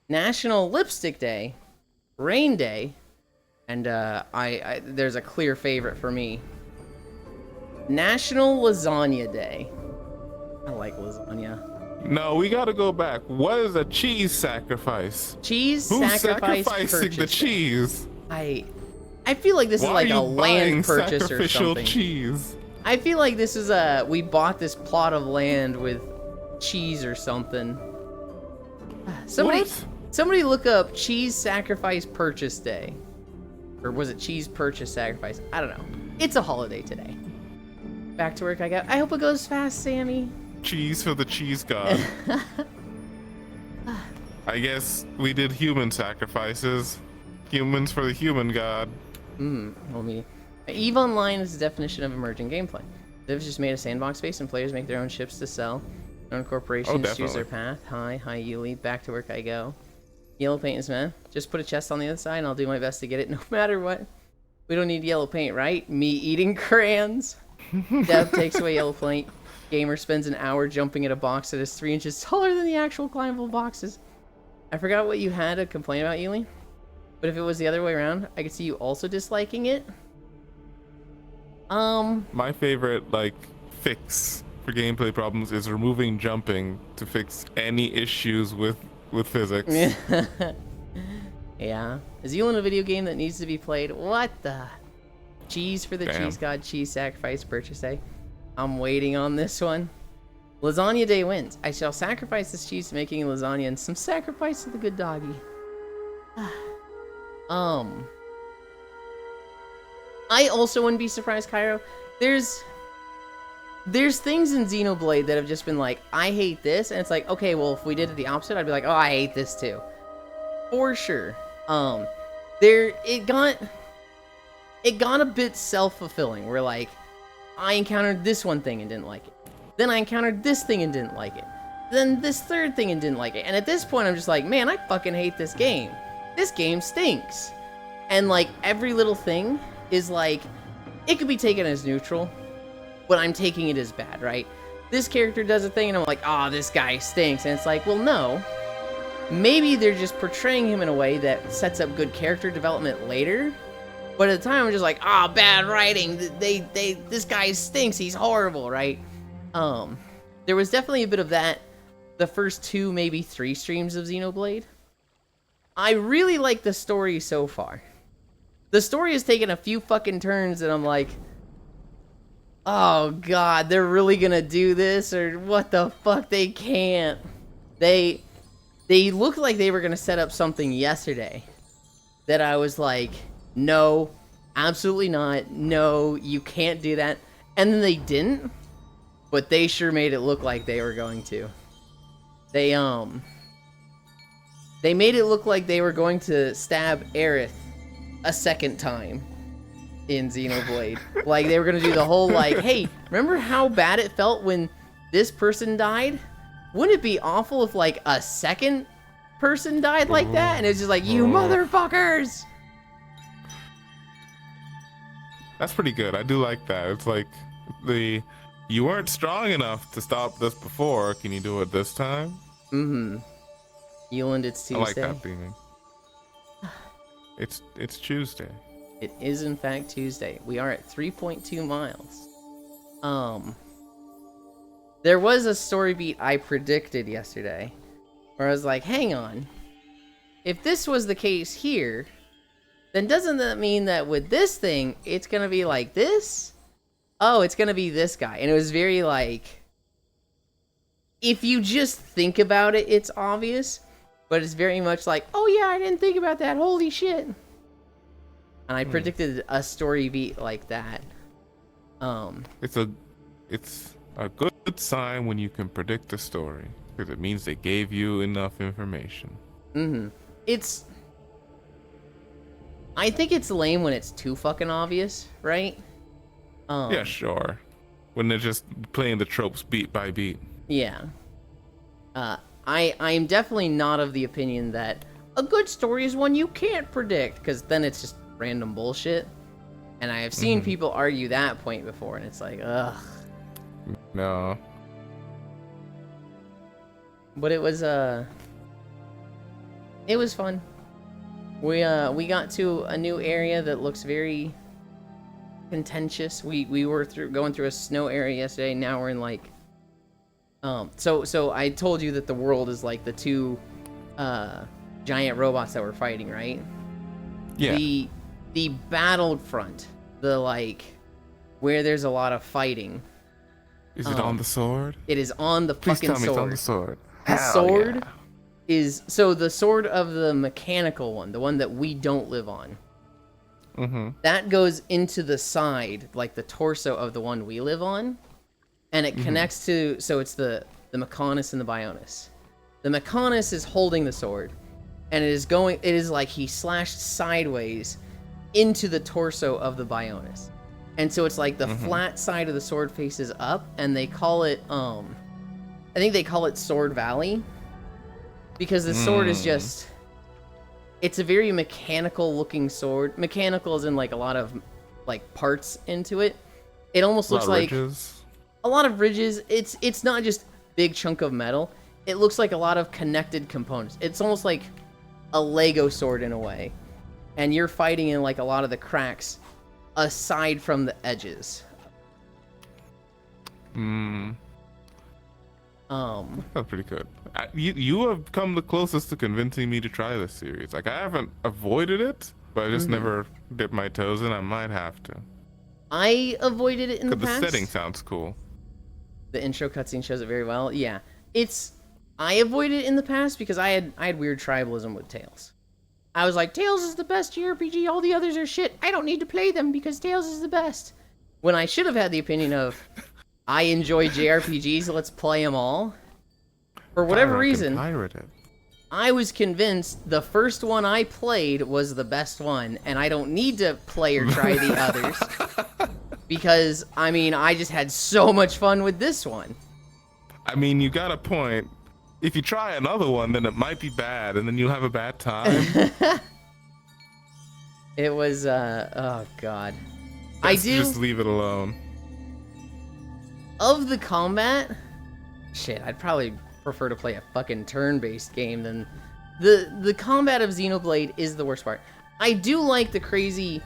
National Lipstick Day. Rain Day. And there's a clear favorite for me. National Lasagna Day. I like lasagna. No, we gotta go back. What is a cheese sacrifice? Cheese Who's Sacrifice sacrificing Purchase the Day. cheese? I feel like this is like a land purchase or sacrificial something. cheese? I feel like this is we bought this plot of land with cheese or something. Somebody look up Cheese Sacrifice Purchase Day. Or was it Cheese Purchase Sacrifice? I don't know. It's a holiday today. Back to work I go. I hope it goes fast, Sammy. Cheese for the cheese god. I guess we did human sacrifices. Humans for the human god. Let me. EVE Online is the definition of emerging gameplay. They've just made a sandbox space and players make their own ships to sell. Their own corporations choose their path. Hi, Yuli. Back to work I go. Yellow paint is man. Just put a chest on the other side and I'll do my best to get it no matter what. We don't need yellow paint, right? Me eating crayons. Dev takes away yellow paint. Gamer spends an hour jumping at a box that is 3 inches taller than the actual climbable boxes. I forgot what you had to complain about, Yuli. But if it was the other way around, I could see you also disliking it. My favorite, fix for gameplay problems is removing jumping to fix any issues with physics. Yeah. Is Yulin a video game that needs to be played? What the? Cheese for the cheese god, cheese sacrifice purchase day. I'm waiting on this one. Lasagna day wins. I shall sacrifice this cheese to making lasagna and some sacrifice to the good doggy. I also wouldn't be surprised, Cairo. There's things in Xenoblade that have just been like, I hate this, and it's like, okay, well, if we did it the opposite, I'd be like, oh, I hate this too. For sure. It got a bit self-fulfilling, where like, I encountered this one thing and didn't like it. Then I encountered this thing and didn't like it. Then this third thing and didn't like it. And at this point, I'm just like, man, I fucking hate this game. This game stinks. And like, every little thing is like, it could be taken as neutral, but I'm taking it as bad, right? This character does a thing and I'm like, oh, this guy stinks. And it's like, well, no. Maybe they're just portraying him in a way that sets up good character development later. But at the time, I'm just like, ah, oh, bad writing. This guy stinks. He's horrible, right? There was definitely a bit of that the first 2, maybe 3 streams of Xenoblade. I really like the story so far. The story has taken a few fucking turns and I'm like, oh god, they're really gonna do this? Or what the fuck, they can't. They looked like they were gonna set up something yesterday that I was like, no, absolutely not. No, you can't do that. And then they didn't, but they sure made it look like they were going to. They made it look like they were going to stab Aerith a second time in Xenoblade. Like, they were going to do the whole, like, hey, remember how bad it felt when this person died? Wouldn't it be awful if, like, a second person died like that? And it's just like, you motherfuckers! That's pretty good. I do like that. It's like, you weren't strong enough to stop this before. Can you do it this time? Mm-hmm. Yuland, it's Tuesday. I like that theming. It's Tuesday. It is in fact Tuesday. We are at 3.2 miles. There was a story beat I predicted yesterday where I was like, hang on. If this was the case here, then doesn't that mean that with this thing, it's gonna be like this? Oh, it's gonna be this guy. And it was very like, if you just think about it, it's obvious. But it's very much like, oh yeah, I didn't think about that. Holy shit. And I predicted a story beat like that. It's a good sign when you can predict a story, because it means they gave you enough information. It's... I think it's lame when it's too fucking obvious, right? Yeah, sure. When they're just playing the tropes beat by beat. Yeah. I'm definitely not of the opinion that a good story is one you can't predict, because then it's just random bullshit. And I have seen people argue that point before, and it's like, ugh. No. But it was fun. We got to a new area that looks very contentious. We were going through a snow area yesterday. Now we're in like, so I told you that the world is like the two giant robots that we're fighting, right? Yeah. The battlefront, the like where there's a lot of fighting. Is it on the sword? It is on the Please fucking tell me sword. it's on the sword. The Hell sword yeah. is so the sword of the mechanical one, the one that we don't live on. That goes into the side, like the torso of the one we live on, and it connects to. So it's the Mechonis and the Bionis. The Mechonis is holding the sword, and it is going. It is like he slashed sideways into the torso of the Bionis, and so it's like the flat side of the sword faces up, and they call it I think they call it Sword Valley, because the sword is just. It's a very mechanical looking sword. Mechanical as in like a lot of like parts into it. It almost looks like ridges. a lot of ridges. It's not just big chunk of metal. It looks like a lot of connected components. It's almost like a Lego sword in a way. And you're fighting in like a lot of the cracks aside from the edges. That's pretty good. You have come the closest to convincing me to try this series. Like, I haven't avoided it, but I just never dipped my toes in. I might have to. I avoided it in the past. The setting sounds cool. The intro cutscene shows it very well. Yeah, I avoided it in the past because I had weird tribalism with Tales. I was like, Tales is the best JRPG. All the others are shit. I don't need to play them because Tales is the best. When I should have had the opinion of, I enjoy JRPGs. Let's play them all. For whatever reason, Pirate it. I was convinced the first one I played was the best one, and I don't need to play or try the others. Because, I mean, I just had so much fun with this one. I mean, you got a point. If you try another one, then it might be bad, and then you'll have a bad time. It was, oh god. Just leave it alone. Of the combat, shit, I'd probably prefer to play a fucking turn-based game than... The combat of Xenoblade is the worst part. I do like the crazy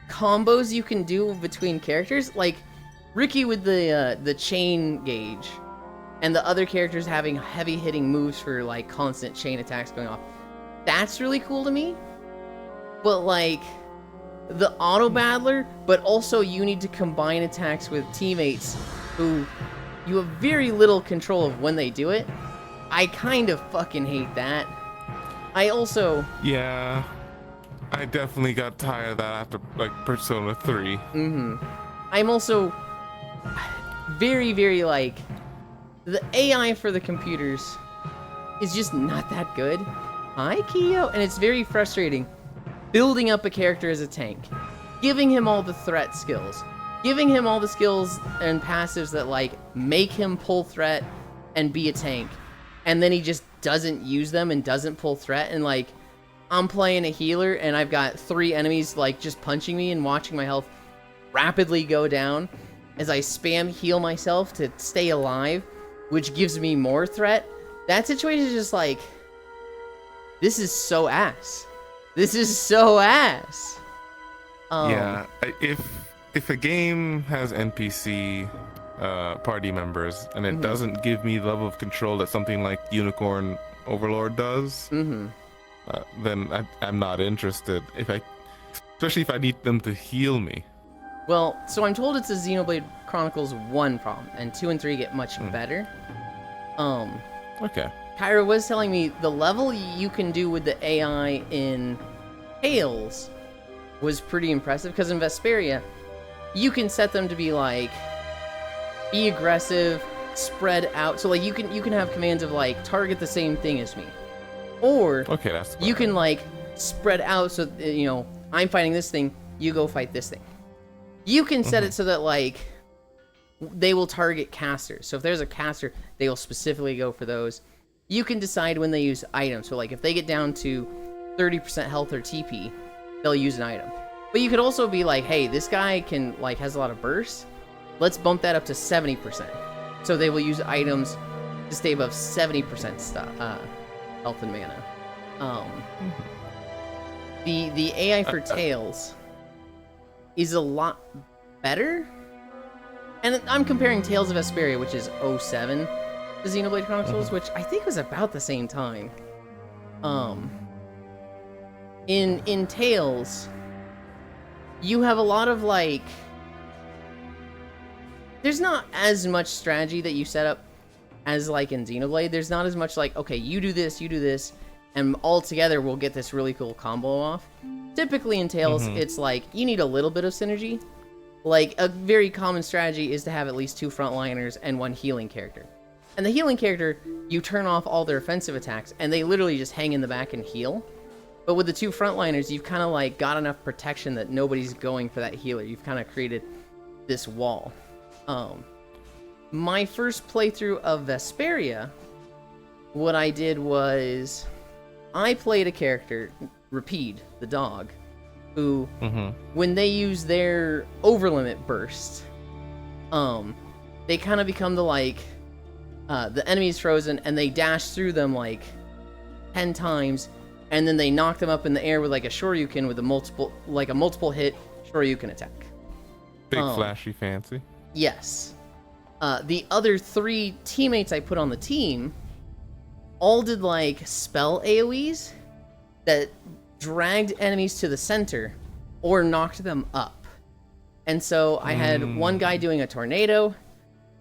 combos you can do between characters, like Ricky with the chain gauge, and the other characters having heavy-hitting moves for, like, constant chain attacks going off. That's really cool to me. But, like, the auto-battler, but also you need to combine attacks with teammates who you have very little control of when they do it. I kind of fucking hate that. I also... Yeah, I definitely got tired of that after, like, Persona 3. I'm also very, very, like... The AI for the computers is just not that good. Hi, Kyo. And it's very frustrating. Building up a character as a tank. Giving him all the threat skills. Giving him all the skills and passives that, like, make him pull threat and be a tank. And then he just doesn't use them and doesn't pull threat. And, like, I'm playing a healer and I've got 3 enemies, like, just punching me and watching my health rapidly go down as I spam heal myself to stay alive, which gives me more threat. That situation is just like, this is so ass. This is so ass. Yeah, if a game has NPC party members and it doesn't give me the level of control that something like Unicorn Overlord does, then I'm not interested. Especially if I need them to heal me. Well, so I'm told it's a Xenoblade Chronicles 1 problem, and 2 and 3 get much better. Okay. Kyra was telling me the level you can do with the AI in Tales was pretty impressive, because in Vesperia, you can set them to be like be aggressive, spread out. So like you can have commands of like target the same thing as me, or Okay, that's you better. can like spread out. So you know I'm fighting this thing, you go fight this thing. You can set it so that like they will target casters. So if there's a caster, they will specifically go for those. You can decide when they use items. So like if they get down to 30% health or TP, they'll use an item. But you could also be like, hey, this guy can like has a lot of bursts. Let's bump that up to 70%. So they will use items to stay above 70% health and mana. The AI for Tails is a lot better. And I'm comparing Tales of Vesperia, which is 07, to Xenoblade Chronicles, which I think was about the same time. In Tales, you have a lot of like, there's not as much strategy that you set up as like in Xenoblade. There's not as much like, okay, you do this, and all together we'll get this really cool combo off. Typically in Tales, it's like you need a little bit of synergy. Like a very common strategy is to have at least 2 frontliners and 1 healing character. And the healing character, you turn off all their offensive attacks, and they literally just hang in the back and heal. But with the 2 frontliners, you've kind of like got enough protection that nobody's going for that healer. You've kind of created this wall. My first playthrough of Vesperia, what I did was I played a character, Rapide, the dog, who, when they use their overlimit burst, they kind of become the like, the enemy's frozen and they dash through them like 10 times, and then they knock them up in the air with like a Shoryuken with a multiple hit Shoryuken attack. Big flashy fancy. Yes. The other 3 teammates I put on the team all did like spell AoEs that dragged enemies to the center or knocked them up. And so I had one guy doing a tornado.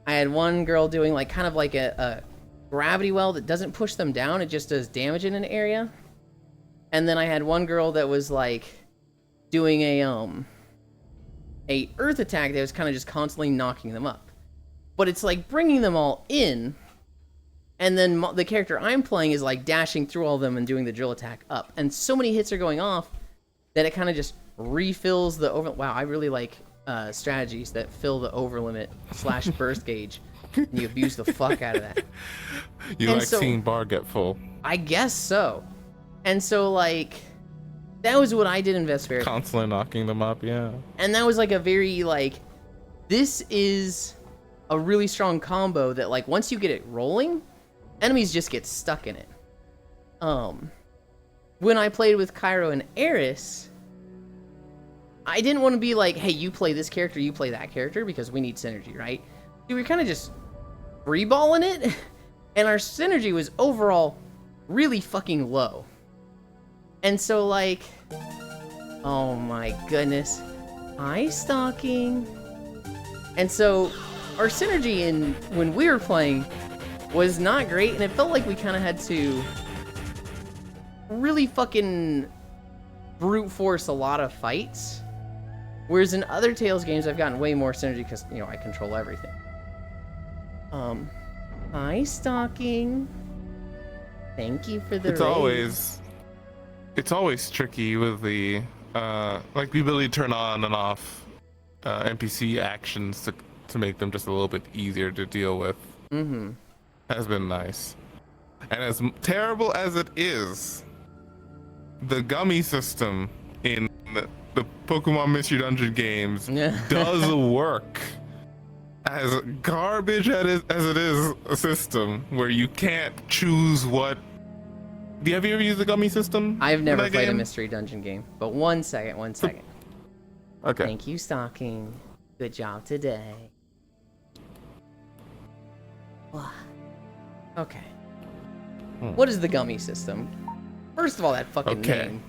I had one girl doing like kind of like a gravity well that doesn't push them down. It just does damage in an area. And then I had one girl that was like doing a earth attack that was kind of just constantly knocking them up. But it's like bringing them all in, and then the character I'm playing is like dashing through all of them and doing the drill attack up. And so many hits are going off that it kind of just refills the over. Wow, I really like strategies that fill the overlimit / burst gauge, and you abuse the fuck out of that. You and like seeing bar get full. I guess so. And so like that was what I did in Vesperia. Constantly knocking them up, yeah. And that was like a very like, this is a really strong combo that like once you get it rolling, enemies just get stuck in it. When I played with Cairo and Eris, I didn't want to be like, hey, you play this character, you play that character, because we need synergy, right? We were kind of just freeballing it, and our synergy was overall really fucking low. And so like, oh my goodness, hi stalking. And so our synergy when we were playing was not great, and it felt like we kind of had to really fucking brute force a lot of fights. Whereas in other Tales games, I've gotten way more synergy because, you know, I control everything. Hi, stalking. Thank you for the It's always tricky with the, like the ability to turn on and off NPC actions to make them just a little bit easier to deal with. Has been nice. And as terrible as it is, the gummy system in the Pokemon Mystery Dungeon games does work. As garbage as it is a system where you can't choose what. Have you ever used the gummy system? I've never played a Mystery Dungeon game, but one second. Okay. Thank you, stalking. Good job today. Okay. What is the gummy system? First of all, that fucking name.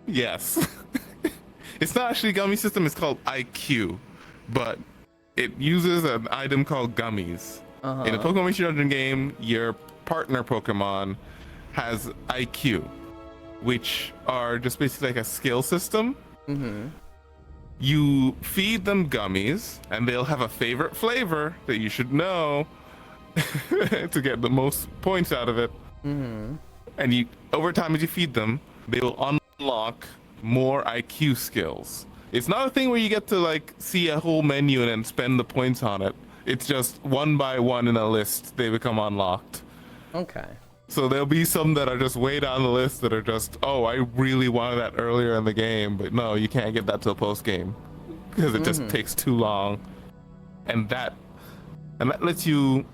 Yes. It's not actually a gummy system, it's called IQ. But it uses an item called gummies. In a Pokemon Mystery Dungeon game, your partner Pokemon has IQ, which are just basically like a skill system. you feed them gummies, and they'll have a favorite flavor that you should know to get the most points out of it. Mm-hmm. And you, over time, as you feed them, they will unlock more IQ skills. It's not a thing where you get to like see a whole menu and then spend the points on it. It's just one by one in a list they become unlocked. Okay. So there'll be some that are just way down the list that are just, oh, I really wanted that earlier in the game, but no, you can't get that till post game because it just takes too long. And that lets you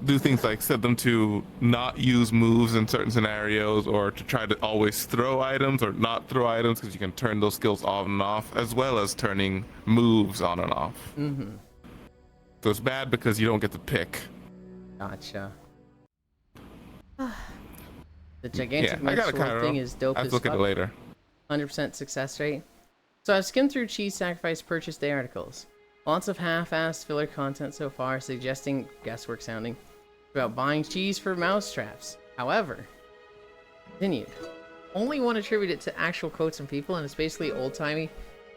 do things like set them to not use moves in certain scenarios, or to try to always throw items or not throw items, because you can turn those skills on and off, as well as turning moves on and off. Mm-hmm. So it's bad because you don't get to pick. Gotcha. The gigantic I gotta sword thing is dope I have as to look at fuck. it later. 100% success rate. So I've skimmed through Cheese Sacrifice purchase day articles. Lots of half-assed filler content so far, suggesting guesswork sounding about buying cheese for mouse traps. However, continued. Only one attribute it to actual quotes from people, and it's basically old-timey.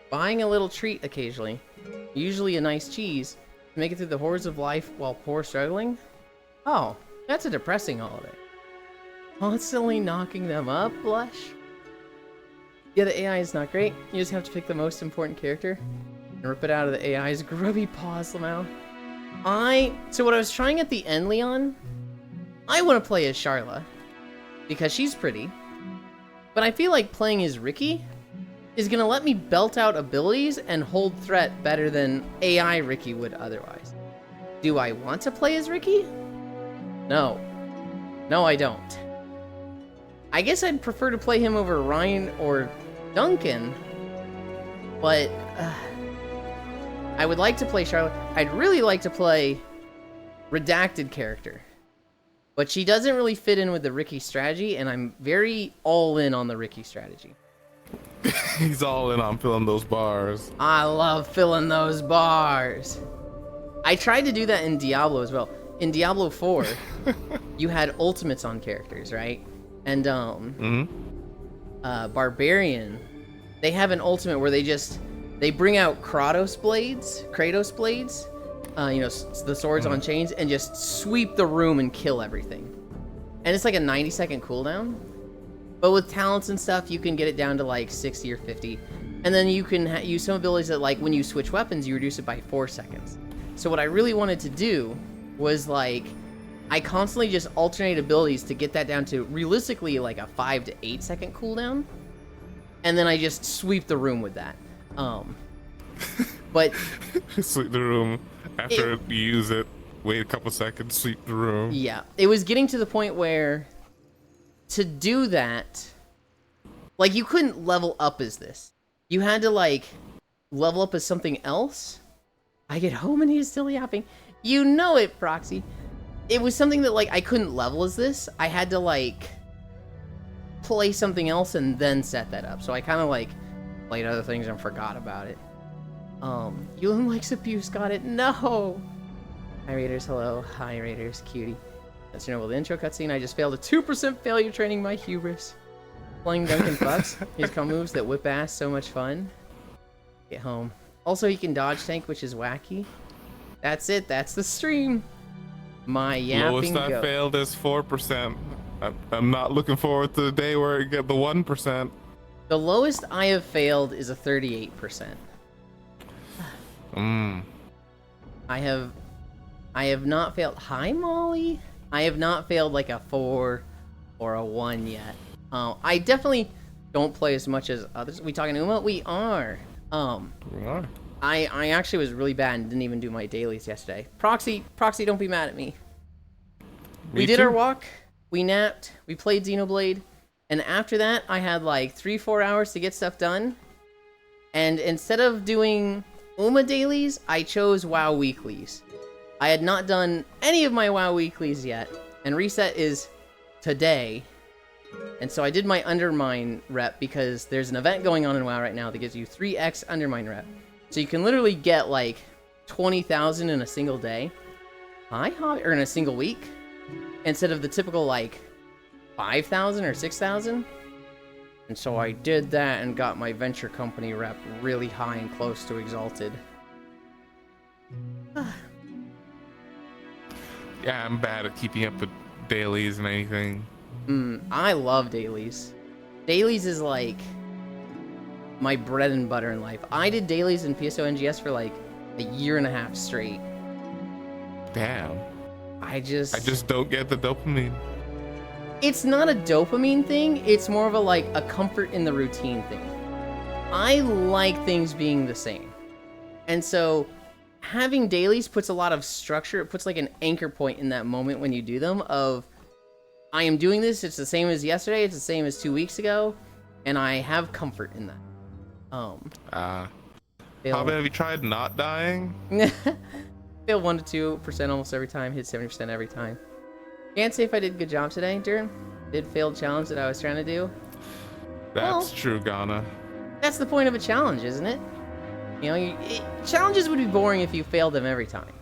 Buying a little treat occasionally, usually a nice cheese, to make it through the horrors of life while poor struggling. Oh, that's a depressing holiday. Constantly knocking them up, blush. Yeah, the AI is not great. You just have to pick the most important character and rip it out of the AI's grubby paws, Lamau. So what I was trying at the end, Leon, I want to play as Sharla because she's pretty, but I feel like playing as Ricky is going to let me belt out abilities and hold threat better than AI Ricky would otherwise. Do I want to play as Ricky? No. No, I don't. I guess I'd prefer to play him over Ryan or Duncan, but I would like to play Charlotte. I'd really like to play Redacted character, but she doesn't really fit in with the Ricky strategy, and I'm very all in on the Ricky strategy. He's all in on filling those bars. I love filling those bars. I tried to do that in Diablo as well. In Diablo 4, you had ultimates on characters, right? And Barbarian, they have an ultimate where they bring out Kratos blades, the swords on chains, and just sweep the room and kill everything. And it's like a 90-second cooldown. But with talents and stuff, you can get it down to like 60 or 50. And then you can use some abilities that, like, when you switch weapons, you reduce it by 4 seconds. So what I really wanted to do was, like, I constantly just alternate abilities to get that down to realistically like a 5 to 8 second cooldown, and then I just sweep the room with that. But sweep the room after you use it. Wait a couple seconds, sweep the room. Yeah, it was getting to the point where to do that, like, you couldn't level up as this. You had to like level up as something else. I get home and he's still yapping. You know it, Proxy. It was something that, like, I couldn't level as this. I had to, like, play something else and then set that up. So I kind of, like, played other things and forgot about it. Yulin likes abuse, got it. No! Hi, Raiders, hello. Hi, Raiders, cutie. That's the intro cutscene. I just failed a 2% failure training my hubris. Playing Duncan Bucks. He's got moves that whip ass, so much fun. Get home. Also, he can dodge tank, which is wacky. That's it, that's the stream. My yapping Lowest I failed is 4%. I'm not looking forward to the day where I get the 1%. The lowest I have failed is a 38%. I have not failed. Hi, Molly. I have not failed like a 4 or a 1 yet. I definitely don't play as much as others. We talking Uma? We are. We are. I actually was really bad and didn't even do my dailies yesterday. Proxy, don't be mad at me. We did our walk, we napped, we played Xenoblade, and after that, I had like 3-4 hours to get stuff done. And instead of doing Uma dailies, I chose WoW weeklies. I had not done any of my WoW weeklies yet, and reset is today. And so I did my Undermine rep because there's an event going on in WoW right now that gives you 3x Undermine rep. So you can literally get like 20,000 in a single day. Hi, Hobby, or in a single week, instead of the typical like 5,000 or 6,000. And so I did that and got my venture company rep really high and close to exalted. Yeah, I'm bad at keeping up with dailies and anything. I love dailies. Dailies is like my bread and butter in life. I did dailies in PSO NGS for like a year and a half straight. Damn. I just don't get the dopamine. It's not a dopamine thing, it's more of a comfort in the routine thing. I like things being the same. And so having dailies puts a lot of structure, it puts like an anchor point in that moment when you do them of I am doing this, it's the same as yesterday, it's the same as 2 weeks ago, and I have comfort in that. How about have you tried not dying? Fail 1 to 2% almost every time, hit 70% every time. Can't say if I did a good job today, Durin. Did failed challenge that I was trying to do. That's true, Ghana. That's the point of a challenge, isn't it? You know, challenges would be boring if you failed them every time.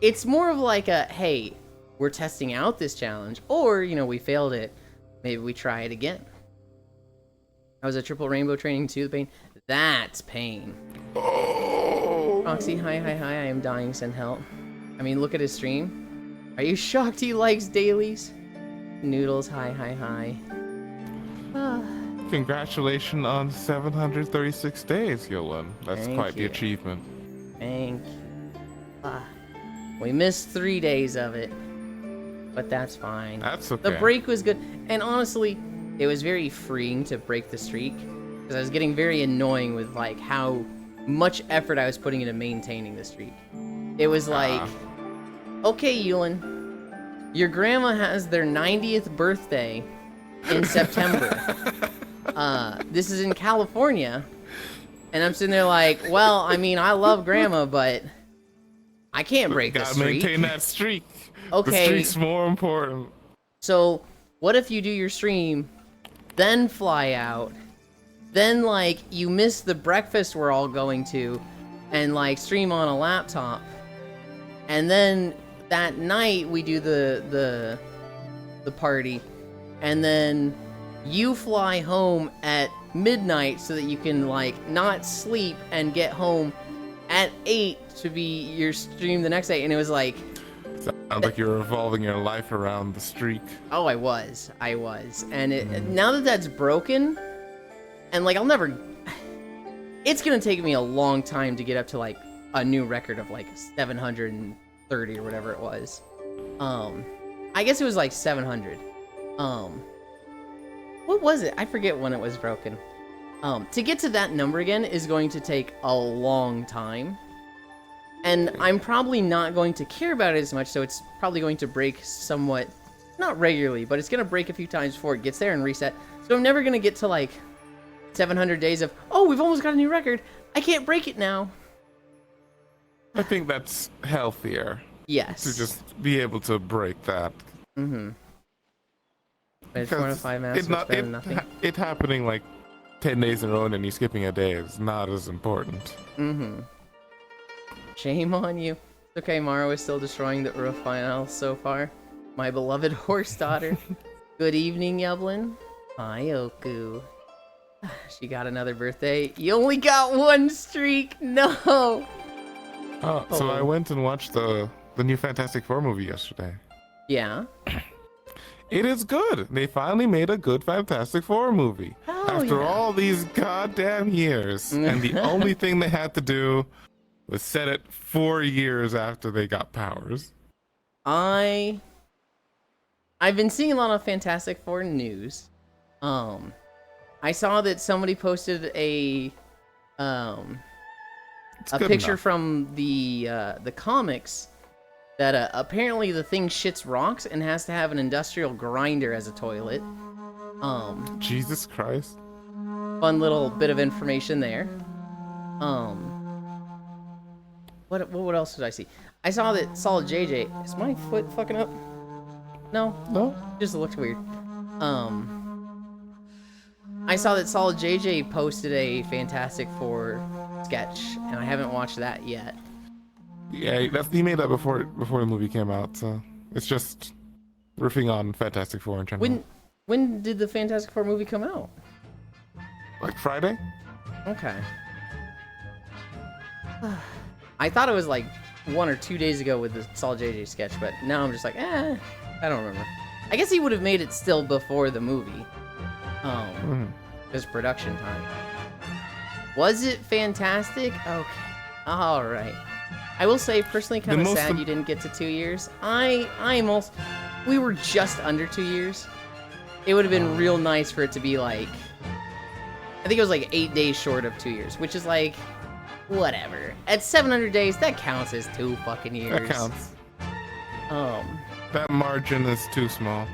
It's more of like a, hey, we're testing out this challenge, or, you know, we failed it. Maybe we try it again. I was a triple rainbow training too, the pain. That's pain. Oh. Roxy, hi, I am dying, send help. I mean, look at his stream. Are you shocked he likes dailies? Noodles, hi. Congratulations on 736 days, Yolan. That's quite the achievement. Thank you. We missed 3 days of it, but that's fine. That's okay. The break was good, and honestly, it was very freeing to break the streak, because I was getting very annoying with like how much effort I was putting into maintaining the streak. It was like, okay, Yulin, your grandma has their 90th birthday in September. This is in California, and I'm sitting there like, well, I mean, I love grandma, but I can't break the streak. Gotta maintain that streak. Okay. The streak's more important. So, what if you do your stream, then fly out, then, like, you miss the breakfast we're all going to, and, like, stream on a laptop, and then that night we do the party, and then you fly home at midnight so that you can, like, not sleep and get home at 8 to be your stream the next day, and it was like... Sounds like you're revolving your life around the streak. Oh, I was. And now that that's broken, and, like, I'll never... It's gonna take me a long time to get up to, like, a new record of, like, 730 or whatever it was. I guess it was, like, 700. What was it? I forget when it was broken. To get to that number again is going to take a long time. And I'm probably not going to care about it as much, so it's probably going to break somewhat, not regularly, but it's going to break a few times before it gets there and reset. So I'm never going to get to, like, 700 days of, oh, we've almost got a new record. I can't break it now. I think that's healthier. Yes. To just be able to break that. Mm-hmm. But it's 4 to 5 masters better than nothing. It happening, like, 10 days in a row and then you skipping a day is not as important. Mm-hmm. Shame on you. It's okay, Maro is still destroying the Ura final so far. My beloved horse daughter. Good evening, Yublin. Hi, Oku. She got another birthday. You only got one streak. No. Oh, so I went and watched the new Fantastic Four movie yesterday. Yeah. It is good. They finally made a good Fantastic Four movie. After all these goddamn years. And the only thing they had to do was set it 4 years after they got powers. I've been seeing a lot of Fantastic Four news. I saw that somebody posted a picture from the comics that apparently the thing shits rocks and has to have an industrial grinder as a toilet. Jesus Christ. Fun little bit of information there. What else did I see? I saw that Solid JJ... Is my foot fucking up? No? Just looked weird. I saw that Solid JJ posted a Fantastic Four sketch, and I haven't watched that yet. Yeah, he made that before the movie came out, so it's just riffing on Fantastic Four in general. When did the Fantastic Four movie come out? like Friday. Okay. I thought it was like 1 or 2 days ago with the Saul JJ sketch, but now I'm just like, I don't remember. I guess he would have made it still before the movie. His production time. Was it fantastic? Okay. All right. I will say, personally, kind of sad you didn't get to 2 years. We were just under 2 years. It would have been real nice for it to be like, I think it was like 8 days short of 2 years, which is like, whatever. At 700 days, that counts as 2 fucking years. That counts. That margin is too small.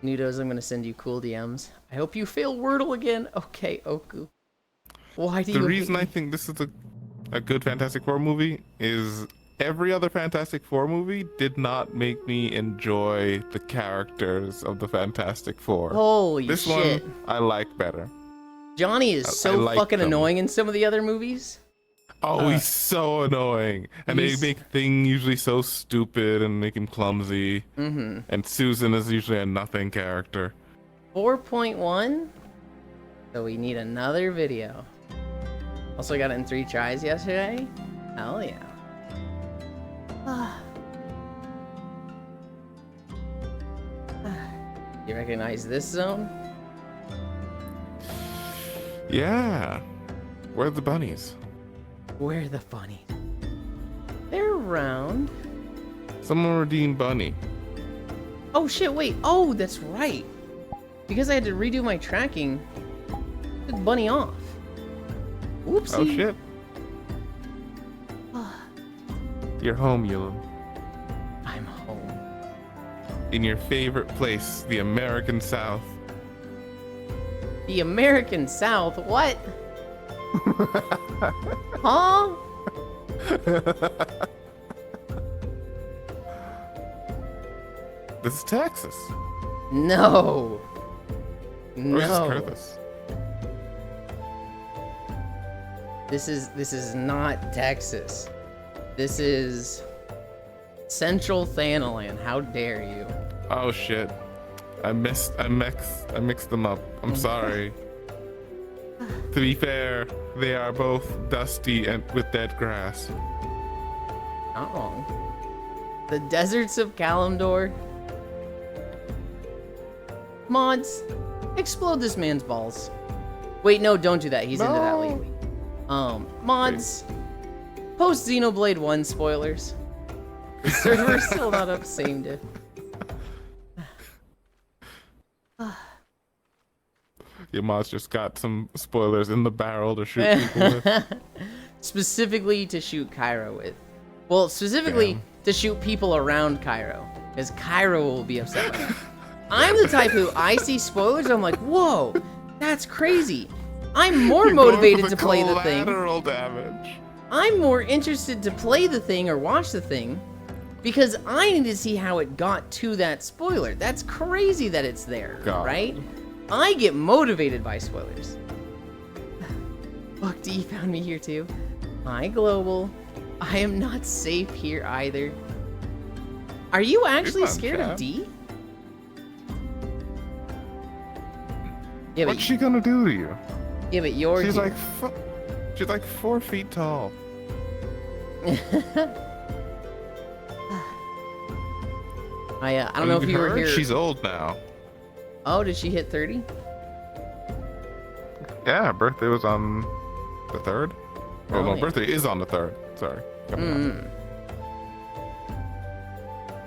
Nudos, I'm gonna send you cool DMs. I hope you fail Wordle again. Okay, Oku. Why do you? The reason I think this is a good Fantastic Four movie is every other Fantastic Four movie did not make me enjoy the characters of the Fantastic Four. Holy this shit. one I like better. Johnny is so like fucking them. annoying in some of the other movies. Oh, he's so annoying. And they make things usually so stupid and make him clumsy. And Susan is usually a nothing character. 4.1. So we need another video. Also got it in 3 tries yesterday. Hell yeah. You recognize this zone? Yeah. Where are the bunnies? Where are the bunnies? They're around. Someone redeem Bunny. Oh shit, wait. Oh, that's right. Because I had to redo my tracking, I took Bunny off. Whoopsie. Oh shit. You're home, Yulin. I'm home. In your favorite place, the American South. The American South? What? Huh? This is Texas. No. Or is this No. Curtis? This is not Texas. This is Central Thanalan. How dare you? Oh shit. I mixed them up. I'm sorry. To be fair, they are both dusty and with dead grass. Not wrong. The deserts of Kalimdor. Mods, explode this man's balls. Wait, no, don't do that. He's into that lately. Mods, post Xenoblade 1 spoilers. The server's still not up, same diff. Your mods just got some spoilers in the barrel to shoot people with. Specifically to shoot Cairo with. Well, specifically to shoot people around Cairo. Because Cairo will be upset by that. I'm the type who, I see spoilers, I'm like, whoa, that's crazy. I'm more motivated to play the thing. Collateral damage. I'm more interested to play the thing or watch the thing because I need to see how it got to that spoiler. That's crazy that it's there, right? I get motivated by spoilers. Fuck, D found me here too. Hi, Global. I am not safe here either. Are you actually scared of D? Yeah, What's she gonna do to you? Yeah, but you're. She's like 4 feet tall. I don't know if you were here. She's old now. Oh, did she hit 30? Yeah, her birthday was on the 3rd. Oh, no, yeah. birthday is on the 3rd. Sorry.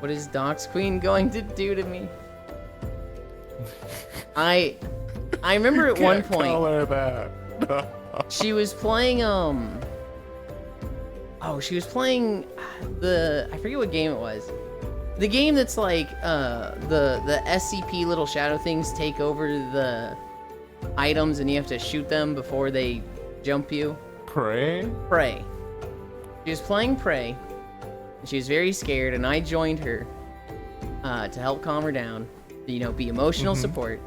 What is Docs Queen going to do to me? I remember at one point Call her that. she was playing she was playing I forget what game it was. The game that's like the SCP little shadow things take over the items and you have to shoot them before they jump you. Prey? Prey. She was playing Prey. And she was very scared and I joined her to help calm her down. You know, be emotional support.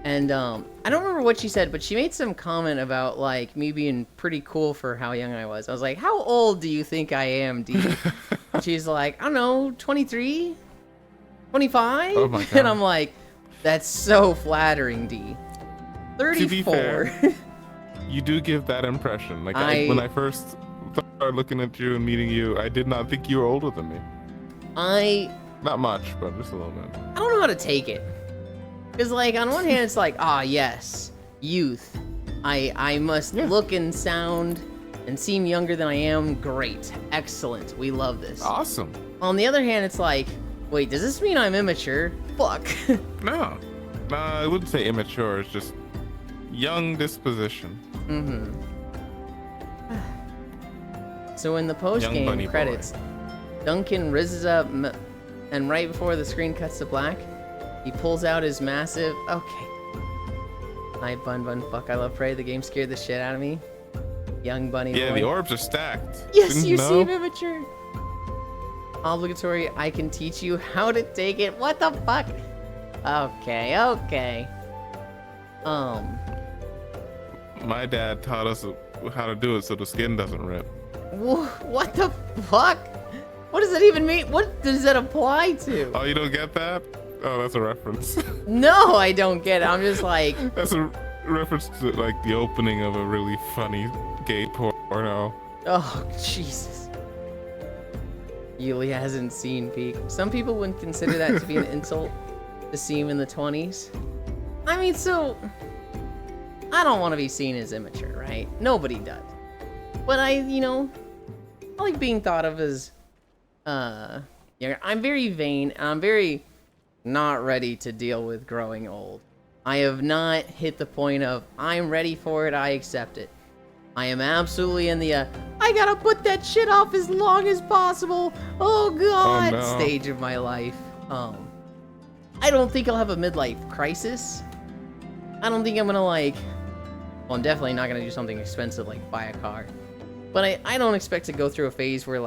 And I don't remember what she said, but she made some comment about like me being pretty cool for how young I was. I was like, "How old do you think I am, D?" She's like, "I don't know, 23, 25." Oh my God. And I'm like, That's so flattering, D. 34. To be fair, you do give that impression. Like when I first started looking at you and meeting you, I did not think you were older than me. Not much, but just a little bit. I don't know how to take it. Because, like, on one hand, it's like, yes, youth. I must look and sound and seem younger than I am. Great. Excellent. We love this. Awesome. On the other hand, it's like, wait, does this mean I'm immature? Fuck. No. I wouldn't say immature. It's just young disposition. So in the post-game credits, Duncan rises up, and right before the screen cuts to black, he pulls out his massive... Okay. Hi, Bun. Fuck, I love Prey. The game scared the shit out of me. Young bunny boy. Yeah, the orbs are stacked. Yes, Didn't you know? seem immature. Obligatory, I can teach you how to take it. What the fuck? Okay. My dad taught us how to do it so the skin doesn't rip. What the fuck? What does that even mean? What does that apply to? Oh, you don't get that? Oh, that's a reference. No, I don't get it. I'm just like... That's a reference to like the opening of a really funny gay porno. Oh, Jesus. Yuli hasn't seen peak. Some people wouldn't consider that to be an insult to see him in the 20s. I mean, so... I don't want to be seen as immature, right? Nobody does. But I like being thought of as, younger. I'm very vain, and I'm very not ready to deal with growing old. I have not hit the point of, I'm ready for it, I accept it. I am absolutely in the, I gotta put that shit off as long as possible, oh god, stage of my life. I don't think I'll have a midlife crisis. I don't think I'm gonna well, I'm definitely not gonna do something expensive like buy a car. But I don't expect to go through a phase where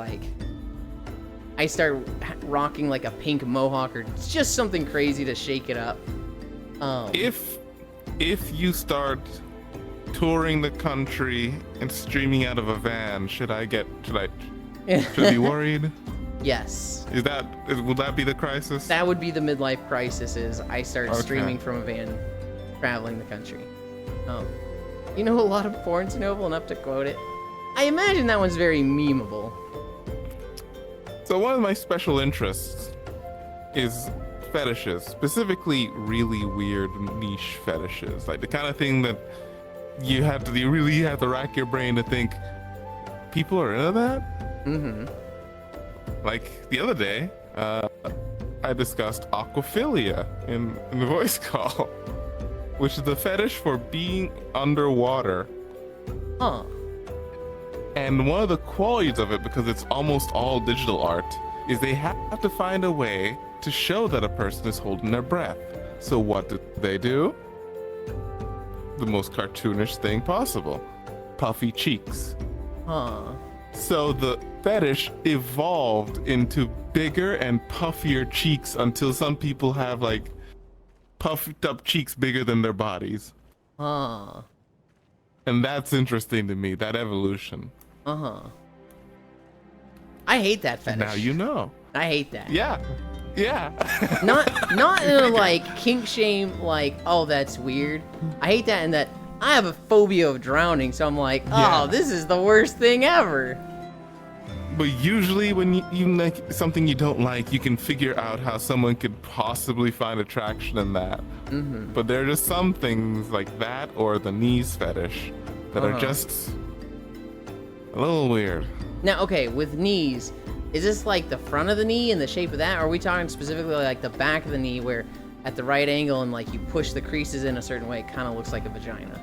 I start rocking like a pink mohawk or just something crazy to shake it up. If you start touring the country and streaming out of a van, should I be worried? Yes. Will that be the crisis? That would be the midlife crisis. Is I start streaming from a van, traveling the country. You know a lot of porn's noble enough to quote it. I imagine that one's very memeable. So one of my special interests is fetishes, specifically really weird niche fetishes, like the kind of thing that you really have to rack your brain to think people are into that. Like the other day, I discussed aquaphilia in the voice call, which is the fetish for being underwater. And one of the qualities of it, because it's almost all digital art, is they have to find a way to show that a person is holding their breath. So what do they do? The most cartoonish thing possible. Puffy cheeks. So the fetish evolved into bigger and puffier cheeks until some people have puffed up cheeks bigger than their bodies. And that's interesting to me, that evolution. I hate that fetish. Now you know. I hate that. Yeah. Not in a kink shame, oh, that's weird. I hate that in that I have a phobia of drowning, so I'm like, this is the worst thing ever. But usually when you like something you don't like, you can figure out how someone could possibly find attraction in that. But there are just some things like that or the knees fetish that are just a little weird. Now, okay, with knees, is this the front of the knee and the shape of that? Or are we talking specifically the back of the knee where at the right angle and you push the creases in a certain way, it kind of looks like a vagina?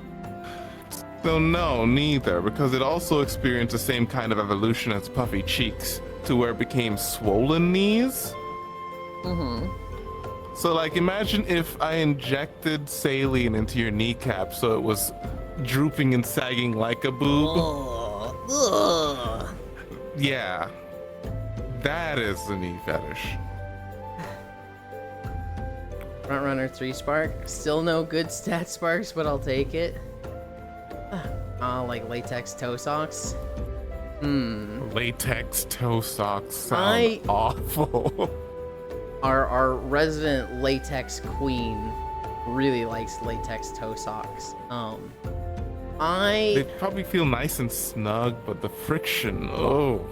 So no, neither, because it also experienced the same kind of evolution as puffy cheeks to where it became swollen knees. So imagine if I injected saline into your kneecap so it was drooping and sagging like a boob. Yeah, that is the knee fetish. Frontrunner 3 Spark. Still no good stat sparks, but I'll take it. Like latex toe socks. Latex toe socks sound awful. Our resident latex queen really likes latex toe socks. They probably feel nice and snug, but the friction, oh.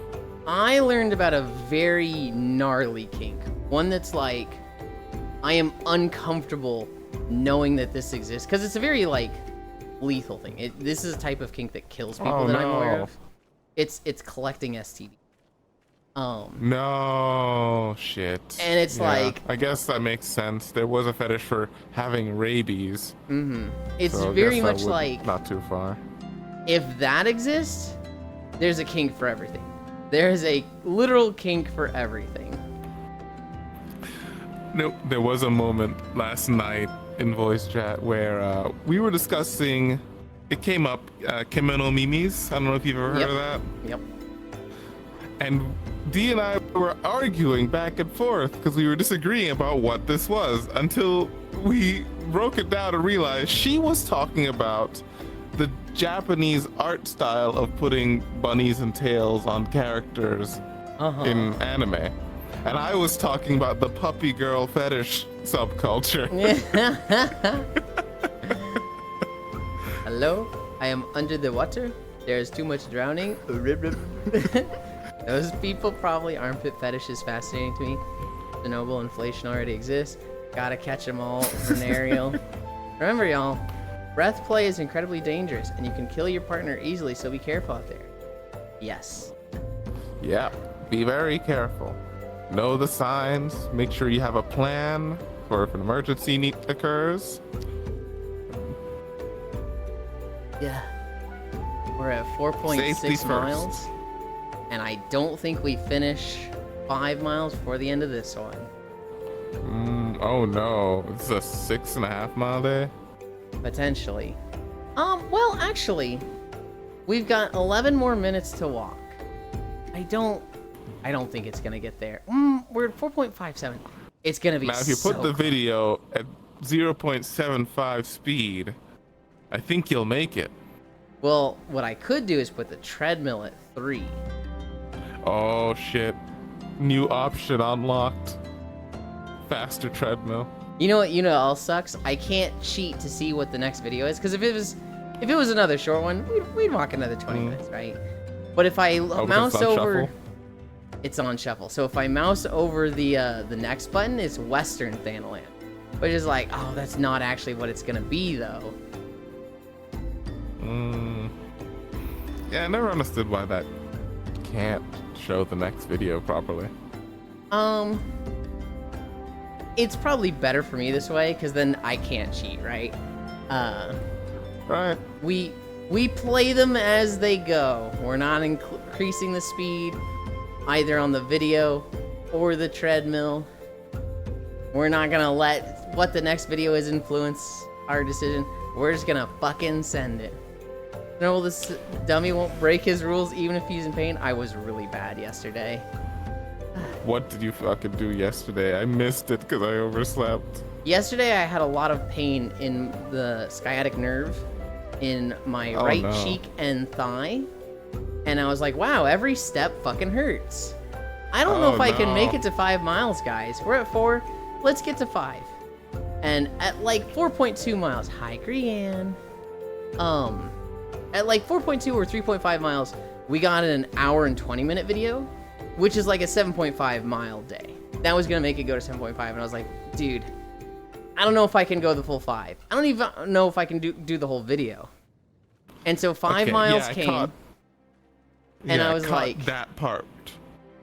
I learned about a very gnarly kink. One that's like, I am uncomfortable knowing that this exists. Because it's a very, like, lethal thing. This is a type of kink that kills people that I'm aware of. It's collecting STD. No, shit. And it's like... I guess that makes sense. There was a fetish for having rabies. Mm-hmm. It's so very much like... Not too far. If that exists, there's a kink for everything. There's a literal kink for everything. No, there was a moment last night in voice chat where we were discussing... It came up, Kimono Mimis. I don't know if you've ever heard of that. Yep. And Dee and I were arguing back and forth because we were disagreeing about what this was until we broke it down and realized she was talking about the Japanese art style of putting bunnies and tails on characters in anime. And I was talking about the puppy girl fetish subculture. Hello, I am under the water. There's too much drowning. Those people probably armpit fetish is fascinating to me. Chernobyl inflation already exists. Gotta catch them all for an aerial. Remember, y'all, breath play is incredibly dangerous, and you can kill your partner easily, so be careful out there. Yes. Yeah, be very careful. Know the signs. Make sure you have a plan for if an emergency occurs. Yeah. We're at 4.6 miles. And I don't think we finish 5 miles before the end of this one. Oh no, it's a 6.5 mile day? Potentially. Well, actually, we've got 11 more minutes to walk. I don't think it's gonna get there. We're at 4.57. It's gonna be now, if you put the video at 0.75 speed, I think you'll make it. Well, what I could do is put the treadmill at 3. Oh shit. New option unlocked. Faster treadmill. You know what else sucks? I can't cheat to see what the next video is, because if it was another short one, we'd walk another 20 minutes, right? But if I mouse over shuffle? It's on shuffle. So if I mouse over the next button, it's Western Thanaland. Which is like, oh, that's not actually what it's gonna be though. Yeah, I never understood why that can't show the next video properly. It's probably better for me this way, because then I can't cheat, right? Right. We play them as they go. We're not increasing the speed either on the video or the treadmill. We're not gonna let what the next video is influence our decision. We're just gonna fucking send it. No, this dummy won't break his rules even if he's in pain. I was really bad yesterday. What did you fucking do yesterday? I missed it because I overslept. Yesterday I had a lot of pain in the sciatic nerve in my right cheek and thigh. And I was like, wow, every step fucking hurts. I don't know if I can make it to 5 miles, guys. We're at 4. Let's get to 5. And at like 4.2 miles, hi, Grianne. At like 4.2 or 3.5 miles, we got an hour and 20-minute video, which is like a 7.5 mile day. That was gonna make it go to 7.5, and I was like, dude, I don't know if I can go the full 5. I don't even know if I can do the whole video. And so 5 miles came, and I was like, that part.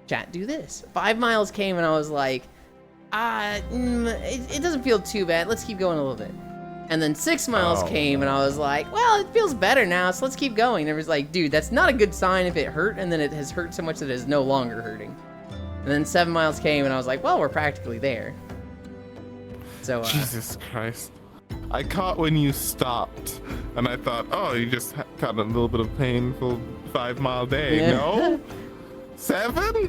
Chat, do this. 5 miles came, and I was like, it doesn't feel too bad. Let's keep going a little bit. And then 6 miles came, and I was like, well, it feels better now, so let's keep going. And it was like, dude, that's not a good sign if it hurt, and then it has hurt so much that it is no longer hurting. And then 7 miles came, and I was like, well, we're practically there. So, Jesus Christ. I caught when you stopped, and I thought, oh, you just got a little bit of painful 5 mile day. Yeah. No? 7?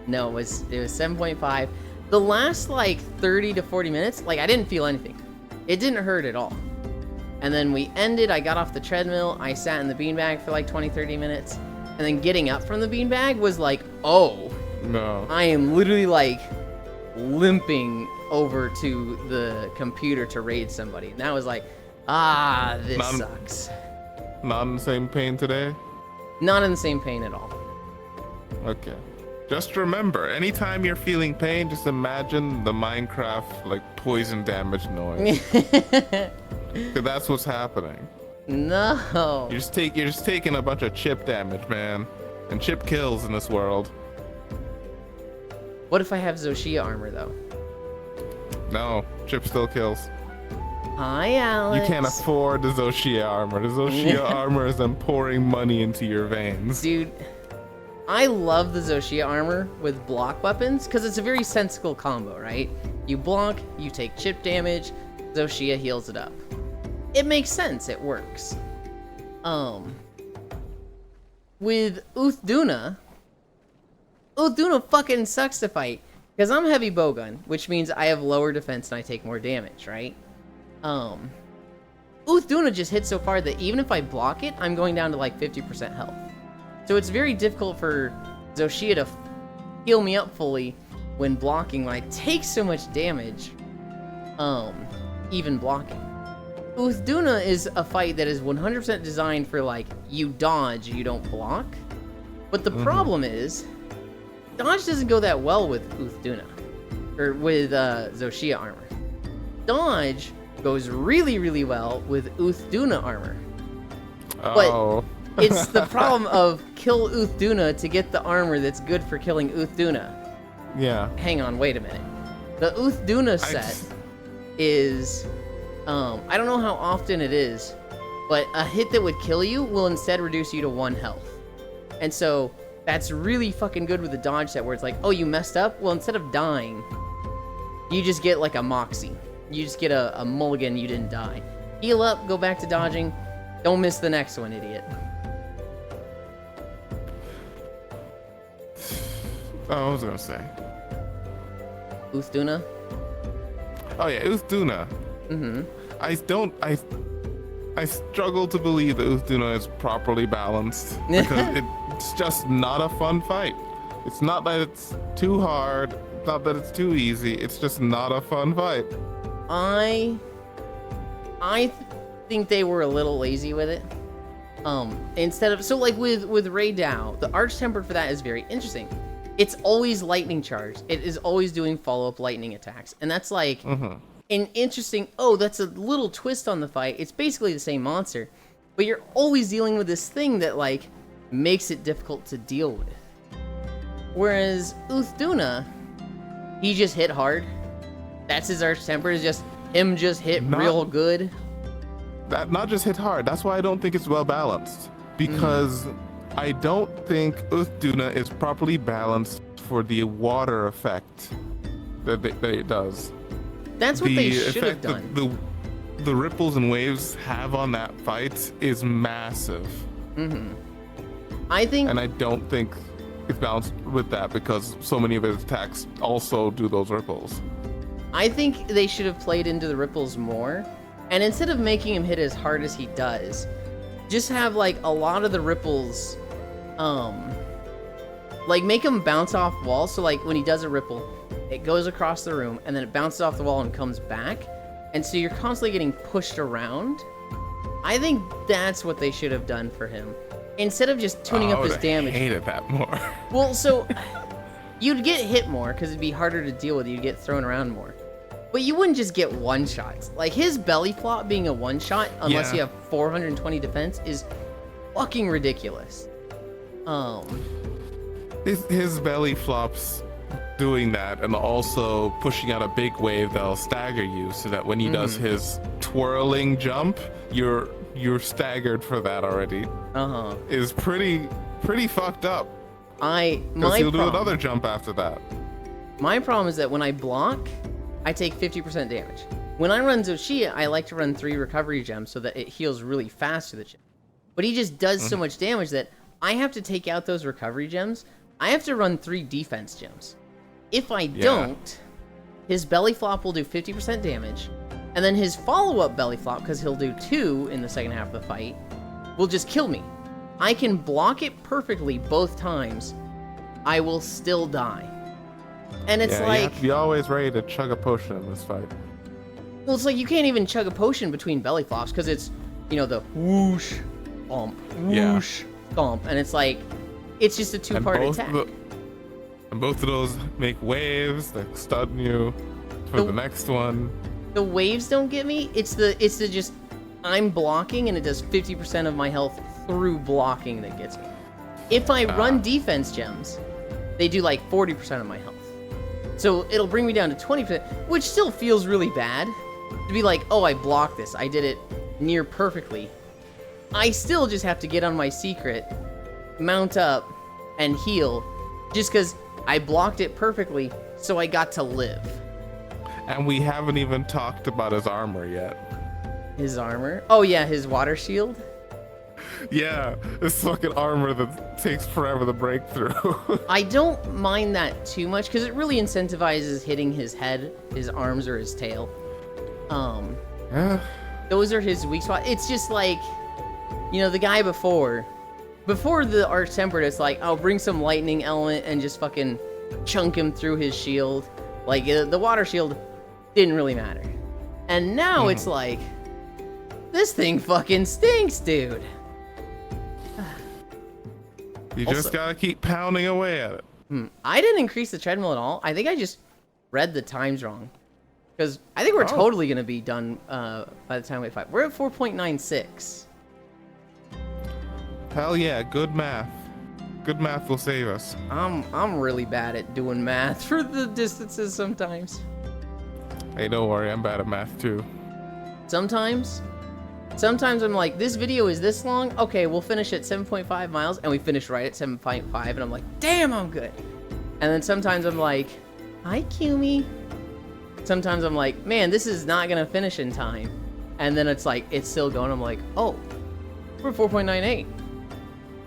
No, it was 7.5. The last, like, 30 to 40 minutes, like, I didn't feel anything. It didn't hurt at all. And then we ended, I got off the treadmill, I sat in the beanbag for like 20, 30 minutes, and then getting up from the beanbag was like, oh. No. I am literally like limping over to the computer to raid somebody. And that was like, this sucks. Not in the same pain today? Not in the same pain at all. Okay. Just remember, anytime you're feeling pain, just imagine the Minecraft like poison damage noise. 'Cause that's what's happening. No. You're just taking a bunch of chip damage, man. And chip kills in this world. What if I have Zoshia armor though? No, chip still kills. Hi, Alex. You can't afford the Zoshia armor. The Zoshia armor is them pouring money into your veins. Dude, I love the Zoshia armor with block weapons because it's a very sensible combo, right? You block, you take chip damage, Zoshia heals it up. It makes sense, it works. With Uthduna fucking sucks to fight because I'm heavy bowgun, which means I have lower defense and I take more damage, right? Uthduna just hits so far that even if I block it, I'm going down to like 50% health. So it's very difficult for Zoshia to heal me up fully when blocking when I take so much damage, even blocking. Uthduna is a fight that is 100% designed for like, you dodge, you don't block. But the problem is, dodge doesn't go that well with Uthduna, or with Zoshia armor. Dodge goes really, really well with Uthduna armor. Oh. But it's the problem of kill Uthduna to get the armor that's good for killing Uthduna. Yeah. Hang on, wait a minute. The Uthduna set is, I don't know how often it is, but a hit that would kill you will instead reduce you to 1 health. And so that's really fucking good with the dodge set where it's like, oh, you messed up? Well, instead of dying, you just get like a moxie. You just get a mulligan, you didn't die. Heal up, go back to dodging. Don't miss the next one, idiot. Oh, what was I gonna say? Uthduna? Oh yeah, Uthduna. I struggle to believe that Uthduna is properly balanced because it's just not a fun fight. It's not that it's too hard, not that it's too easy. It's just not a fun fight. I think they were a little lazy with it. Instead of, so like with Ray Dow, the Arch Tempered for that is very interesting. It's always lightning charged. It is always doing follow-up lightning attacks. And that's like an interesting, that's a little twist on the fight. It's basically the same monster, but you're always dealing with this thing that like makes it difficult to deal with. Whereas Uthduna, he just hit hard. That's his Arch Temper, is just him just hit real good. That not just hit hard. That's why I don't think it's well balanced. Because I don't think Uthduna is properly balanced for the water effect that it does. That's what they should have done. The ripples and waves have on that fight is massive. I think, and I don't think it's balanced with that because so many of his attacks also do those ripples. I think they should have played into the ripples more, and instead of making him hit as hard as he does, just have like a lot of the ripples, like make him bounce off walls. So like when he does a ripple, it goes across the room and then it bounces off the wall and comes back, and so you're constantly getting pushed around. I think that's what they should have done for him instead of just tuning up his damage. I hated that more. Well, so you'd get hit more because it'd be harder to deal with. You'd get thrown around more. But you wouldn't just get one-shots. Like, his belly flop being a one-shot, unless you have 420 defense, is fucking ridiculous. His belly flops doing that and also pushing out a big wave that'll stagger you so that when he does his twirling jump, you're staggered for that already. Is pretty fucked up. Because he'll do another jump after that. My problem is that when I block, I take 50% damage. When I run Zoshia, I like to run 3 recovery gems so that it heals really fast to the chip. But he just does so much damage that I have to take out those recovery gems. I have to run 3 defense gems. If I don't, his belly flop will do 50% damage, and then his follow-up belly flop, because he'll do 2 in the second half of the fight, will just kill me. I can block it perfectly both times. I will still die. And it's You like, have to be always ready to chug a potion in this fight. well, it's like you can't even chug a potion between belly flops because it's, you know, the whoosh, thump, whoosh, thump, and it's like, it's just a two-part attack. And both of those make waves that stun you for the next one. The waves don't get me. It's the just, I'm blocking and it does 50% of my health through blocking that gets me. If I run defense gems, they do like 40% of my health. So it'll bring me down to 20%, which still feels really bad. To be like, oh, I blocked this. I did it near perfectly. I still just have to get on my secret, mount up, and heal. Just because I blocked it perfectly, so I got to live. And we haven't even talked about his armor yet. His armor? Oh yeah, his water shield? Yeah, this fucking armor that takes forever to break through. I don't mind that too much because it really incentivizes hitting his head, his arms, or his tail. Yeah. Those are his weak spots. It's just like, you know, the guy before the Arch Tempered, it's like, I'll bring some lightning element and just fucking chunk him through his shield. Like, the water shield didn't really matter. And now it's like, this thing fucking stinks, dude. You just gotta keep pounding away at it. I didn't increase the treadmill at all. I think I just read the times wrong. Because I think we're totally going to be done by the time we fight. We're at 4.96. Hell yeah, good math. Good math will save us. I'm really bad at doing math for the distances sometimes. Hey, don't worry, I'm bad at math too. Sometimes I'm like, this video is this long? Okay, we'll finish at 7.5 miles. And we finish right at 7.5. And I'm like, damn, I'm good. And then sometimes I'm like, hi, Kumi. Sometimes I'm like, man, this is not going to finish in time. And then it's like, it's still going. I'm like, oh, we're 4.98.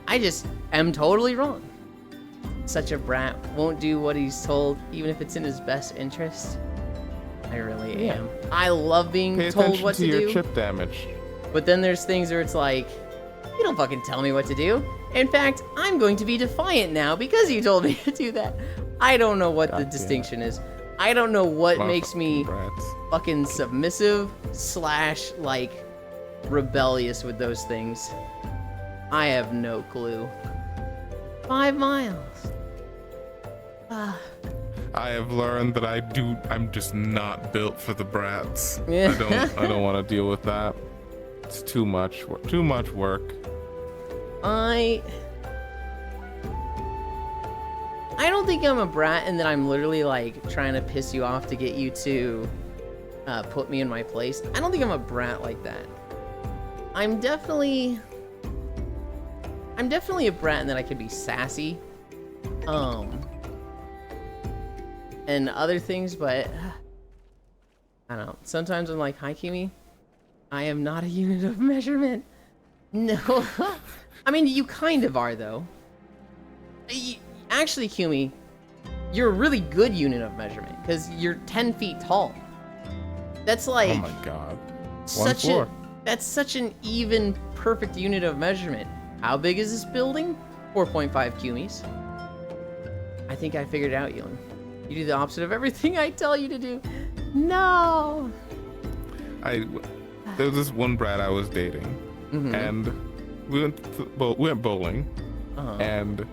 I just am totally wrong. Such a brat. Won't do what he's told, even if it's in his best interest. I really am. I love being told what to do. Pay attention to your chip damage. But then there's things where it's like, you don't fucking tell me what to do. In fact, I'm going to be defiant now because you told me to do that. I don't know what the distinction is. I don't know what makes me fucking submissive / like rebellious with those things. I have no clue. 5 miles. I have learned that I'm just not built for the brats. Yeah. I don't want to deal with that. It's too much work. I don't think I'm a brat and that I'm literally like trying to piss you off to get you to put me in my place. I don't think I'm a brat like that. I'm definitely a brat in that I can be sassy. And other things, but I don't know. Sometimes I'm like, hi, Kimi. I am not a unit of measurement. No. I mean, you kind of are, though. Actually, Kumi, you're a really good unit of measurement, because you're 10 feet tall. That's like... Oh my god. That's such an even, perfect unit of measurement. How big is this building? 4.5 Kumis. I think I figured it out, Young. You do the opposite of everything I tell you to do. No! There was this one brat I was dating, and we went bowling, and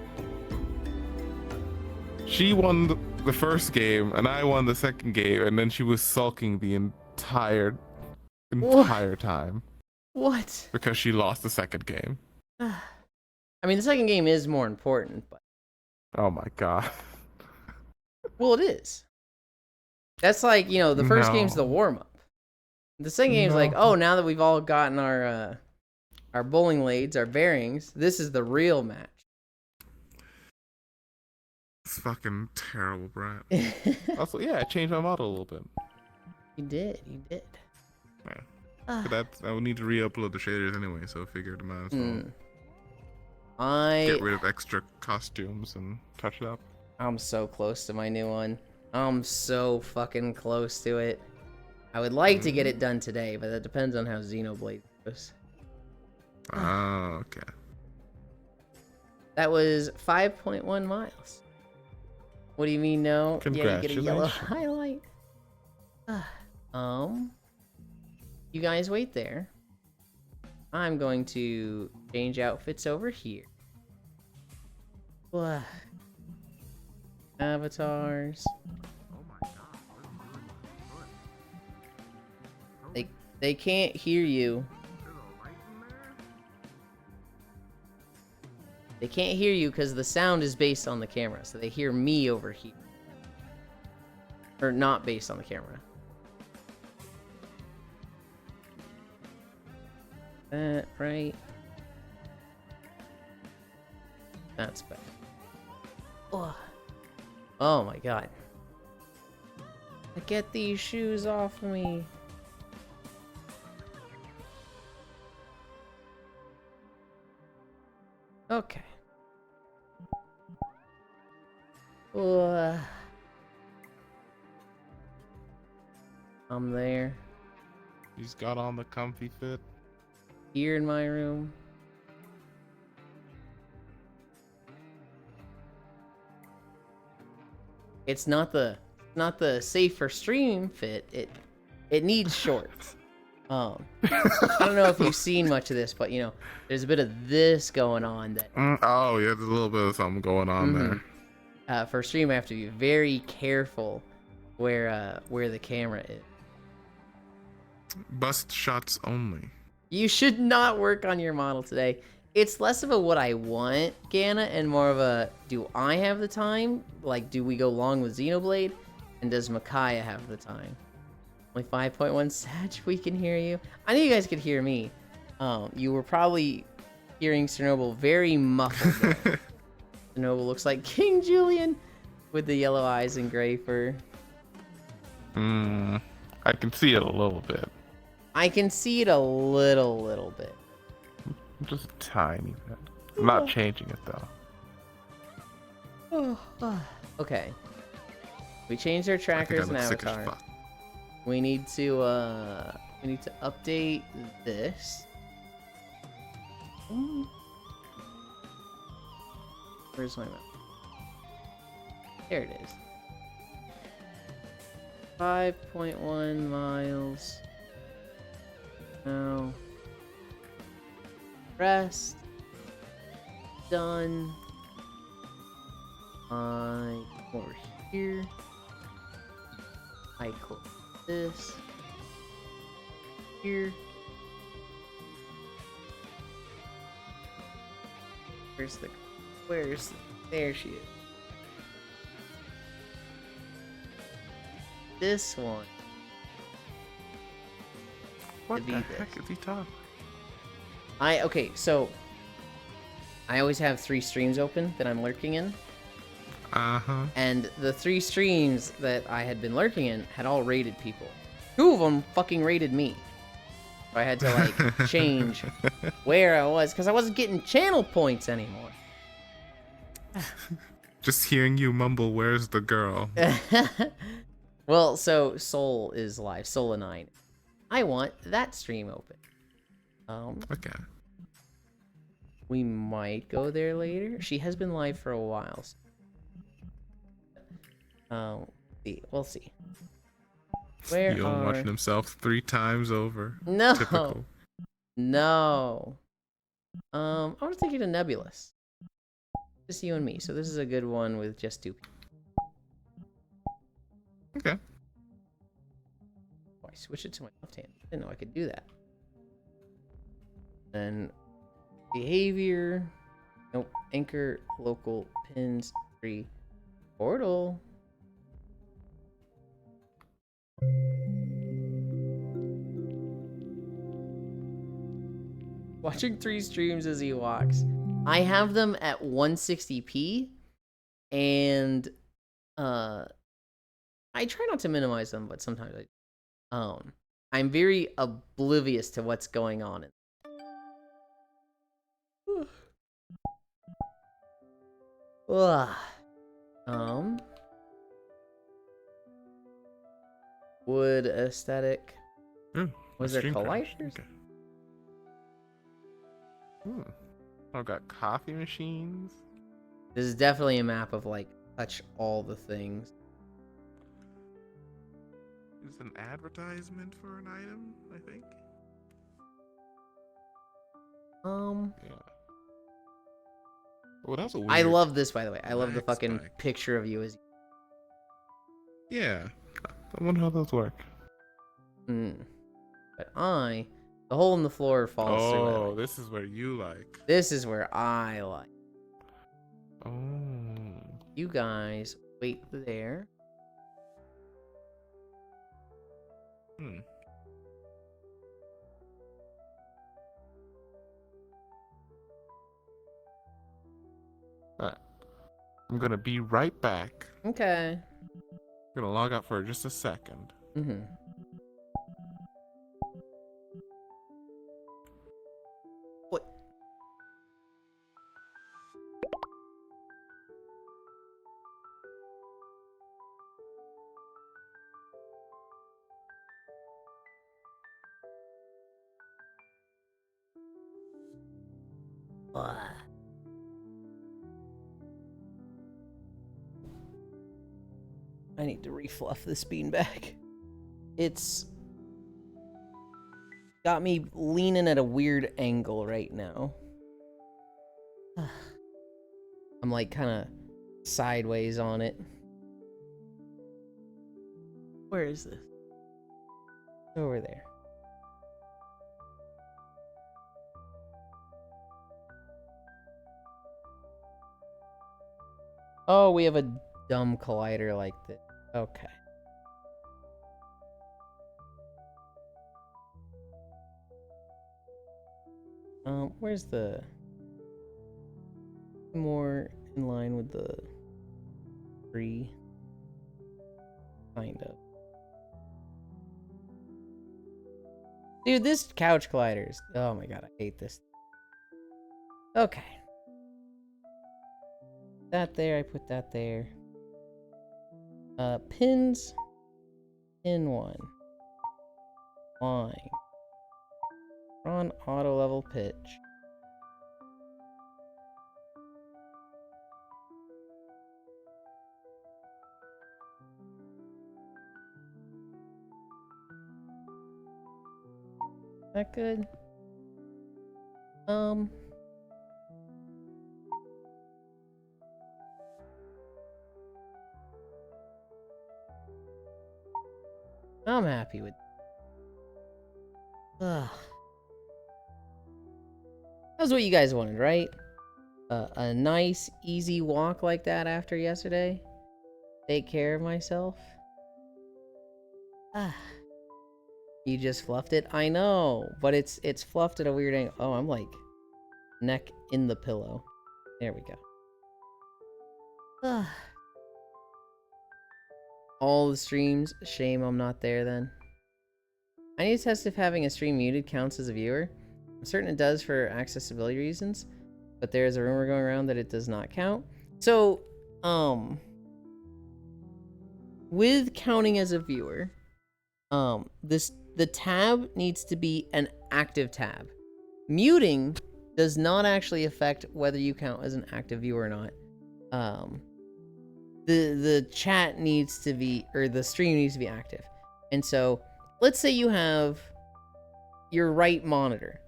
she won the first game, and I won the second game, and then she was sulking the entire time. What? Because she lost the second game. I mean, the second game is more important, but... Oh my god. Well, it is. That's like, you know, the first game's the warm-up. The second game's like, oh, now that we've all gotten our bowling lades, our bearings, this is the real match. It's fucking terrible, brat. Also, yeah, I changed my model a little bit. You did. Yeah. But I would need to re-upload the shaders anyway, so I figured I might as well get rid of extra costumes and touch it up. I'm so close to my new one. I'm so fucking close to it. I would like to get it done today, but that depends on how Xenoblade goes. Oh, okay. That was 5.1 miles. What do you mean no? Yeah, you get a yellow Congratulations. highlight. You guys wait there. I'm going to change outfits over here. Blah. Avatars. They can't hear you. They can't hear you because the sound is based on the camera, so they hear me over here. Or not based on the camera. That right. That's better. Oh my god. Get these shoes off me. Okay. I'm there. He's got on the comfy fit. Here in my room. It's not the safe for stream fit. It needs shorts. I don't know if you've seen much of this, but you know, there's a bit of this going on that. Oh yeah, there's a little bit of something going on there. For stream, I have to be very careful where the camera is. Bust shots only. You should not work on your model today. It's less of a what I want, Gana, and more of a do I have the time? Like, do we go long with Xenoblade? And does Micaiah have the time? Only 5.1 Sag, we can hear you. I knew you guys could hear me. You were probably hearing Chernobyl very muffled. Chernobyl looks like King Julian with the yellow eyes and gray fur. I can see it a little bit. I can see it a little bit. Just a tiny bit. I'm not changing it though. Okay. We changed our trackers and avatar. We need to update this. Where's my map? There it is. 5.1 miles. Now. Rest. Done. Over here. I close this. Here. There she is. This one. What the heck is he talking? Okay, so I always have 3 streams open that I'm lurking in. And the 3 streams that I had been lurking in had all raided people. 2 of them fucking raided me. So I had to like change where I was because I wasn't getting channel points anymore. Just hearing you mumble, "Where's the girl?" Well, so Soul is live, Soul9. I want that stream open. Okay. We might go there later. She has been live for a while. We'll see. Where You'll watching himself 3 times over. No. Typical. No. I want to take you to Nebulous. Just you and me. So this is a good one with just 2 people. Okay. Oh, I switched it to my left hand. I didn't know I could do that. Then behavior. Nope. Anchor, local, pins, 3. Portal. Watching 3 streams as he walks. I have them at 160p, and I try not to minimize them, but sometimes I'm very oblivious to what's going on. Wood aesthetic. Was there colliders? Okay. I've got coffee machines. This is definitely a map of like touch all the things. It's an advertisement for an item, I think. Yeah. Well, that's a weird. I love this, by the way. I love the Black fucking spike. picture of you as. Yeah. I wonder how those work. But the hole in the floor falls through. Oh, this is where you like. This is where I like. Oh. You guys wait there. Hmm. I'm gonna be right back. Okay. I'm gonna log out for just a second. Mm-hmm. What? What? I need to refluff this beanbag. It's got me leaning at a weird angle right now. I'm like kind of sideways on it. Where is this? Over there. Oh, we have a dumb collider like this. Okay. Where's the more in line with the tree? Kind of. Dude, this couch colliders. Oh my god, I hate this. Okay. That there, I put that there. Pins. Pin 1. Line. On auto level pitch. That good? I'm happy with. That's what you guys wanted, right? A nice, easy walk like that after yesterday. Take care of myself. You just fluffed it? I know, but it's fluffed at a weird angle. Oh, I'm like neck in the pillow. There we go. All the streams. Shame I'm not there then. I need to test if having a stream muted counts as a viewer. I'm certain it does for accessibility reasons, but there is a rumor going around that it does not count. So, with counting as a viewer, the tab needs to be an active tab. Muting does not actually affect whether you count as an active viewer or not. The chat needs to be, or the stream needs to be active. And so, let's say you have your right monitor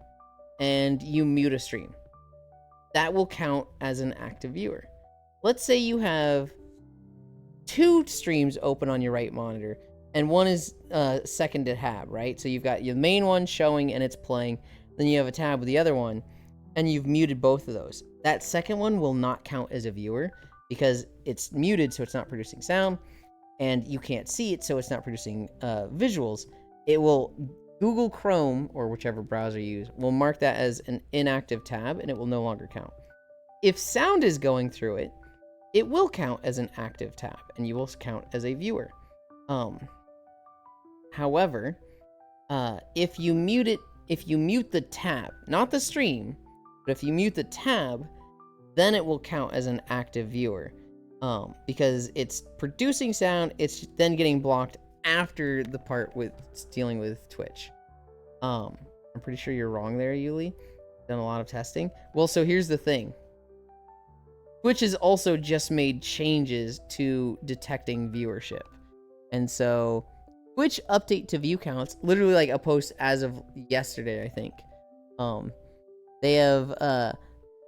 and you mute a stream. That will count as an active viewer. Let's say you have 2 streams open on your right monitor and one is second tab, right? So you've got your main one showing and it's playing. Then you have a tab with the other one and you've muted both of those. That second one will not count as a viewer because it's muted, so it's not producing sound, and you can't see it, so it's not producing visuals. It will, Google Chrome, or whichever browser you use, will mark that as an inactive tab, and it will no longer count. If sound is going through it, it will count as an active tab, and you will count as a viewer. However, if you mute the tab, not the stream, but if you mute the tab, then it will count as an active viewer. Because it's producing sound, it's then getting blocked after the part with dealing with Twitch. I'm pretty sure you're wrong there, Yuli. Done a lot of testing. Well, so here's the thing. Twitch has also just made changes to detecting viewership. And so Twitch update to view counts, literally like a post as of yesterday, I think. They have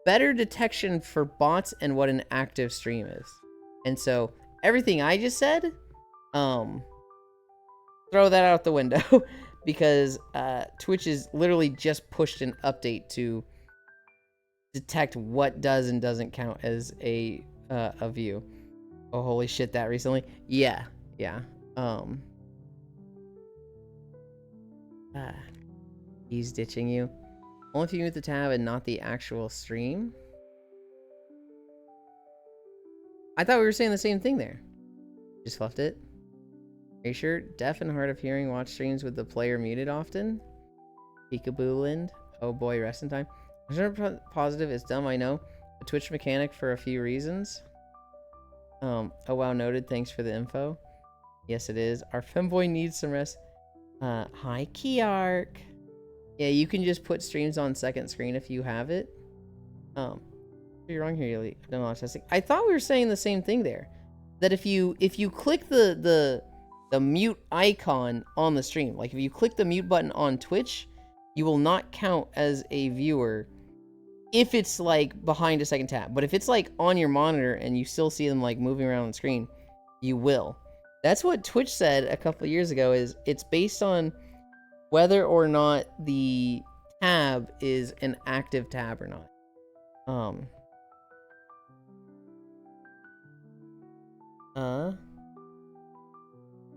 better detection for bots and what an active stream is. And so everything I just said, throw that out the window because Twitch is literally just pushed an update to detect what does and doesn't count as a view. Oh, holy shit, that recently? Yeah. He's ditching you. Only if you mute the tab and not the actual stream. I thought we were saying the same thing there. Just left it. Are you sure? Deaf and hard of hearing watch streams with the player muted often? Peekaboo Lind. Oh boy, rest in time. I'm sure positive. It's dumb, I know. A Twitch mechanic for a few reasons. Oh wow, noted. Thanks for the info. Yes, it is. Our femboy needs some rest. Hi, Kiark. Yeah, you can just put streams on second screen if you have it. You're wrong here, Yuli. I've done a lot of testing. I thought we were saying the same thing there. That if you click the mute icon on the stream, like if you click the mute button on Twitch, you will not count as a viewer if it's like behind a second tab. But if it's like on your monitor and you still see them like moving around on the screen, you will. That's what Twitch said a couple of years ago, is it's based on whether or not the tab is an active tab or not.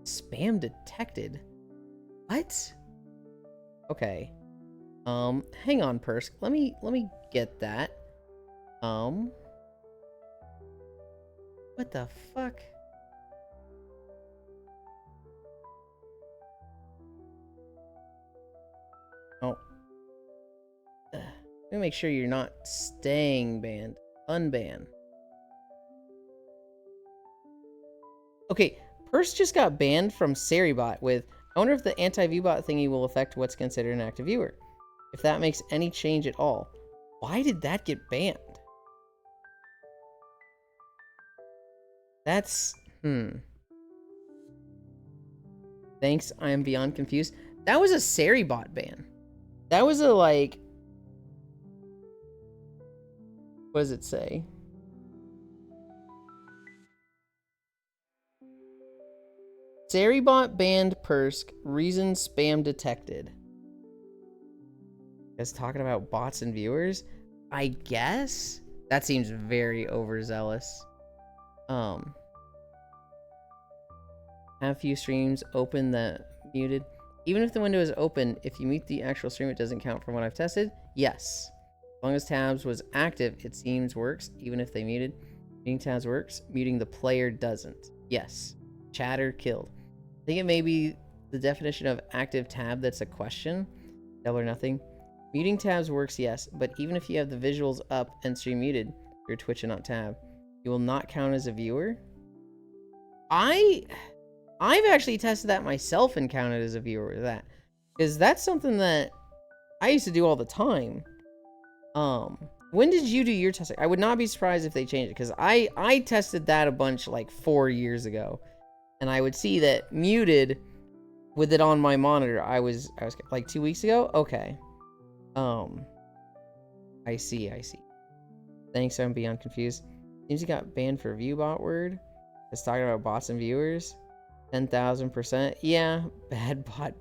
Spam detected? What? Okay. Hang on, Persk. Let me get that. What the fuck? Oh. Let me make sure you're not staying banned. Unban. Okay, Persk just got banned from Seribot with, I wonder if the anti-viewbot thingy will affect what's considered an active viewer. If that makes any change at all. Why did that get banned? That's... Thanks, I am beyond confused. That was a Seribot ban. That was a, like... What does it say? Seribot banned Persk. Reason spam detected. Guys talking about bots and viewers? I guess? That seems very overzealous. Have few streams open that muted. Even if the window is open, if you mute the actual stream, it doesn't count from what I've tested? Yes. As long as tabs was active, it seems works, even if they muted. Muting tabs works. Muting the player doesn't. Yes. Chatter killed. I think it may be the definition of active tab that's a question. Double or nothing. Muting tabs works, yes, but even if you have the visuals up and stream muted, your Twitch and not tab, you will not count as a viewer? I've actually tested that myself and counted as a viewer with that. Because that's something that I used to do all the time. When did you do your testing? I would not be surprised if they changed it, because I tested that a bunch like 4 years ago. And I would see that muted with it on my monitor. I was like 2 weeks ago? Okay. I see. Thanks, I'm beyond confused. Seems you got banned for viewbot word. It's talking about bots and viewers. 10,000%. Yeah, bad bot.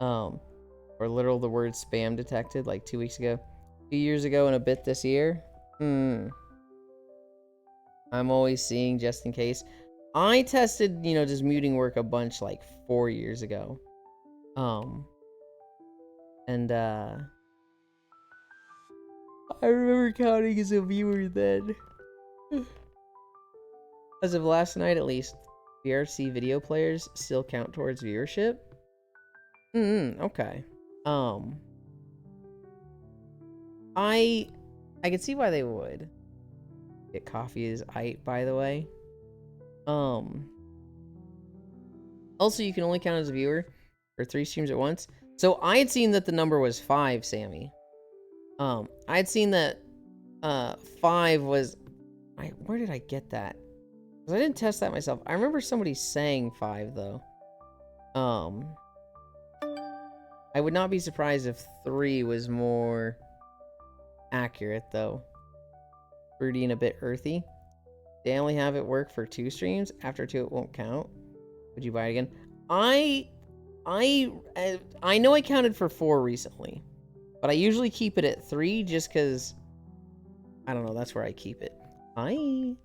Or literal the word spam detected like 2 weeks ago. 2 years ago and a bit this year. I'm always seeing just in case. I tested, just muting work a bunch like 4 years ago. And I remember counting as a viewer then. As of last night at least, VRC video players still count towards viewership? Okay. I can see why they would. Get coffee is aight, by the way. Also, you can only count as a viewer for 3 streams at once. So I had seen that the number was 5, Sammy. I'd seen that 5 was... where did I get that? 'Cause I didn't test that myself. I remember somebody saying 5, though. I would not be surprised if 3 was more accurate, though. Fruity and a bit earthy. They only have it work for 2 streams. After 2, it won't count. Would you buy it again? I know I counted for 4 recently, but I usually keep it at 3 just because, I don't know, that's where I keep it. I'd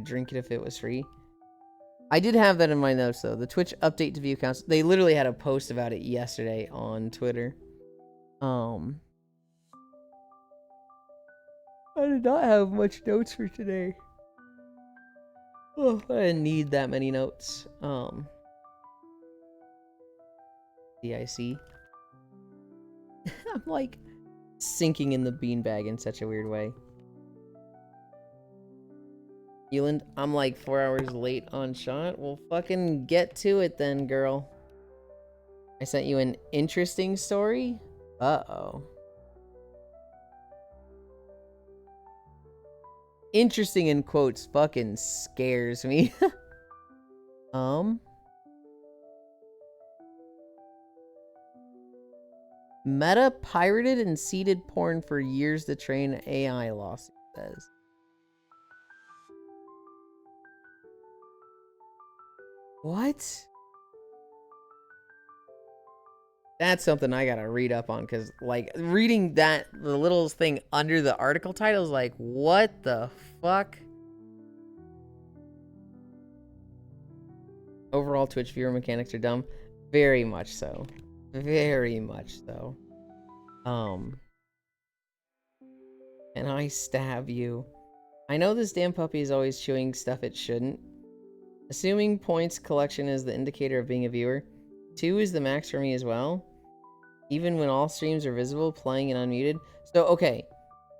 drink it if it was free. I did have that in my notes, though. The Twitch update to view counts. They literally had a post about it yesterday on Twitter. I did not have much notes for today. Oh, I didn't need that many notes. DIC. I'm like sinking in the beanbag in such a weird way. Eland, I'm like 4 hours late on shot. Well, fucking get to it then, girl. I sent you an interesting story? Uh-oh. Interesting in quotes fucking scares me. Meta pirated and seeded porn for years to train AI, lawsuit says. What? That's something I gotta read up on, because, like, reading that, the little thing under the article title is like, what the fuck? Overall, Twitch viewer mechanics are dumb. Very much so. Very much so. Can I stab you? I know this damn puppy is always chewing stuff it shouldn't. Assuming points collection is the indicator of being a viewer, 2 is the max for me as well. Even when all streams are visible, playing and unmuted. So, okay.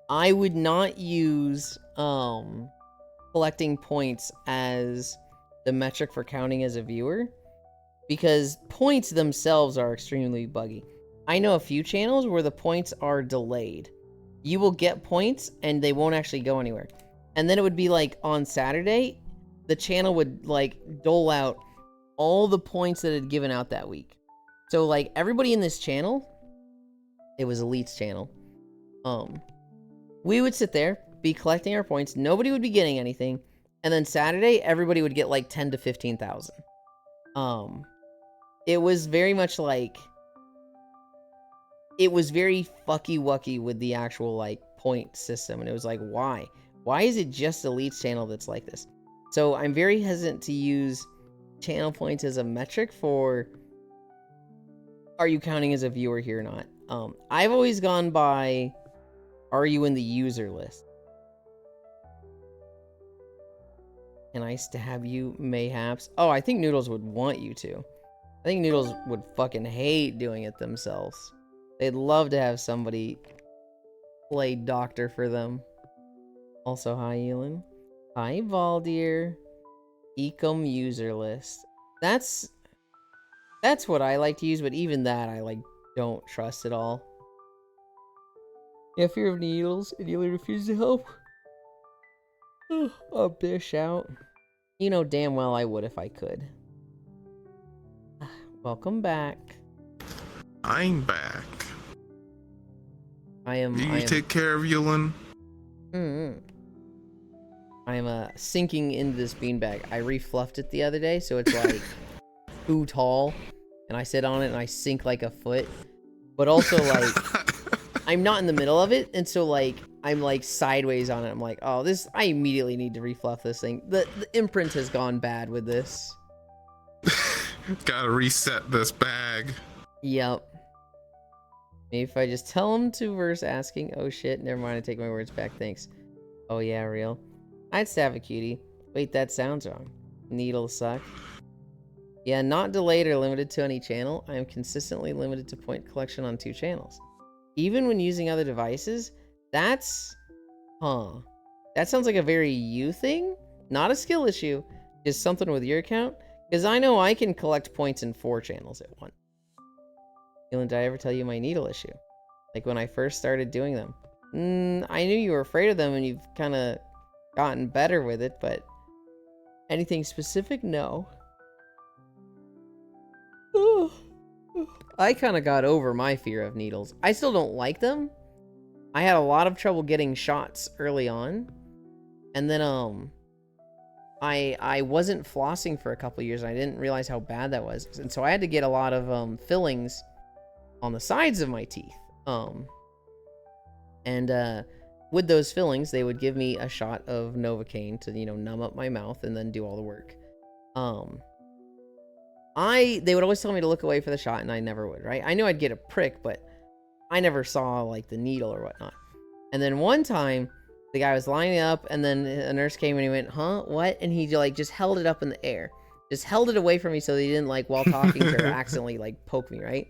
I would not use collecting points as the metric for counting as a viewer, because points themselves are extremely buggy. I know a few channels where the points are delayed. You will get points and they won't actually go anywhere. And then it would be like on Saturday, the channel would like dole out all the points that it had given out that week. So like everybody in this channel, it was Elite's channel. We would sit there, be collecting our points. Nobody would be getting anything. And then Saturday, everybody would get like 10 to 15,000. It was very much like, it was very fucky-wucky with the actual like point system. And it was like, why? Why is it just Elite's channel that's like this? So I'm very hesitant to use channel points as a metric for, are you counting as a viewer here or not? I've always gone by, are you in the user list? Can I stab you, mayhaps? Oh, I think Noodles would want you to. I think Noodles would fucking hate doing it themselves. They'd love to have somebody play doctor for them. Also, hi, Elin. Hi, Valdir. Ecom user list. That's what I like to use, but even that I like don't trust at all. If fear of needles and you refuse to help, I'll dish out. You know damn well I would if I could. Welcome back. I'm back. I am. Take care of Yulin. I am sinking into this beanbag. I refluffed it the other day, so it's like too tall, and I sit on it and I sink like a foot. But also like I'm not in the middle of it, and so like I'm like sideways on it. I'm like, oh, this, I immediately need to refluff this thing. The imprint has gone bad with this. Gotta reset this bag. Yep. Maybe if I just tell him to verse asking, oh shit, never mind, I take my words back, thanks. Oh yeah, real. I'd stab a cutie. Wait, that sounds wrong. Needle suck. Yeah, not delayed or limited to any channel. I am consistently limited to point collection on 2 channels. Even when using other devices, that's... That sounds like a very you thing? Not a skill issue. Just something with your account? Because I know I can collect points in 4 channels at once. Did I ever tell you my needle issue? Like when I first started doing them. I knew you were afraid of them and you've kind of gotten better with it, but anything specific? No. I kind of got over my fear of needles. I still don't like them. I had a lot of trouble getting shots early on. And then, I wasn't flossing for a couple years and I didn't realize how bad that was. And so I had to get a lot of, fillings on the sides of my teeth. With those fillings, they would give me a shot of Novocaine to, numb up my mouth and then do all the work. They would always tell me to look away for the shot, and I never would, right? I knew I'd get a prick, but I never saw, like, the needle or whatnot. And then one time, the guy was lining up, and then a nurse came and he went, huh, what? And he, like, just held it up in the air. Just held it away from me so he didn't, like, while talking to her, accidentally, like, poke me, right?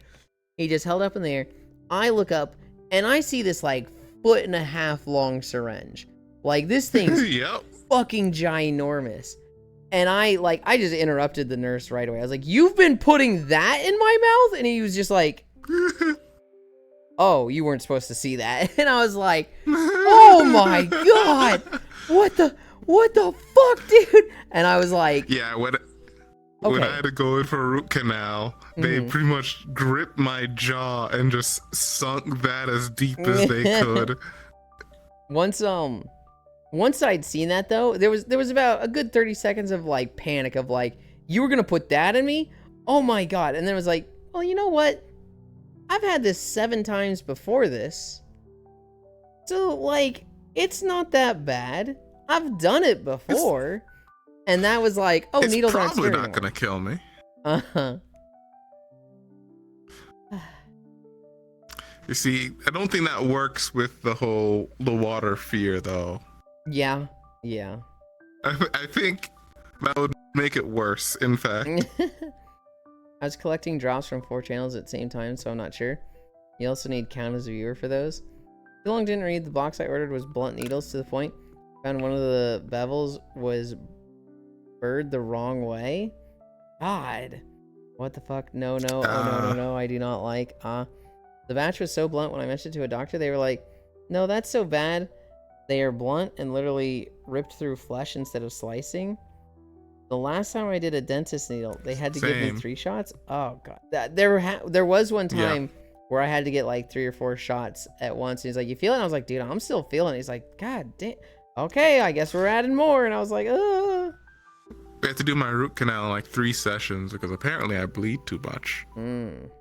He just held it up in the air. I look up, and I see this, like, 1.5 foot long syringe. Like, this thing's Yep. fucking ginormous. And I just interrupted the nurse right away. I was like, you've been putting that in my mouth? And he was just like, oh, you weren't supposed to see that. And I was like, oh my God, what the fuck, dude? And I was like, yeah, when I had to go in for a root canal, they pretty much gripped my jaw and just sunk that as deep as they could. Once I'd seen that though, there was about a good 30 seconds of like panic of like, you were gonna put that in me? Oh my God. And then it was like, well, you know what? I've had this 7 times before this. So like, it's not that bad. I've done it before. And that was like, oh, needles aren't scary anymore. It's probably not gonna kill me. Uh-huh. You see, I don't think that works with the water fear though. Yeah. I think that would make it worse, in fact. I was collecting drops from 4 channels at the same time, so I'm not sure. You also need count as a viewer for those. Too long didn't read. The box I ordered was blunt needles to the point. Found one of the bevels was burred the wrong way. God. What the fuck? No. Oh, no. I do not like. The batch was so blunt when I mentioned it to a doctor, they were like, no, that's so bad. They are blunt and literally ripped through flesh instead of slicing. The last time I did a dentist needle, they had to give me 3 shots. Oh God, there was one time where I had to get like 3 or 4 shots at once. And he's like, "You feel it?" And I was like, "Dude, I'm still feeling it." He's like, "God damn. Okay, I guess we're adding more." And I was like, "Ugh." I had to do my root canal in like 3 sessions because apparently I bleed too much. When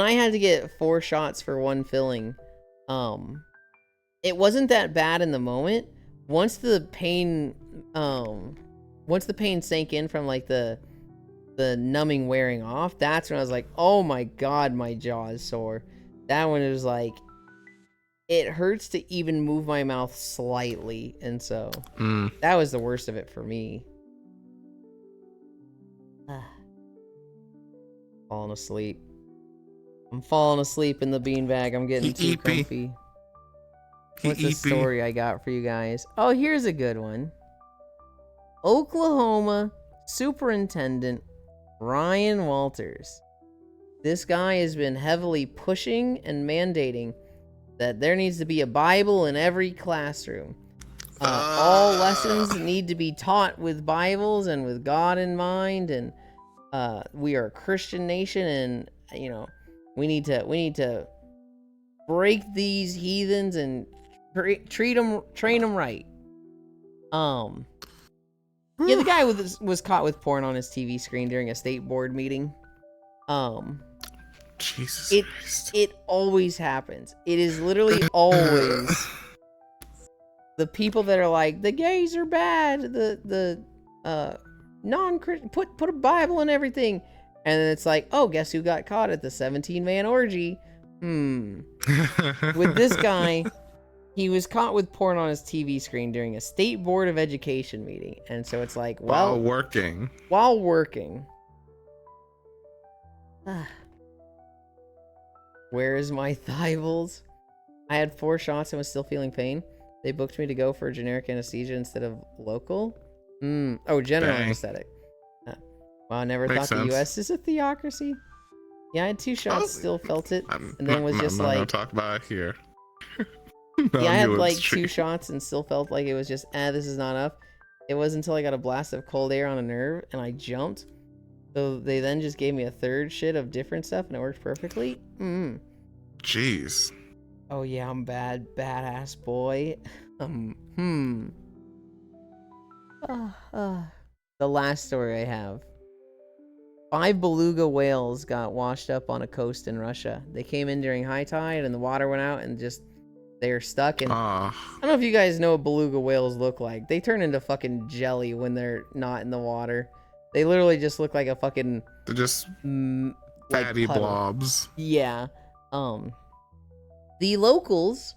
I had to get 4 shots for 1 filling, it wasn't that bad in the moment. Once the pain sank in from like the numbing wearing off, that's when I was like, oh my God, my jaw is sore. That one was like, it hurts to even move my mouth slightly. And so that was the worst of it for me. Falling asleep. I'm falling asleep in the beanbag. I'm getting too comfy. What's the story I got for you guys? Oh, here's a good one. Oklahoma Superintendent Ryan Walters. This guy has been heavily pushing and mandating that there needs to be a Bible in every classroom. All lessons need to be taught with Bibles and with God in mind. And we are a Christian nation, and we need to break these heathens and train them right. Yeah, the guy was caught with porn on his TV screen during a state board meeting. Jesus Christ. It always happens. It is literally always the people that are like, the gays are bad, the non-Christian, put a Bible in everything. And then it's like, oh, guess who got caught at the 17-man orgy? With this guy, he was caught with porn on his TV screen during a state board of education meeting. And so it's like, well, while working. Where is my thimbles? I had 4 shots and was still feeling pain. They booked me to go for generic anesthesia instead of local. Oh, general anesthetic. Wow, I never thought the U.S. is a theocracy. Yeah, I had 2 shots, still felt it, and then was just like, talk about it here. Yeah, I had like Non-nuance tree. 2 shots and still felt like it was just, this is not enough. It wasn't until I got a blast of cold air on a nerve and I jumped. So they then just gave me a 3rd shit of different stuff and it worked perfectly. Jeez. Oh yeah, I'm badass boy. The last story I have. 5 beluga whales got washed up on a coast in Russia. They came in during high tide and the water went out and just they're stuck. And I don't know if you guys know what beluga whales look like. They turn into fucking jelly when they're not in the water. They literally just look like a fucking They're just like fatty puddle. blobs. Yeah. The locals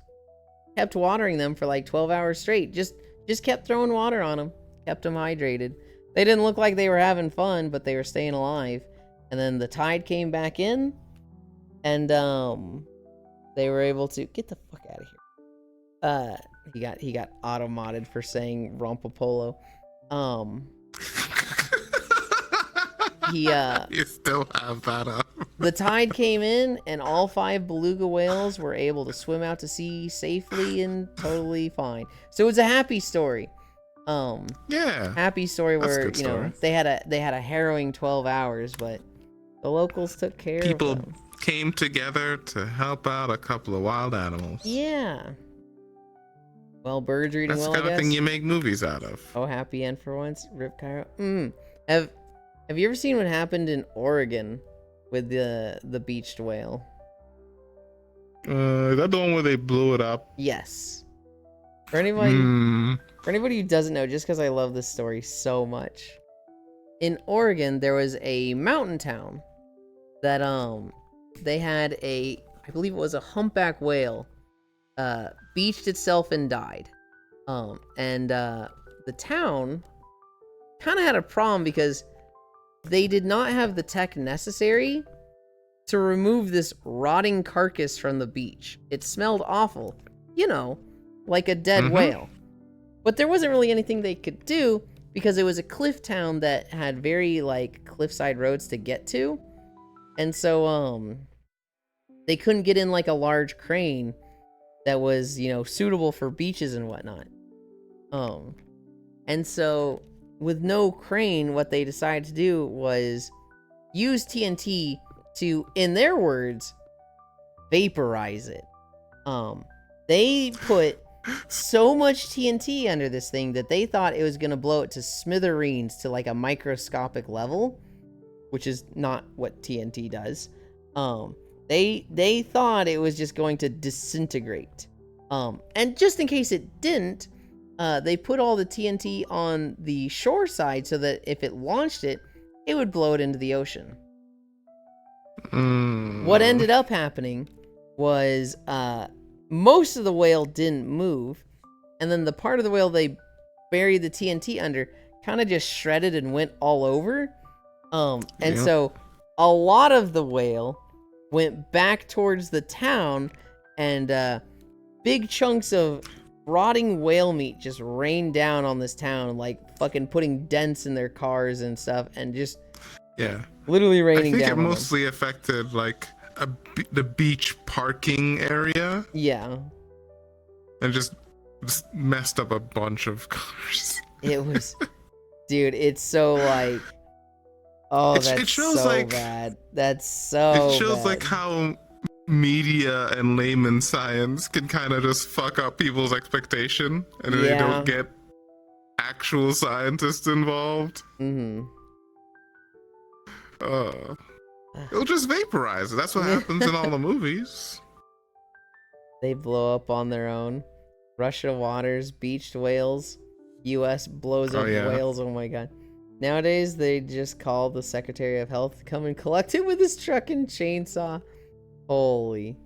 kept watering them for like 12 hours straight. Just kept throwing water on them. Kept them hydrated. They didn't look like they were having fun, but they were staying alive. And then the tide came back in, and they were able to get the fuck out of here. He got auto-modded for saying Rompapolo. You still have that up. The tide came in, and all 5 beluga whales were able to swim out to sea safely and totally fine. So it was a happy story. Yeah. Happy story That's a where good you know story. they had a harrowing 12 hours, but the locals took care People of them. came together to help out a couple of wild animals. Yeah. Well, birds reading That's well, the I kind of guess. thing you make movies out of. Oh, happy end for once. Rip Cairo. Have you ever seen what happened in Oregon with the beached whale? Is that the one where they blew it up? Yes. For anybody who doesn't know, just because I love this story so much, in Oregon there was a mountain town that they had I believe it was a humpback whale beached itself and died. The town kind of had a problem because they did not have the tech necessary to remove this rotting carcass from the beach. It smelled awful, you know, like a dead whale. But there wasn't really anything they could do because it was a cliff town that had very like cliffside roads to get to. And so they couldn't get in like a large crane that was, you know, suitable for beaches and whatnot. And so with no crane, what they decided to do was use TNT to, in their words, vaporize it. They put so much TNT under this thing that they thought it was going to blow it to smithereens, to like a microscopic level, which is not what TNT does. They thought it was just going to disintegrate. And just in case it didn't, they put all the TNT on the shore side so that if it launched it, it would blow it into the ocean. What ended up happening was most of the whale didn't move, and then the part of the whale they buried the TNT under kind of just shredded and went all over. So a lot of the whale went back towards the town, and big chunks of rotting whale meat just rained down on this town, like fucking putting dents in their cars and stuff, and just literally raining down. I think on it mostly affected like the beach parking area. Yeah. And just messed up a bunch of cars. It was, dude. It's so like, it shows so like, bad. That's so. It shows bad. like how media and layman science can kind of just fuck up people's expectation, and then they don't get actual scientists involved. It'll just vaporize it. That's what happens in all the movies. They blow up on their own. Russia waters, beached whales. U.S. blows up whales. Oh my god. Nowadays, they just call the Secretary of Health to come and collect it with his truck and chainsaw. Holy.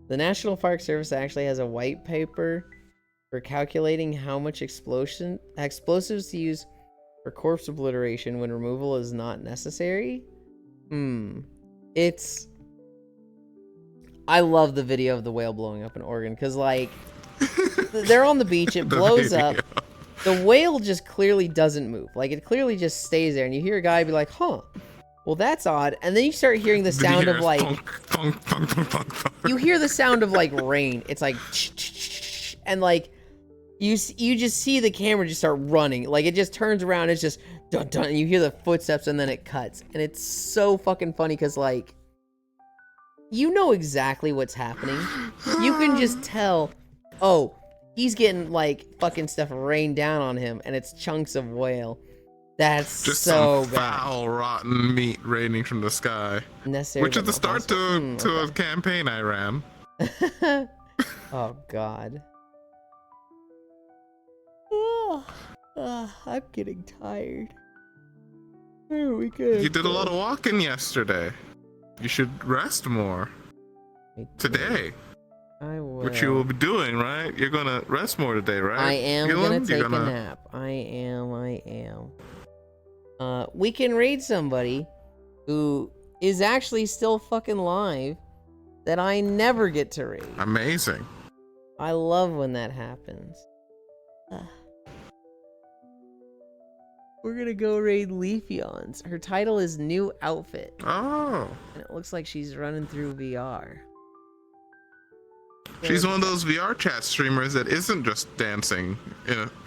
The National Park Service actually has a white paper for calculating how much explosives to use for corpse obliteration when removal is not necessary. I love the video of the whale blowing up in Oregon, because like they're on the beach, it blows up, the whale just clearly doesn't move, like it clearly just stays there, and you hear a guy be like, huh, Well, that's odd. And then you start hearing the Then you sound hear of like thunk, thunk, thunk, thunk, thunk, thunk. you hear the sound of like rain. It's like and like you just see the camera just start running. Like it just turns around. It's just dun dun. And you hear the footsteps and then it cuts. And it's so fucking funny because like you know exactly what's happening. You can just tell. Oh, he's getting like fucking stuff rained down on him, and it's chunks of whale. That's Just so some bad. foul, rotten meat raining from the sky. Necessary, Which is but the not start possible. to a campaign I ran. Oh God. I'm getting tired. Where are we good? You did a lot of walking yesterday. You should rest more today. I will. Which you will be doing, right? You're gonna rest more today, right? I am Gillen? gonna take a nap. I am. We can raid somebody who is actually still fucking live that I never get to raid. Amazing. I love when that happens. We're gonna go raid Leafeons. Her title is New Outfit. Oh. And it looks like she's running through VR. She's one of those VR chat streamers that isn't just dancing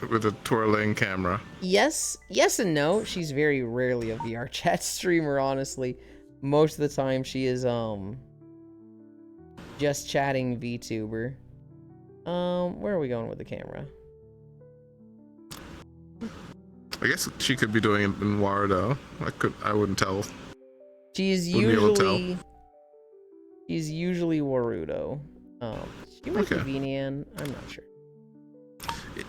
with a twirling camera. Yes and no. She's very rarely a VR chat streamer, honestly. Most of the time she is just chatting VTuber. Where are we going with the camera? I guess she could be doing it in Wardo. I wouldn't tell. She's Wouldn't be able to usually Warudo. She might be Vinian. I'm not sure.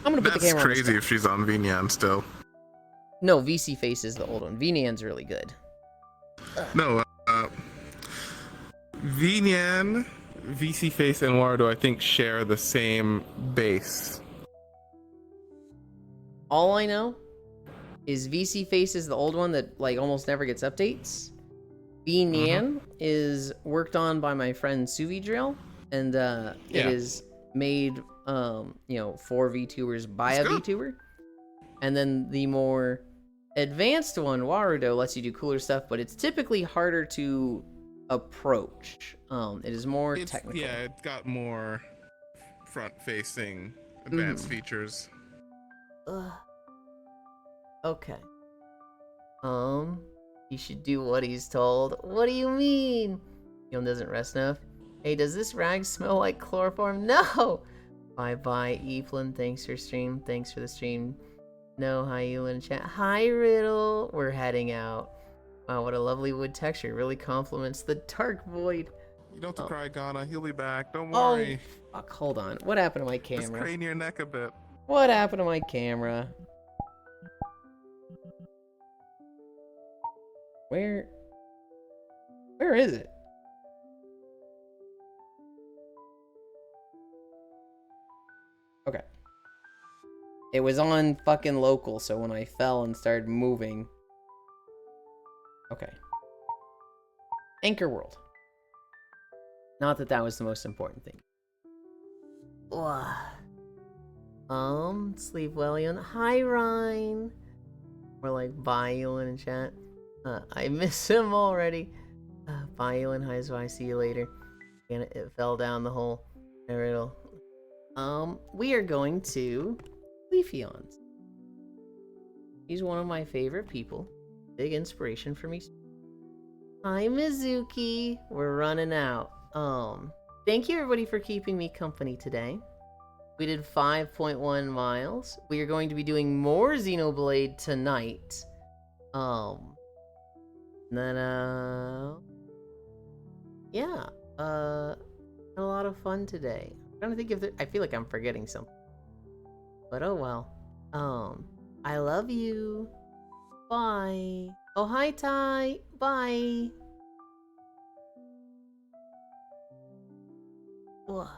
I'm gonna put the camera on. That's crazy if she's on Vinian still. No, VC Face is the old one. Vinian's really good. No, Vinian, VC Face, and Wardo I think share the same base. All I know is VC Face is the old one that like almost never gets updates. Vinian is worked on by my friend Suvidrill, and it is made for VTubers by a VTuber. And then the more advanced one, Warudo, lets you do cooler stuff, but it's typically harder to approach. It is more technical. Yeah, it got more front-facing advanced features. Okay. He should do what he's told. What do you mean? Yon doesn't rest enough. Hey, does this rag smell like chloroform? No! Bye-bye, Evelyn. Thanks for stream. Thanks for the stream. No, hi, you in chat. Hi, Riddle. We're heading out. Wow, what a lovely wood texture. Really compliments the dark void. You don't have to cry, Ghana. He'll be back. Don't Oh, worry. fuck. Hold on. What happened to my camera? Just crane your neck a bit. What happened to my camera? Where is it? Okay. It was on fucking local, so when I fell and started moving. Okay. Anchor World. Not that that was the most important thing. Sleep well, Ewan. Hi, Ryan. We're like, bye, Ewan in chat. I miss him already. Bye, Ewan. Hi, Zwi. See you later. And it fell down the hole. Riddle. We are going to Leafeons. He's one of my favorite people. Big inspiration for me. Hi, Mizuki. We're running out. Thank you everybody for keeping me company today. We did 5.1 miles. We are going to be doing more Xenoblade tonight. Then, yeah, had a lot of fun today. I'm trying to think if I feel like I'm forgetting something. But oh well. I love you. Bye. Oh, hi, Ty. Bye. Ugh.